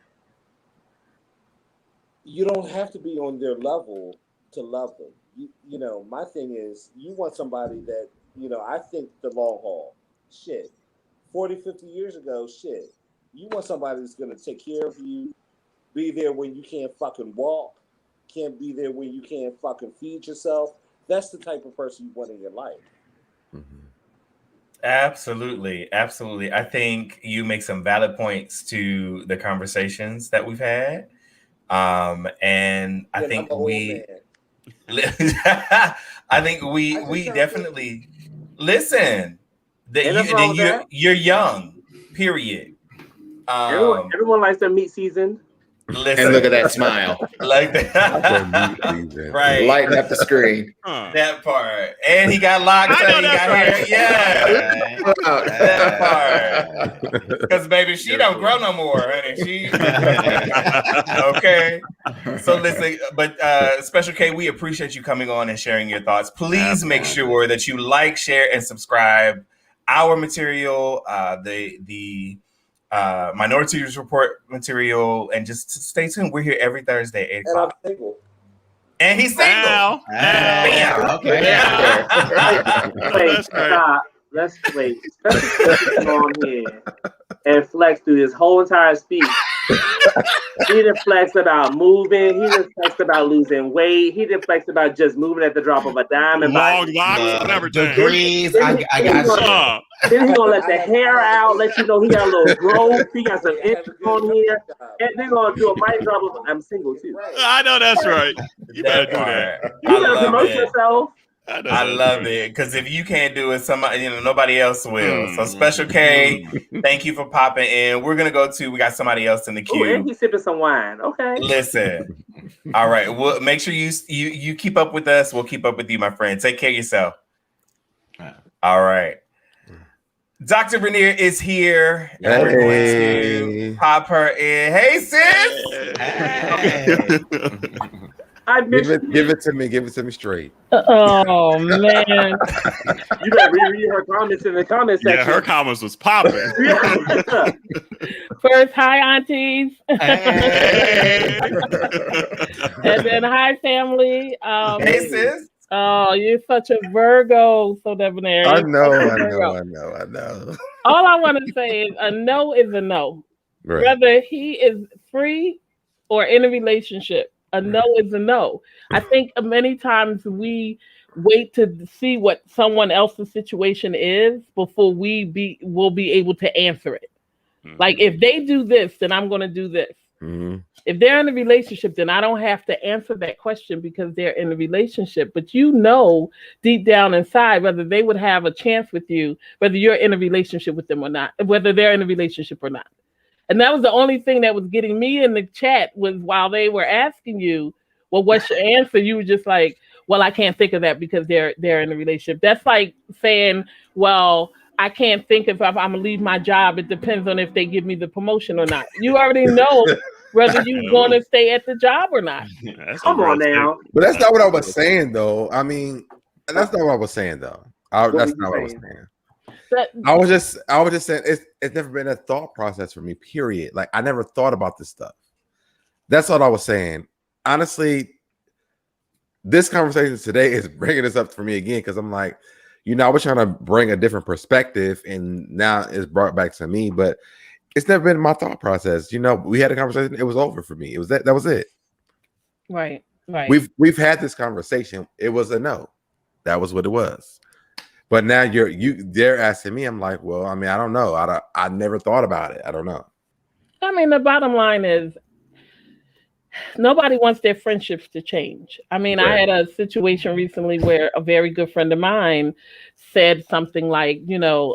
you don't have to be on their level to love them. you know, my thing is you want somebody that, you know, I think the long haul, shit, 40, 50 years ago, shit, you want somebody that's going to take care of you, be there when you can't fucking walk, can't be there when you can't fucking feed yourself. That's the type of person you want in your life. Mm-hmm. Absolutely. Absolutely. I think you make some valid points to the conversations that we've had. And I think we definitely listen that you're young, period. Everyone likes their meat seasoned. Listen, and look at that smile. Like that. Right. Lighting up the screen. That part. And he got locks. I know that's right. Yeah. That part. Because baby, she don't grow no more, honey. She okay. So listen, but Special K, we appreciate you coming on and sharing your thoughts. Please make sure that you like, share, and subscribe our material, the Minorities Report material, and just stay tuned. We're here every Thursday, 8 o'clock. And I'm single. And he's single. Wait, stop. Let's wait. Special on here and flex through this whole entire speech. He done flexed about moving. He done flexed about losing weight. He done flexed about just moving at the drop of a dime. And long locks and everything. Degrees. I got you. Then he's gonna let the hair out, let you know he got a little growth. He got some inches on here. And they're gonna do a mic drop of I'm single too. I know that's right. You better do that. You better promote yourself. I love it, because if you can't do it, somebody, nobody else will. So Special K, thank you for popping in. We're gonna we got somebody else in the queue. Ooh, and he's sipping some wine. Okay. Listen, all right. Well, make sure you keep up with us. We'll keep up with you, my friend. Take care of yourself. All right. Dr. Rainier is here, and we're going to pop her in. Hey, sis. Hey. Give it to me. Give it to me straight. Oh man! You better reread her comments in the comment section. Yeah, her comments was popping. First, hi aunties, Hey. and then hi family. Hey, sis. Oh, you're such a Virgo, so debonair. I know. All I want to say is a no is a no. Right. Whether he is free or in a relationship, a no is a no. I think many times we wait to see what someone else's situation is before we'll be able to answer it. Mm-hmm. Like if they do this, then I'm going to do this. Mm-hmm. If they're in a relationship, then I don't have to answer that question because they're in a relationship. But deep down inside whether they would have a chance with you, whether you're in a relationship with them or not, whether they're in a relationship or not. And that was the only thing that was getting me in the chat was while they were asking you, well, what's your answer? You were just like, well, I can't think of that because they're in a relationship. That's like saying, well, I can't think if I'm going to leave my job. It depends on if they give me the promotion or not. You already know whether you're going to stay at the job or not. Come on now. But that's not what I was saying, though. I mean, that's not what I was saying, though. That's not what I was saying. I was just saying it's never been a thought process for me, period. Like I never thought about this stuff. That's all I was saying. Honestly, this conversation today is bringing this up for me again because I'm like, I was trying to bring a different perspective and now it's brought back to me, but it's never been my thought process. We had a conversation. It was over for me. It was that was it. Right. We've had this conversation. It was a no. That was what it was. But now they're asking me. I'm like, well, I mean, I don't know. I never thought about it. I don't know. I mean, the bottom line is nobody wants their friendships to change. I mean, right. I had a situation recently where a very good friend of mine said something like,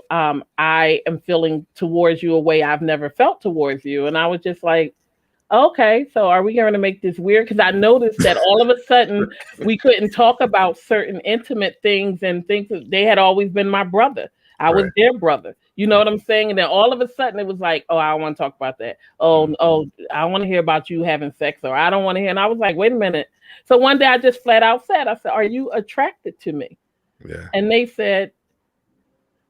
I am feeling towards you a way I've never felt towards you. And I was just like, okay, so are we going to make this weird? Because I noticed that all of a sudden we couldn't talk about certain intimate things and things that they had always been my brother. I was their brother. You know what I'm saying? And then all of a sudden it was like, oh, I don't want to talk about that. Oh, I want to hear about you having sex, or I don't want to hear. And I was like, wait a minute. So one day I just flat out said, I said, are you attracted to me? Yeah. And they said,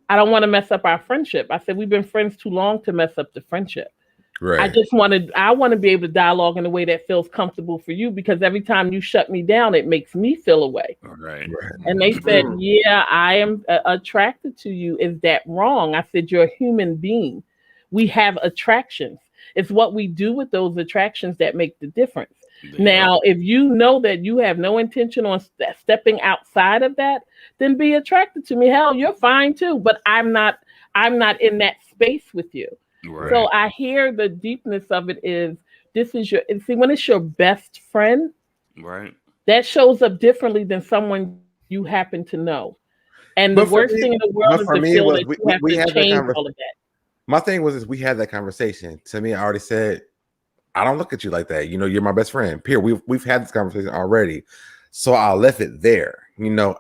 I don't want to mess up our friendship. I said, we've been friends too long to mess up the friendship. Right. I want to be able to dialogue in a way that feels comfortable for you, because every time you shut me down, it makes me feel away. Right. And they said, yeah, I am attracted to you. Is that wrong? I said, you're a human being. We have attractions. It's what we do with those attractions that make the difference. Now, if you know that you have no intention on stepping outside of that, then be attracted to me. Hell, you're fine too. But I'm not in that space with you. Right. So I hear the deepness of it is when it's your best friend, right? That shows up differently than someone you happen to know. And the worst thing in the world is to feel that you have to change all of that. My thing was we had that conversation. To me, I already said, I don't look at you like that. You're my best friend. Period. We've had this conversation already. So I left it there.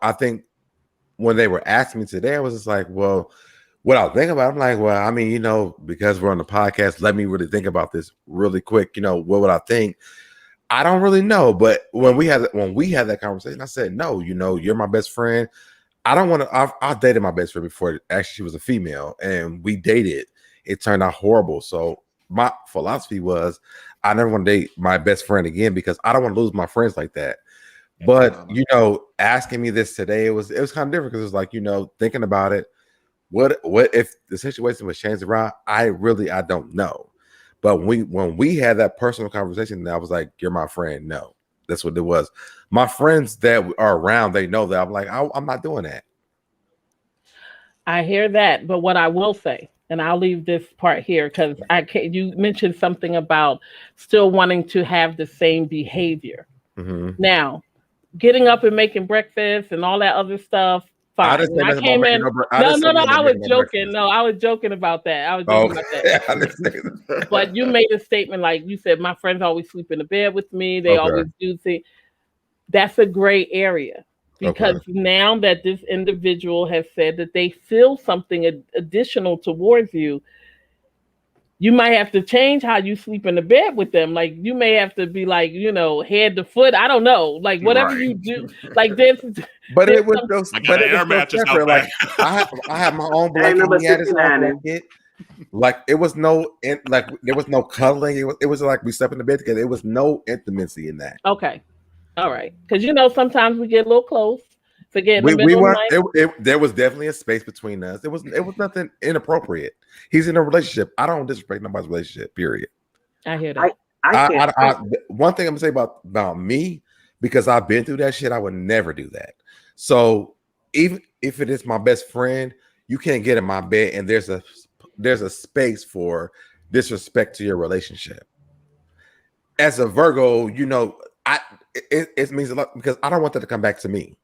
I think when they were asking me today, I was just like, well, what I was thinking about, I'm like, well, I mean, because we're on the podcast, let me really think about this really quick. What would I think? I don't really know. But when we had that conversation, I said, no, you're my best friend. I don't want to. I dated my best friend before. Actually, she was a female, and we dated. It turned out horrible. So my philosophy was, I never want to date my best friend again because I don't want to lose my friends like that. But asking me this today, it was kind of different because it was like, thinking about it. What if the situation was changed around? I don't know. But when we had that personal conversation, I was like, you're my friend. No, that's what it was. My friends that are around, they know that I'm like, I'm not doing that. I hear that. But what I will say, and I'll leave this part here because you mentioned something about still wanting to have the same behavior. Mm-hmm. Now, getting up and making breakfast and all that other stuff. Fine. I came in. I was joking. No, I was joking about that. I was joking about that. But you made a statement like you said, my friends always sleep in the bed with me. They always do things. That's a gray area because now that this individual has said that they feel something additional towards you, you might have to change how you sleep in the bed with them. Like you may have to be like, head to foot. I don't know. Like whatever you do, like this. But it was no separate. Like I have my own blanket. He had his own blanket. Like it was no there was no cuddling. It was like we slept in the bed together. It was no intimacy in that. Okay. All right. Because sometimes we get a little close. There was definitely a space between us. It was nothing inappropriate. He's in a relationship. I don't disrespect nobody's relationship. Period. I hear that. One thing I'm gonna say about me, because I've been through that shit, I would never do that. So even if it is my best friend, you can't get in my bed and there's a space for disrespect to your relationship. As a Virgo, it means a lot because I don't want that to come back to me.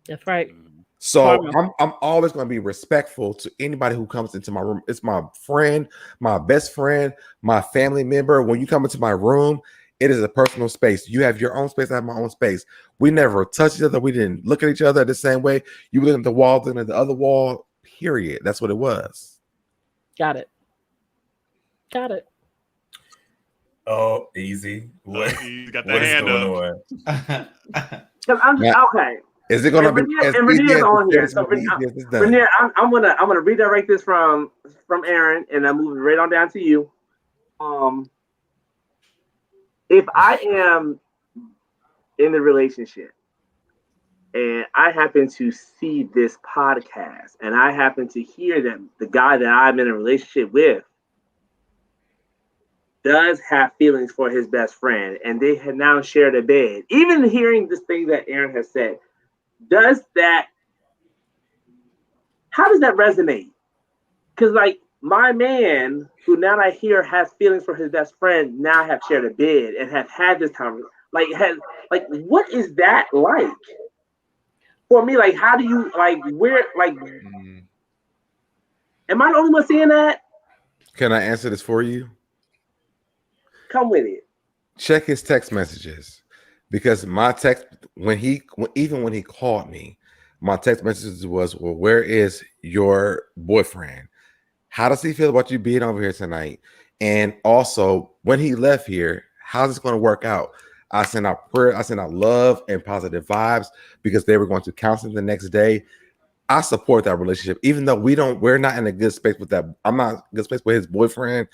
That's right. So I'm always going to be respectful to anybody who comes into my room. It's my friend, my best friend, my family member. When you come into my room, it is a personal space. You have your own space. I have my own space. We never touched each other. We didn't look at each other the same way. You look at the wall, then at the other wall. Period. That's what it was. Got it. Oh, easy. What? You got that hand up. Okay. Is it going to be as easy as on here? So Renier, I'm gonna redirect this from Aaron, and I'm moving right on down to you. If I am in a relationship and I happen to see this podcast, and I happen to hear that the guy that I'm in a relationship with does have feelings for his best friend, and they have now shared a bed, even hearing this thing that Aaron has said. How does that resonate? Because like my man, who now I hear has feelings for his best friend, now have shared a bed and have had this conversation. What is that like? For me, like, how do you am I the only one seeing that? Can I answer this for you? Come with it. Check his text messages. Because my text, when he called me, my text message was, well, where is your boyfriend? How does he feel about you being over here tonight? And also, when he left here, how's this going to work out? I sent out prayer, I sent out love and positive vibes because they were going to counseling the next day. I support that relationship, even though we're not in a good space with that. I'm not in a good space with his boyfriend.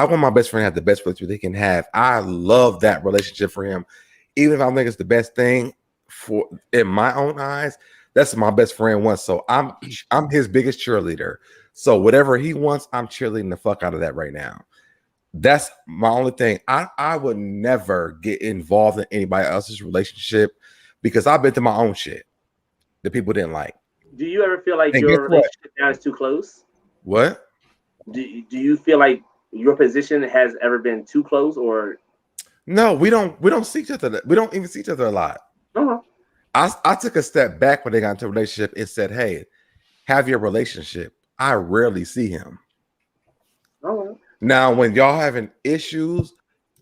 I want my best friend to have the best relationship they can have. I love that relationship for him. Even if I think it's the best thing for in my own eyes, that's what my best friend wants. So I'm his biggest cheerleader. So whatever he wants, I'm cheerleading the fuck out of that right now. That's my only thing. I would never get involved in anybody else's relationship because I've been through my own shit that people didn't like. Do you ever feel like your relationship now is too close? What? Do you feel like your position has ever been too close, or? No, we don't see each other. We don't even see each other a lot. Uh-huh. I took a step back when they got into a relationship and said, "Hey, have your relationship." I rarely see him. All right. Now, when y'all having issues,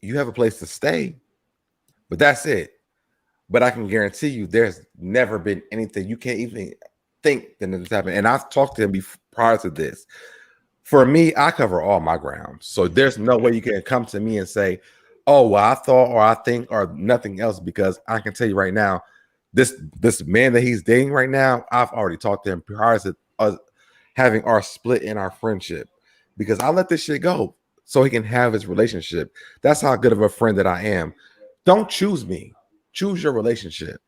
you have a place to stay, but that's it. But I can guarantee you, there's never been anything you can't even think that this happened. And I've talked to him prior to this. For me, I cover all my ground, so there's no way you can come to me and say, "Oh, well, I thought or I think or nothing else," because I can tell you right now, this man that he's dating right now, I've already talked to him prior to us having our split in our friendship. Because I let this shit go so he can have his relationship. That's how good of a friend that I am. Don't choose me. Choose your relationship.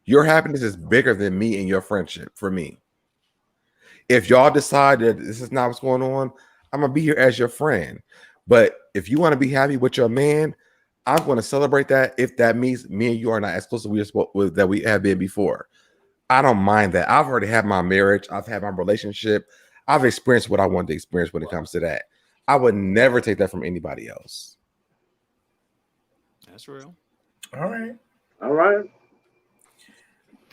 Your happiness is bigger than me and your friendship for me. If y'all decide that this is not what's going on, I'm going to be here as your friend. But if you want to be happy with your man, I'm going to celebrate that if that means me and you are not as close as that we have been before. I don't mind that. I've already had my marriage. I've had my relationship. I've experienced what I wanted to experience when it comes to that. I would never take that from anybody else. That's real. All right. All right.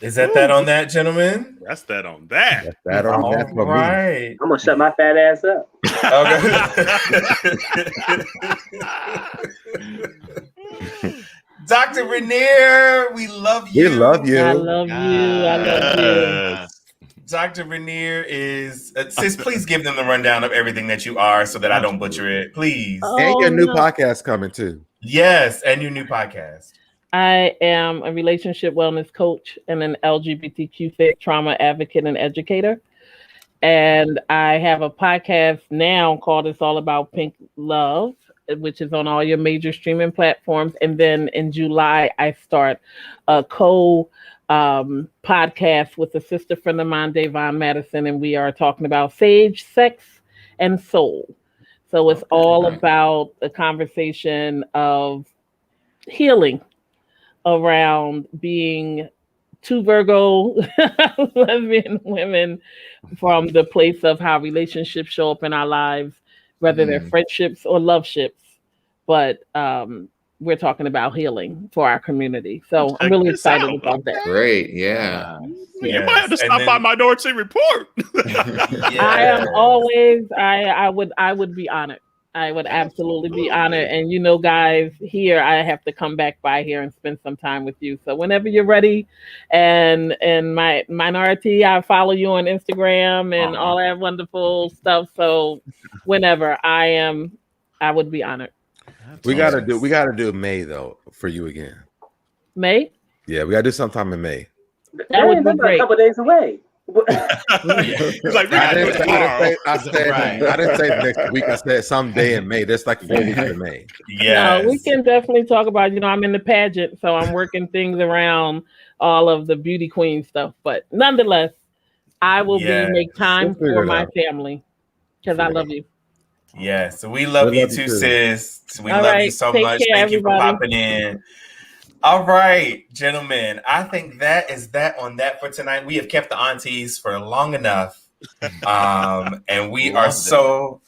Is that on that, gentlemen? That's that on that. That's that on that for me. I'm gonna shut my fat ass up. Okay. Dr. Rainier, we love you. We love you. I love you. I love you. Dr. Rainier is sis, please give them the rundown of everything that you are so that I don't butcher it, please. And your new podcast coming too. Yes, and your new podcast. I am a relationship wellness coach and an LGBTQ trauma advocate and educator. And I have a podcast now called It's All About Pink Love, which is on all your major streaming platforms. And then in July, I start a podcast with a sister friend of mine, Davon Madison, and we are talking about sage, sex, and soul. So it's all about a conversation of healing around being two Virgo lesbian women from the place of how relationships show up in our lives, whether they're friendships or love ships. But we're talking about healing for our community. So I'm really excited about that. Great. Yeah. You might have to stop by Minority Report. I am always, I would be honored. I would absolutely be honored. And you know, guys, here I have to come back by here and spend some time with you. So whenever you're ready, and my Minority, I follow you on Instagram and all that wonderful stuff. So whenever I would be honored. We gotta do May though for you again. May? Yeah, we gotta do sometime in May. That would be great. A couple days away. I didn't say next week. I said someday in May. That's like 4 weeks in May. Yeah, we can definitely talk about. I'm in the pageant, so I'm working things around all of the beauty queen stuff. But nonetheless, I will make time for my family because I love you. Yeah, so we love you too, sis. We love you so much. Thank you for popping in. All right, gentlemen. I think that is that on that for tonight. We have kept the aunties for long enough. And we are so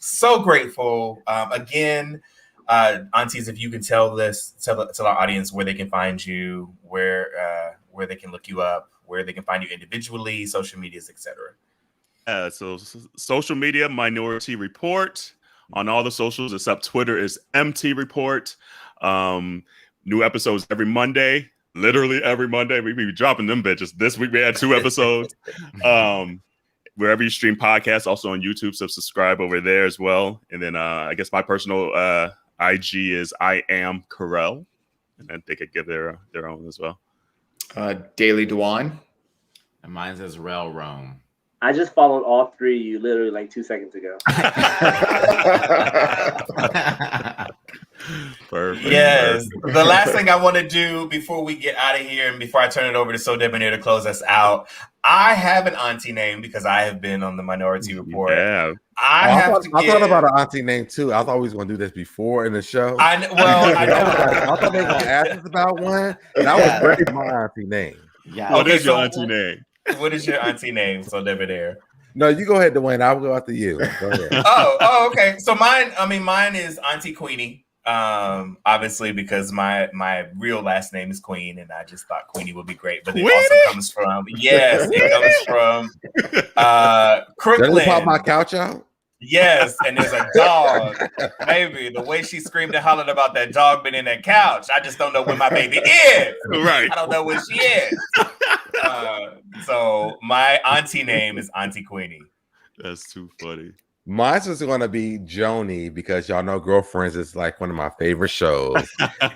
grateful. Again, aunties, if you can tell our audience where they can find you, where they can look you up, where they can find you individually, social medias, etc. So social media, Minority Report. On all the socials except Twitter is MT Report. New episodes every Monday, literally every Monday. We be dropping them bitches. This week we had 2 episodes. Wherever you stream podcasts, also on YouTube, so subscribe over there as well. And then I guess my personal IG is I am Carell, and then they could give their own as well. Daily Dwan. And mine says Rel Rome. I just followed all three of you literally like 2 seconds ago. Perfect. Yes. The last thing I want to do before we get out of here and before I turn it over to So Debonair to close us out, I have an auntie name because I have been on the Minority Report. Yeah. I thought about an auntie name too. I thought we was going to do this before in the show. I know I thought they were going to ask us about one, and I was ready for my auntie name. Yeah. What is your auntie name? What is your auntie name, So Debonair? No, you go ahead, Dwayne. I'll go after you. Go ahead. Okay. So mine is Auntie Queenie. Obviously because my real last name is Queen, and I just thought Queenie would be great. But it also comes from Crooklyn. Did pop my couch out? Yes, and there's a dog. Baby, the way she screamed and hollered about that dog being in that couch, I just don't know where my baby is. Right. I don't know where she is. So my auntie name is Auntie Queenie. That's too funny. Mine's is going to be Joni because y'all know Girlfriends is like one of my favorite shows.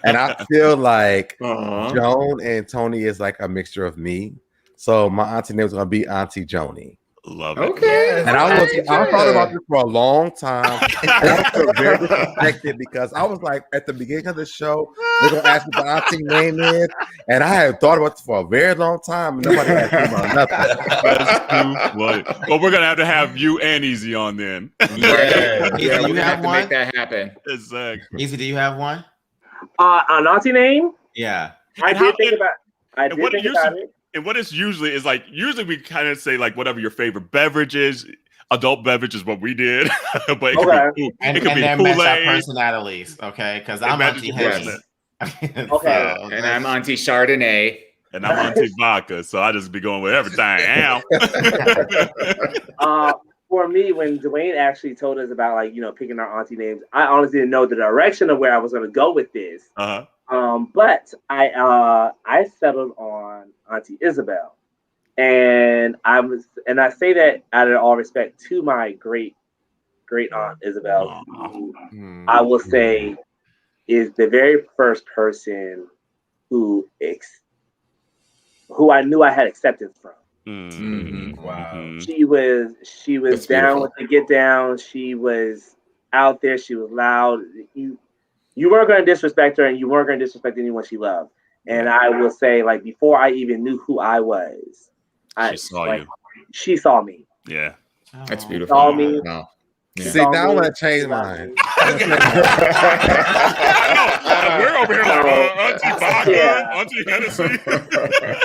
And I feel like Joan and Tony is like a mixture of me. So my auntie name is going to be Auntie Joni. Love it. Okay. And I thought about this for a long time. I feel very disrespected because I was like, at the beginning of the show, they're going to ask me what my auntie name is. And I had thought about this for a very long time. And nobody asked me about nothing. That's too funny. Well, we're going to have you and Easy on then. Yeah. Do you have to make that happen. Exactly. Easy, do you have one? An auntie name? Yeah. I did think about it. And what it's usually is like, usually we kind of say like whatever your favorite beverage is. Adult beverage is what we did. But it could be, and Kool-Aid. match our personalities, okay? Because I'm Auntie Henny. Okay. And I'm Auntie Chardonnay. And I'm Auntie Vodka. So I just be going with everything. For me, when Dwayne actually told us about picking our auntie names, I honestly didn't know the direction of where I was going to go with this. But I settled on Auntie Isabel, and I say that out of all respect to my great aunt Isabel, who I will say is the very first person who I knew I had acceptance from. Wow. She was down with the get down. She was out there. She was loud. You weren't going to disrespect her, and you weren't going to disrespect anyone she loved. And I will say, like, before I even knew who I was, she saw me. Yeah. That's beautiful. Saw me. No. Yeah. See, now I want to change mine. We're over here like Auntie Vodka, Auntie Hennessy.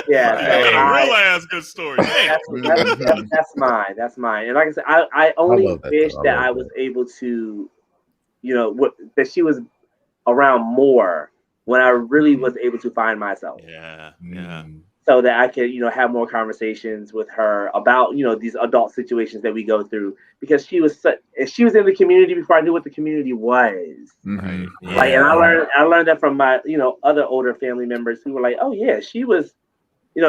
Real ass good story. That's mine. That's mine. And like I said, I only wish that I was able to, that she was around more when I really was able to find myself. Yeah. So that I could, have more conversations with her about, these adult situations that we go through, because she was in the community before I knew what the community was. Right. Like, and I learned that from my, other older family members who were like, oh yeah, she was,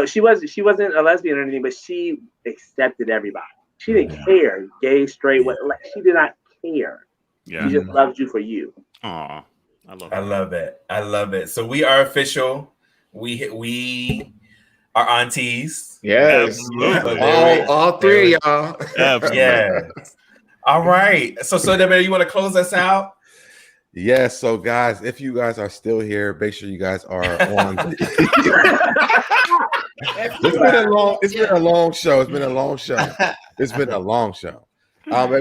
she wasn't a lesbian or anything, but she accepted everybody. She didn't care, gay, straight, she did not care. Yeah. She just loved you for you. Aw, I love it. So we are official. We are aunties. Yes. All three of y'all. Absolutely. Yes. All right. So Debonair, you want to close us out? Yes. So guys, if you guys are still here, make sure you guys are on. It's been a long show. If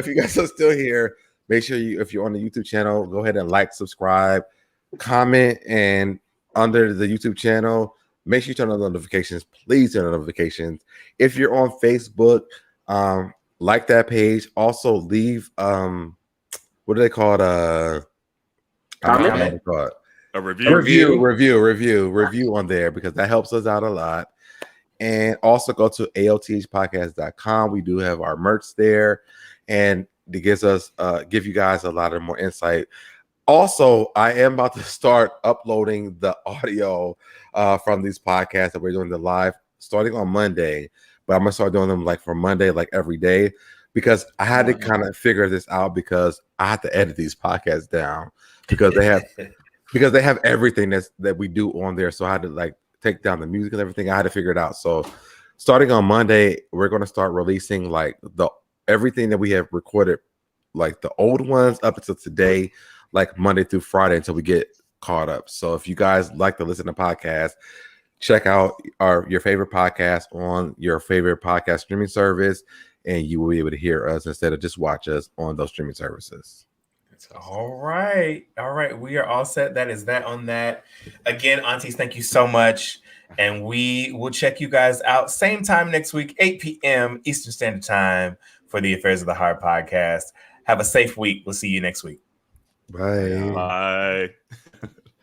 you guys are still here, make sure if you're on the YouTube channel, go ahead and like, subscribe, comment, and under the YouTube channel, make sure you turn on notifications. Please turn on notifications. If you're on Facebook, like that page. Also, leave what do they call it? A review on there, because that helps us out a lot. And also go to althpodcast.com. We do have our merch there, and it gives us give you guys a lot of more insight. Also, I am about to start uploading the audio from these podcasts that we're doing the live starting on Monday, but I'm gonna start doing them like for Monday, like every day, because I had to kind of figure this out, because I have to edit these podcasts down because they have everything that we do on there. So I had to like take down the music and everything. I had to figure it out. So starting on Monday, we're going to start releasing like everything that we have recorded, like the old ones up until today, like Monday through Friday until we get caught up. So if you guys like to listen to podcasts, check out your favorite podcast on your favorite podcast streaming service, and you will be able to hear us instead of just watch us on those streaming services. All right. We are all set. That is that on that. Again, aunties, thank you so much. And we will check you guys out same time next week, 8 p.m. Eastern Standard Time for the Affairs of the Heart podcast. Have a safe week. We'll see you next week. Bye. Bye.